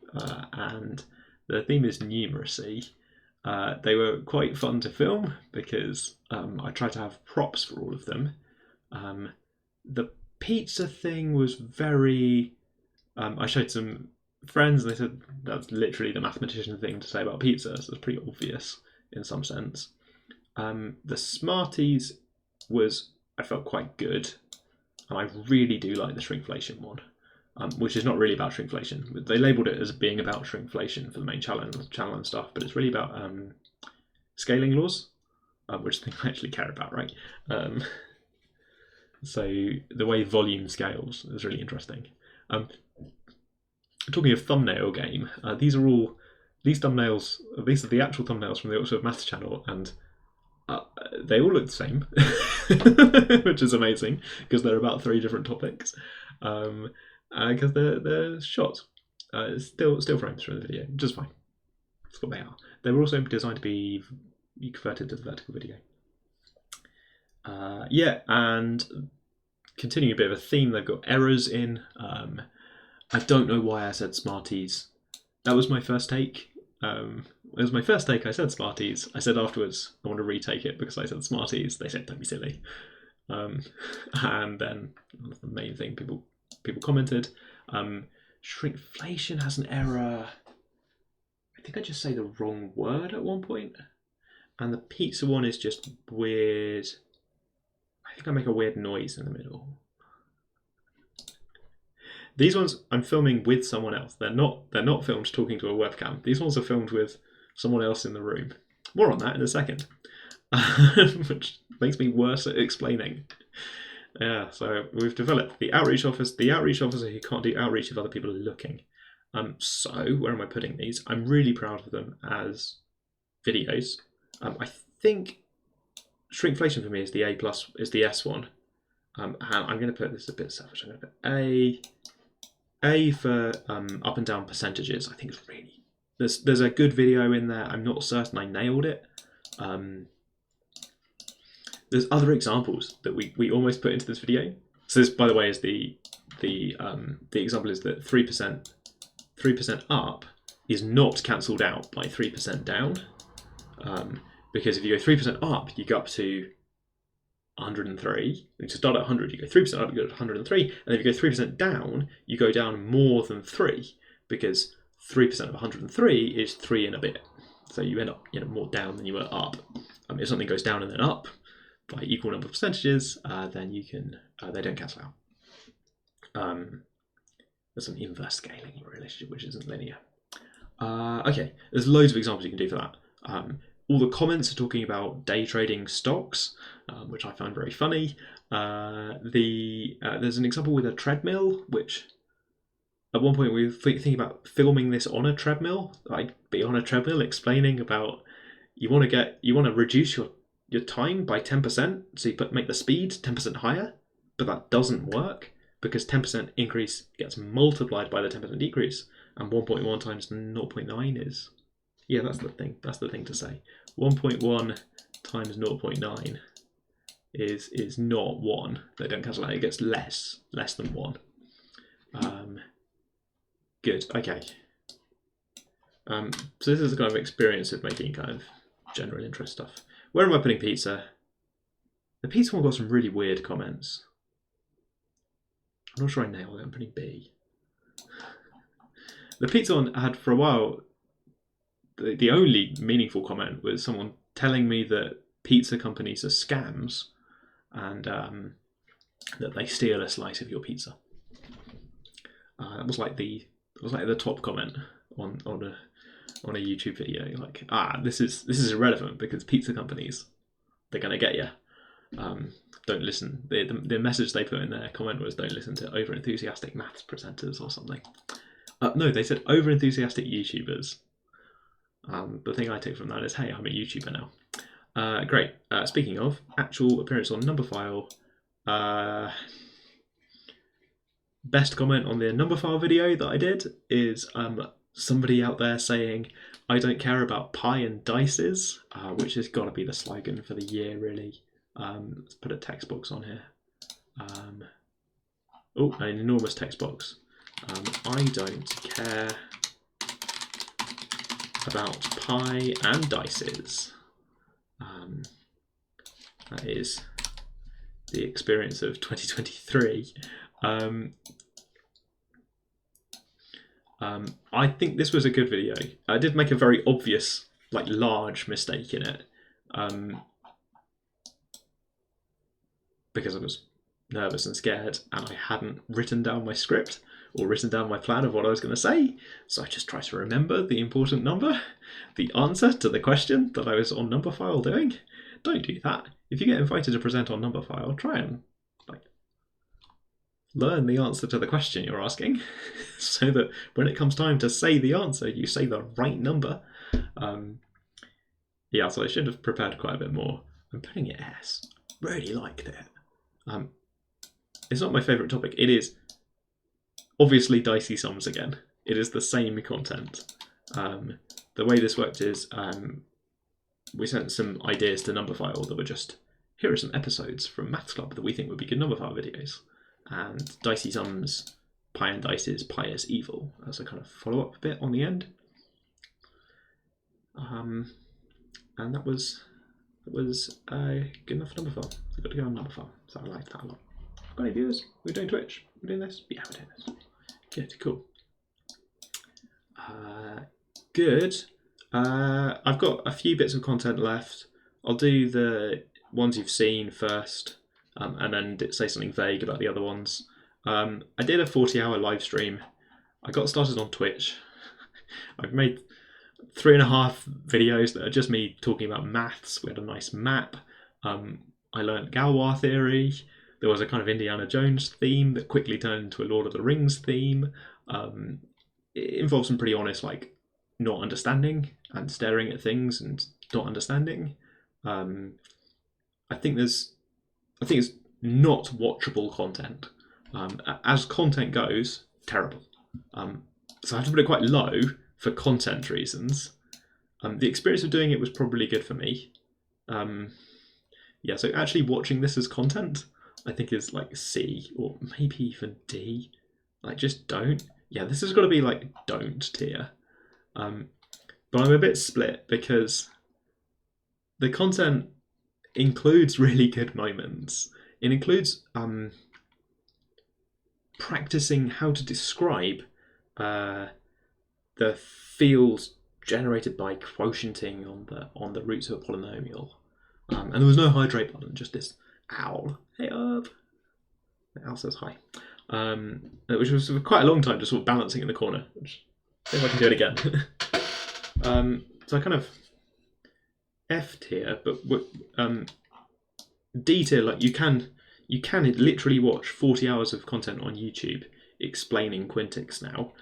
Speaker 1: and the theme is numeracy. They were quite fun to film because I tried to have props for all of them. The pizza thing was very. I showed some friends and they said that's literally the mathematician thing to say about pizza, so it's pretty obvious in some sense. The Smarties was, I felt, quite good, and I really do like the shrinkflation one, which is not really about shrinkflation. They labelled it as being about shrinkflation for the main channel and stuff, but it's really about scaling laws, which is the thing I actually care about, right? So the way volume scales is really interesting. Talking of thumbnail game, these are thumbnails. These are the actual thumbnails from the Oxford Maths channel, and they all look the same, which is amazing because they're about 3 different topics. Because they're shots, still frames from the video, which is fine. That's what they are. They were also designed to be converted to the vertical video. Yeah, and continuing a bit of a theme, they've got errors in. I don't know why I said Smarties. That was my first take. It was my first take. I said Smarties. I said afterwards I want to retake it because I said Smarties. They said don't be silly. And then the main thing people commented. Shrinkflation has an error. I think I just say the wrong word at one point. And the pizza one is just weird. I think I make a weird noise in the middle. These ones I'm filming with someone else. They're not filmed talking to a webcam. These ones are filmed with someone else in the room. More on that in a second. Which makes me worse at explaining. Yeah, so we've developed the outreach officer who can't do outreach if other people are looking. So where am I putting these? I'm really proud of them as videos. I think shrinkflation for me is the A+, is the S one. And I'm going to put this a bit selfish. I'm going to put A for up and down percentages. I think it's really there's a good video in there. I'm not certain I nailed it. There's other examples that we almost put into this video. So this, by the way, is the example is that 3% up is not cancelled out by 3% down, because if you go 3% up, you go up to 103. If you start at 100, you go 3% up, you go to 103, and if you go 3% down, you go down more than 3, because 3% of 103 is 3 and a bit. So you end up more down than you were up. If something goes down and then up by equal number of percentages, then you can they don't cancel out. There's some inverse scaling in a relationship which isn't linear. Okay, there's loads of examples you can do for that. All the comments are talking about day trading stocks, which I found very funny. There's an example with a treadmill, which at one point we were thinking about filming this on a treadmill, like be on a treadmill explaining about you want to reduce your time by 10%, so you make the speed 10% higher, but that doesn't work because 10% increase gets multiplied by the 10% decrease, and 1.1 times 0.9 is, yeah, that's the thing. That's the thing to say. 1.1 times 0.9 is not 1. They don't cancel out. It gets less than 1. Good. Okay. So this is the kind of experience of making kind of general interest stuff. Where am I putting pizza? The pizza one got some really weird comments. I'm not sure I nailed it. I'm putting B. The pizza one had for a while. The only meaningful comment was someone telling me that pizza companies are scams, and that they steal a slice of your pizza. That was like the top comment on a YouTube video. Like, this is irrelevant because pizza companies, they're gonna get you. Don't listen. The message they put in their comment was, don't listen to over enthusiastic maths presenters or something. No, they said over enthusiastic YouTubers. The thing I take from that is, hey, I'm a YouTuber now. Great. Speaking of, actual appearance on Numberphile. Best comment on the Numberphile video that I did is somebody out there saying, I don't care about pie and dices, which has got to be the slogan for the year, really. Let's put a text box on here. An enormous text box. I don't care about pie and dices. That is the experience of 2023. I think this was a good video. I did make a very obvious, like, large mistake in it, because I was nervous and scared, and I hadn't written down my script or written down my plan of what I was going to say. So I just tried to remember the important number, the answer to the question that I was on Numberphile doing. Don't do that. If you get invited to present on Numberphile, try and learn the answer to the question you're asking, so that when it comes time to say the answer, you say the right number. So I should have prepared quite a bit more. I'm putting it S. Really liked it. It's not my favourite topic. It is obviously dicey sums again. It is the same content. The way this worked is we sent some ideas to Numberphile that were just, here are some episodes from Maths Club that we think would be good Numberphile videos. And dicey sums, pie and dices, pie is evil, as a kind of follow-up bit on the end. And that was good enough for Numberphile. I got to go on Numberphile, so I liked that a lot. Got any viewers? We're doing Twitch. We're doing this? Yeah, we're doing this. Good, cool. Good. I've got a few bits of content left. I'll do the ones you've seen first, and then say something vague about the other ones. I did a 40-hour live stream. I got started on Twitch. I've made 3.5 videos that are just me talking about maths. We had a nice map. I learned Galois theory. There was a kind of Indiana Jones theme that quickly turned into a Lord of the Rings theme. It involves some pretty honest, like, not understanding and staring at things and not understanding. I think it's not watchable content. As content goes, terrible. So I have to put it quite low for content reasons. The experience of doing it was probably good for me. So actually watching this as content, I think, is like C or maybe even D. Like, just don't. Yeah, this has got to be like don't tier. But I'm a bit split because the content includes really good moments. It includes practicing how to describe the fields generated by quotienting on the roots of a polynomial. And there was no hydrate button, just this owl. Hey up. The owl says hi. Which was for quite a long time just sort of balancing in the corner. Which, see if I can do it again. So I kind of F tier, but D tier, like you can literally watch 40 hours of content on YouTube explaining quintics now,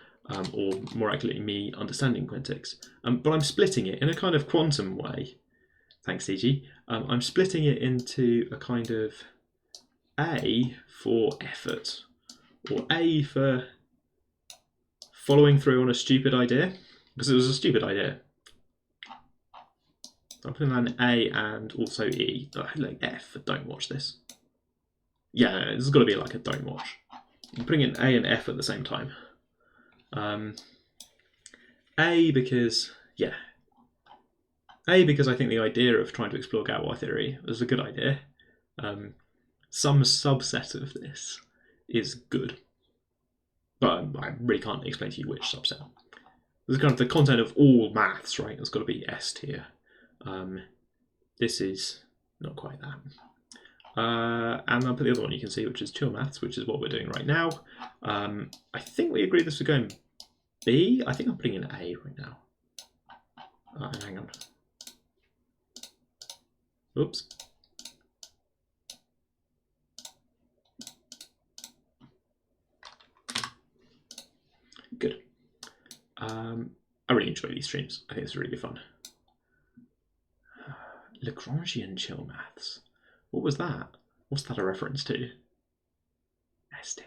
Speaker 1: or more accurately me understanding quintics. But I'm splitting it in a kind of quantum way. Thanks, CG. I'm splitting it into a kind of A for effort, or A for following through on a stupid idea, because it was a stupid idea. I'm putting an A and also E. Like F for don't watch this. Yeah, this has got to be like a don't watch. I'm putting in A and F at the same time. A because I think the idea of trying to explore Galois theory was a good idea. Some subset of this is good. but I really can't explain to you which subset. This is kind of the content of all maths, right? It's got to be S tier. This is not quite that. And I'll put the other one you can see, which is Chill Maths, which is what we're doing right now. I think we agreed this was going B. I think I'm putting in A right now. Hang on. Oops. Good. I really enjoy these streams. I think it's really good fun. Lagrangian Chill Maths. What was that? What's that a reference to? S tier.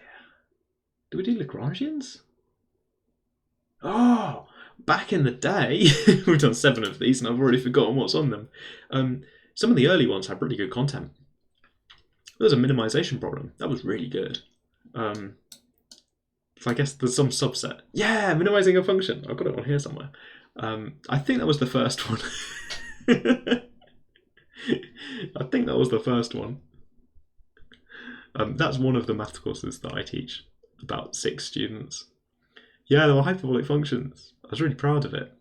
Speaker 1: Do we do Lagrangians? Oh, back in the day, we've done 7 of these and I've already forgotten what's on them. Some of the early ones had really good content. There was a minimization problem. That was really good. So I guess there's some subset. Yeah, minimizing a function. I've got it on here somewhere. I think that was the first one. I think that was the first one. That's one of the math courses that I teach. About 6 students. Yeah, there were hyperbolic functions. I was really proud of it.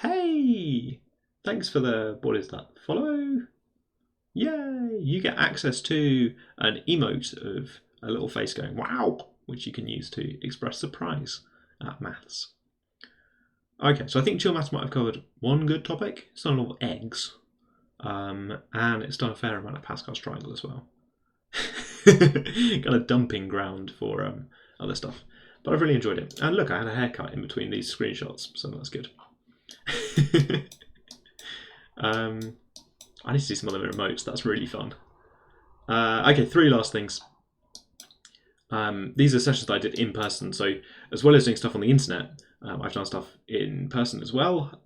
Speaker 1: Hey! Thanks for the, what is that, follow? Yay! You get access to an emote of a little face going, wow! Which you can use to express surprise at maths. Okay, so I think Chill Maths might have covered one good topic. It's done a lot of eggs. And it's done a fair amount of Pascal's triangle as well. Kind of dumping ground for other stuff. But I've really enjoyed it. And look, I had a haircut in between these screenshots, so that's good. I need to see some other remotes. That's really fun. Okay, 3 last things. These are sessions that I did in person. So as well as doing stuff on the internet, I've done stuff in person as well.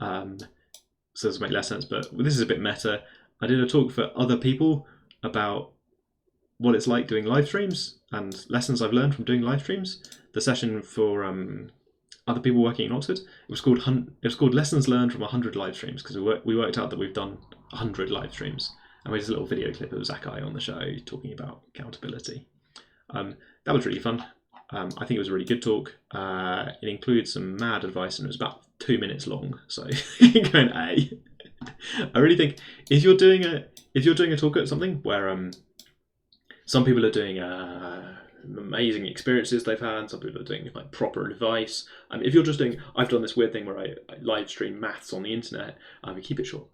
Speaker 1: So this will make less sense, but this is a bit meta. I did a talk for other people about what it's like doing live streams and lessons I've learned from doing live streams. The session for other people working in Oxford, it was called Lessons Learned from 100 live streams, because we worked out that we've done 100 live streams. And we did a little video clip of Zakai on the show talking about accountability. That was really fun. I think it was a really good talk. It includes some mad advice and it was about 2 minutes long. So going A. I really think if you're doing a talk at something where some people are doing amazing experiences they've had, some people are doing like proper advice. If you're just doing, I've done this weird thing where I live stream maths on the internet. We keep it short.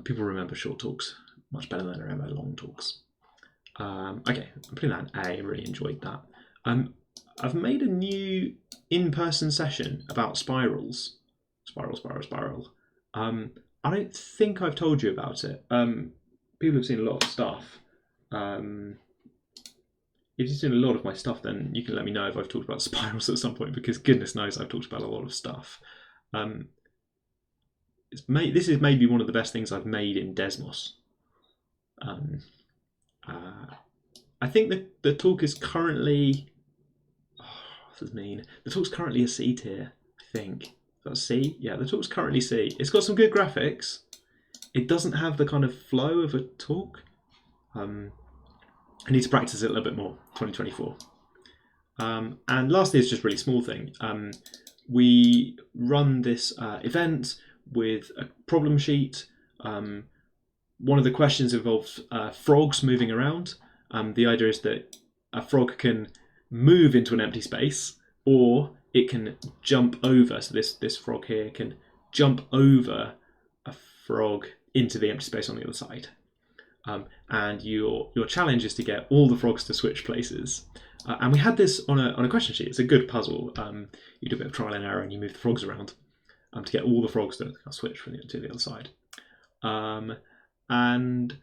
Speaker 1: People remember short talks much better than they remember long talks. Okay, I'm putting that in A. I really enjoyed that. I've made a new in-person session about spirals. Spiral. I don't think I've told you about it. People have seen a lot of stuff. If you've seen a lot of my stuff, then you can let me know if I've talked about spirals at some point, because goodness knows I've talked about a lot of stuff. This is maybe one of the best things I've made in Desmos. I think that the talk is currently... what does it mean? The talk's currently a C tier, I think. That's C? Yeah, the talk's currently C. It's got some good graphics. It doesn't have the kind of flow of a talk. I need to practice it a little bit more, 2024. And lastly, it's just a really small thing. We run this event with a problem sheet. One of the questions involves frogs moving around. The idea is that a frog can move into an empty space, or it can jump over. So this frog here can jump over a frog into the empty space on the other side. And your challenge is to get all the frogs to switch places. And we had this on a question sheet. It's a good puzzle. You do a bit of trial and error and you move the frogs around to get all the frogs to switch to the other side. And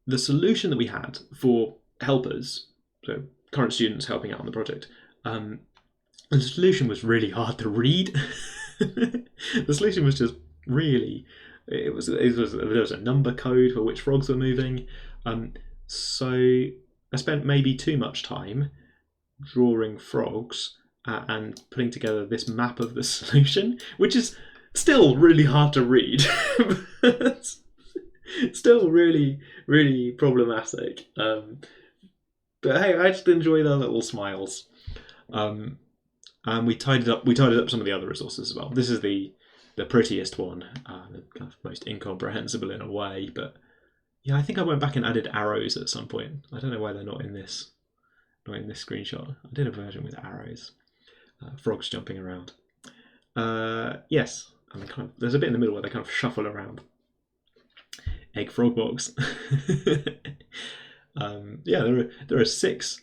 Speaker 1: the solution that we had for helpers, so current students helping out on the project, the solution was really hard to read. The solution was just really... There was a number code for which frogs were moving. So I spent maybe too much time drawing frogs and putting together this map of the solution, which is still really hard to read. But still really, really problematic. But hey, I just enjoy their little smiles. And we tidied up some of the other resources as well. This is the prettiest one, the kind of most incomprehensible in a way, but yeah, I think I went back and added arrows at some point. I don't know why they're not in this screenshot. I did a version with arrows, frogs jumping around. Yes, and there's a bit in the middle where they kind of shuffle around. Egg frog box. Yeah, there are six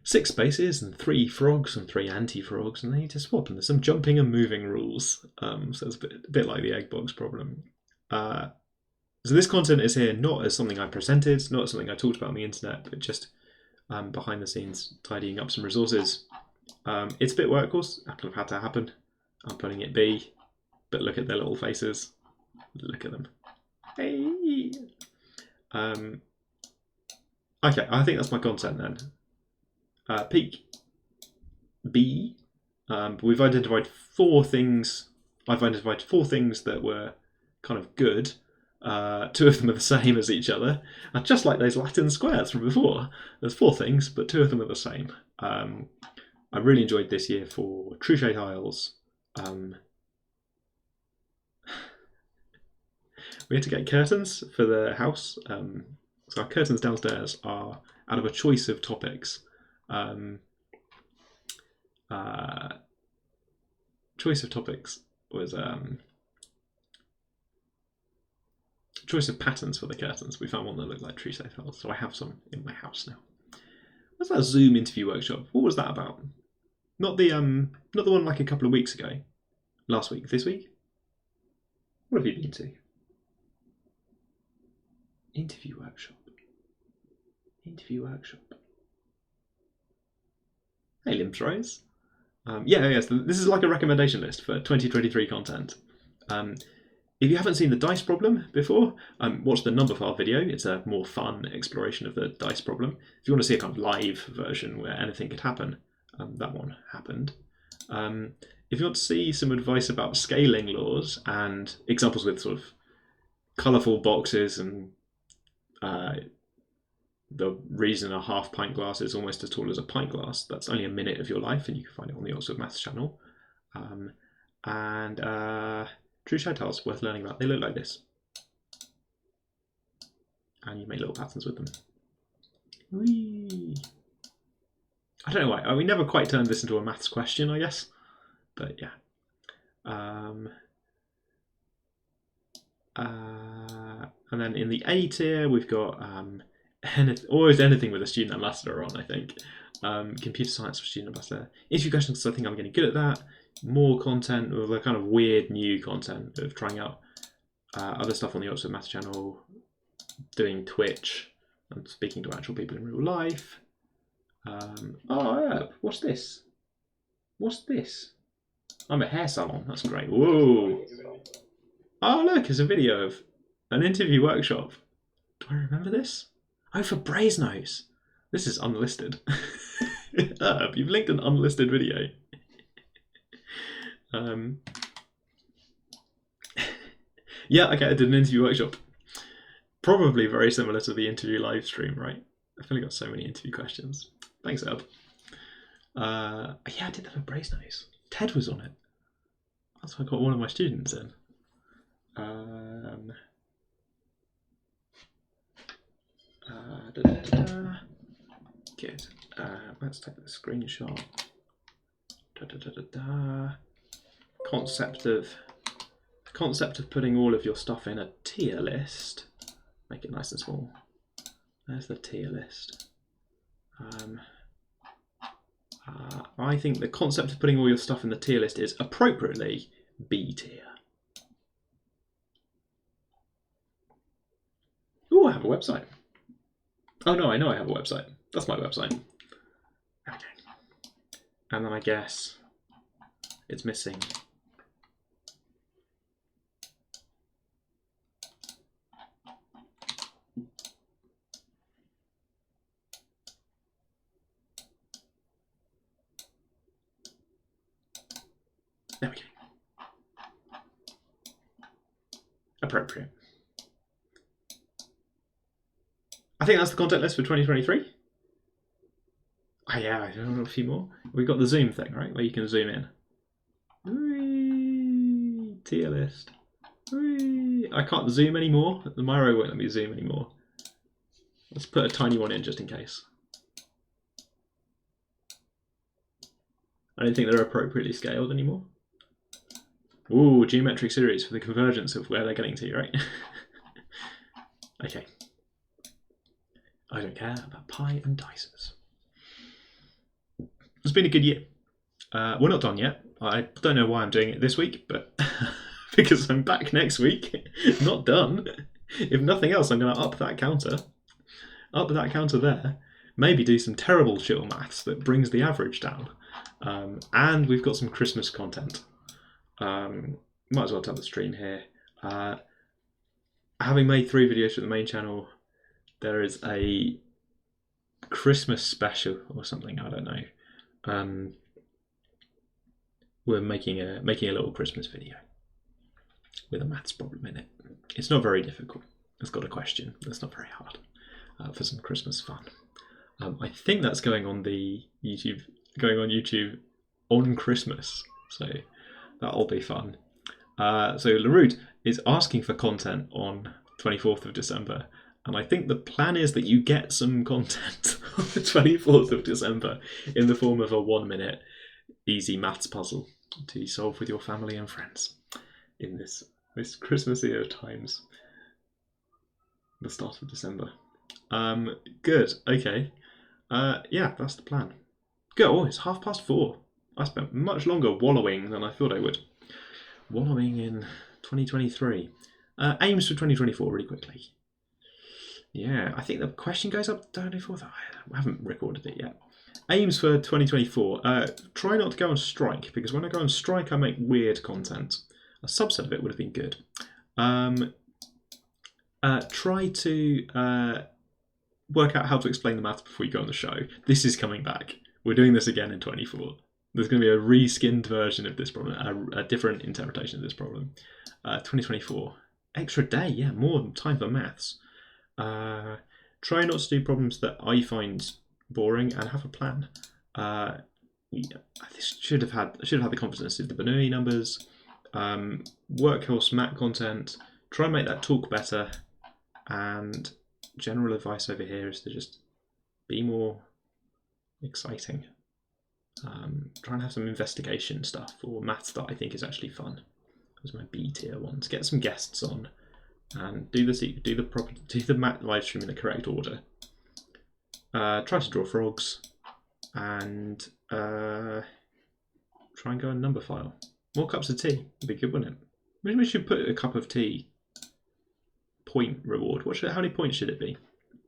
Speaker 1: spaces and 3 frogs and 3 anti-frogs, and they need to swap. And there's some jumping and moving rules. So it's a bit like the egg box problem. So this content is here not as something I presented, not as something I talked about on the internet, but just behind the scenes tidying up some resources. It's a bit work, of course. That kind of had to happen. I'm putting it B, but look at their little faces. Look at them. Hey. Okay, I think that's my content then. Peak B. We've identified 4 things. I've identified 4 things that were kind of good. 2 of them are the same as each other, and just like those Latin squares from before. There's 4 things, but 2 of them are the same. I really enjoyed this year for Truchet tiles. We had to get curtains for the house. So our curtains downstairs are out of a choice of topics. Choice of topics was choice of patterns for the curtains. We found one that looked like Truchet tiles, so I have some in my house now. What's that Zoom interview workshop? What was that about? Not the one like a couple of weeks ago. Last week, this week? What have you been to? Interview workshop. Hey, Limps Rose. Yes, this is like a recommendation list for 2023 content. If you haven't seen the dice problem before, watch the Numberphile video. It's a more fun exploration of the dice problem. If you want to see a kind of live version where anything could happen, that one happened. If you want to see some advice about scaling laws and examples with sort of colourful boxes and the reason a half pint glass is almost as tall as a pint glass, that's only a minute of your life, and you can find it on the Oxford Maths channel. Truchet tiles, worth learning about. They look like this. And you make little patterns with them. Whee! I don't know why. We never quite turned this into a maths question, I guess. But yeah. And then in the A tier, we've got always anything with a student ambassador on, I think. Computer science for student ambassador. Interview questions, I think I'm getting good at that. More content, or the kind of weird new content of trying out other stuff on the Oxford Maths channel, doing Twitch, and speaking to actual people in real life. What's this? What's this? I'm a hair salon. That's great. Whoa! Oh, look, it's a video of an interview workshop. Do I remember this? Oh, for Brasenose. This is unlisted. You've linked an unlisted video. Yeah, okay, I did an interview workshop. Probably very similar to the interview live stream, right? I've only got so many interview questions. Thanks, Eb. Yeah, I did that for Brasenose. Ted was on it. That's why I got one of my students in. Good. Let's take the screenshot. Concept of putting all of your stuff in a tier list. Make it nice and small. There's the tier list. I think the concept of putting all your stuff in the tier list is appropriately B tier. Oh, I have a website. Oh no, I know I have a website. That's my website. Okay. And then I guess it's missing. There we go. Appropriate. I think that's the content list for 2023. Oh, yeah, I don't know, a few more. We've got the zoom thing, right, where you can zoom in. Whee! Tier list. Whee! I can't zoom anymore. The Miro won't let me zoom anymore. Let's put a tiny one in just in case. I don't think they're appropriately scaled anymore. Ooh, geometric series for the convergence of where they're getting to, right? Okay. I don't care about pi and dices. It's been a good year. We're not done yet. I don't know why I'm doing it this week, but because I'm back next week. Not done. If nothing else, I'm going to up that counter. Up that counter there. Maybe do some terrible chill maths that brings the average down. And we've got some Christmas content. Might as well tell the stream here. Having made 3 videos for the main channel, there is a Christmas special or something, I don't know. We're making a little Christmas video with a maths problem in it. It's not very difficult. It's got a question. That's not very hard for some Christmas fun. I think that's going on YouTube on Christmas, so that'll be fun. So Larud is asking for content on 24th of December, and I think the plan is that you get some content on the 24th of December in the form of a 1-minute easy maths puzzle to solve with your family and friends in this Christmassy of times, the start of December. Good, okay. Yeah, that's the plan. Good, oh, it's 4:30. I spent much longer wallowing than I thought I would. Wallowing in 2023. Aims for 2024, really quickly. Yeah, I think the question goes up 24th. I haven't recorded it yet. Aims for 2024. Try not to go on strike, because when I go on strike, I make weird content. A subset of it would have been good. Try to work out how to explain the maths before you go on the show. This is coming back. We're doing this again in 24. There's going to be a reskinned version of this problem, a different interpretation of this problem. 2024. Extra day, yeah, more time for maths. Try not to do problems that I find boring and have a plan. This should have had the confidence of the Bernoulli numbers. Workhorse mat content. Try and make that talk better. And general advice over here is to just be more exciting. Try and have some investigation stuff or maths that I think is actually fun. Those are my B tier ones. Get some guests on and do the math live stream in the correct order. Try to draw frogs and try and go on number file. More cups of tea would be good, wouldn't it? Maybe we should put a cup of tea point reward. How many points should it be?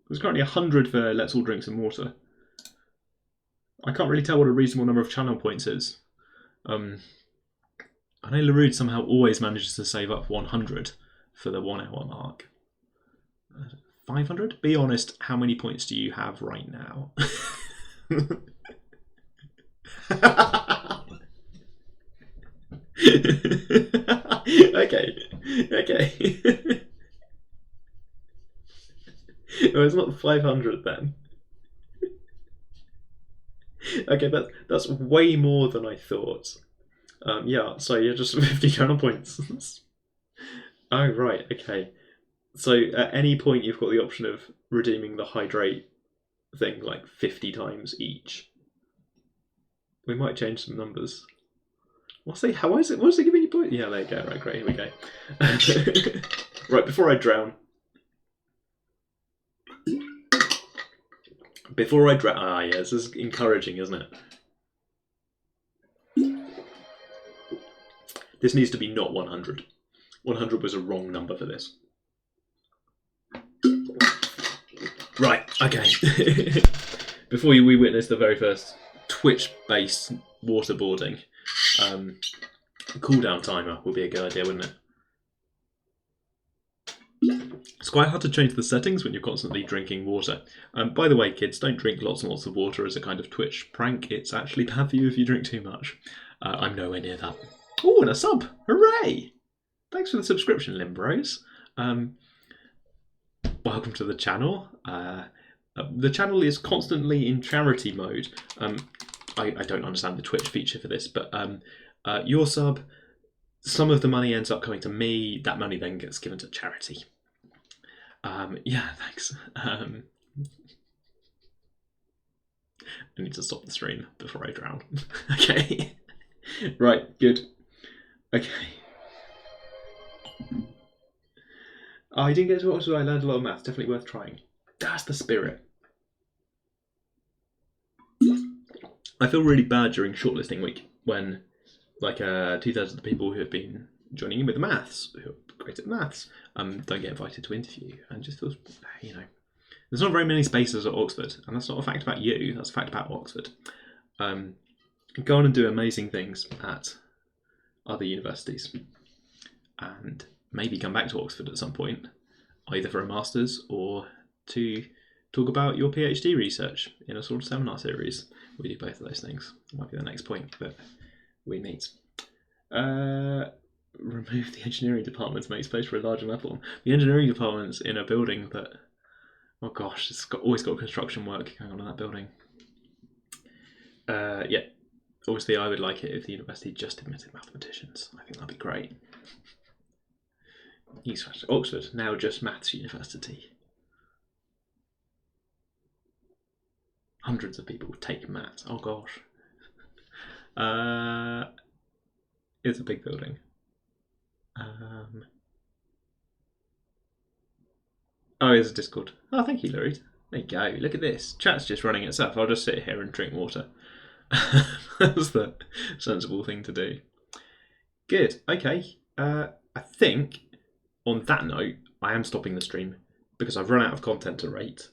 Speaker 1: There's currently 100 for Let's All Drink Some Water. I can't really tell what a reasonable number of channel points is. I know Larud somehow always manages to save up 100 for the 1 hour mark. 500? Be honest, how many points do you have right now? Okay. No, it's not 500 then. Okay, that's way more than I thought. Yeah, so you're just 50 channel points. Oh, right, okay. So at any point you've got the option of redeeming the hydrate thing like 50 times each. We might change some numbers. What's it giving you points? Yeah, there you go, right, great, here we go. Right, before I drown. Yeah, this is encouraging, isn't it? This needs to be not 100. 100 was a wrong number for this. Right, okay. Before we witness the very first Twitch-based waterboarding, a cooldown timer would be a good idea, wouldn't it? It's quite hard to change the settings when you're constantly drinking water. By the way, kids, don't drink lots and lots of water as a kind of Twitch prank. It's actually bad for you if you drink too much. I'm nowhere near that. Oh, and a sub! Hooray! Thanks for the subscription, Limbros. Welcome to the channel. The channel is constantly in charity mode. I don't understand the Twitch feature for this, but your sub, some of the money ends up coming to me. That money then gets given to charity. Yeah, thanks. I need to stop the stream before I drown. Okay. Right, good. Okay. Oh, I didn't get to watch, so I learned a lot of maths. Definitely worth trying. That's the spirit. I feel really bad during shortlisting week when, like, 2/3 of the people who have been joining in with the maths, who are great at maths, don't get invited to interview, and just feels, you know, there's not very many spaces at Oxford, and that's not a fact about you. That's a fact about Oxford. Go on and do amazing things at other universities, and maybe come back to Oxford at some point, either for a master's or to talk about your PhD research in a sort of seminar series. We do both of those things. That might be the next point that we meet. Remove the engineering department to make space for a larger level. The engineering department's in a building that, oh gosh, it's always got construction work going on in that building. Yeah, obviously I would like it if the university just admitted mathematicians. I think that'd be great. Oxford, now just maths university. Hundreds of people take maths. Oh gosh. It's a big building. Oh, it's a Discord. Oh, thank you, Lurid. There you go. Look at this. Chat's just running itself. I'll just sit here and drink water. That's the sensible thing to do. Good. Okay. I think on that note, I am stopping the stream because I've run out of content to rate.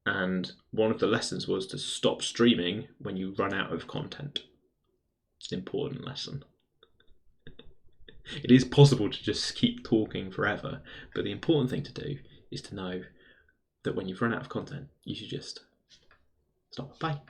Speaker 1: And one of the lessons was to stop streaming when you run out of content. It's an important lesson. It is possible to just keep talking forever, but the important thing to do is to know that when you've run out of content, you should just stop. Bye.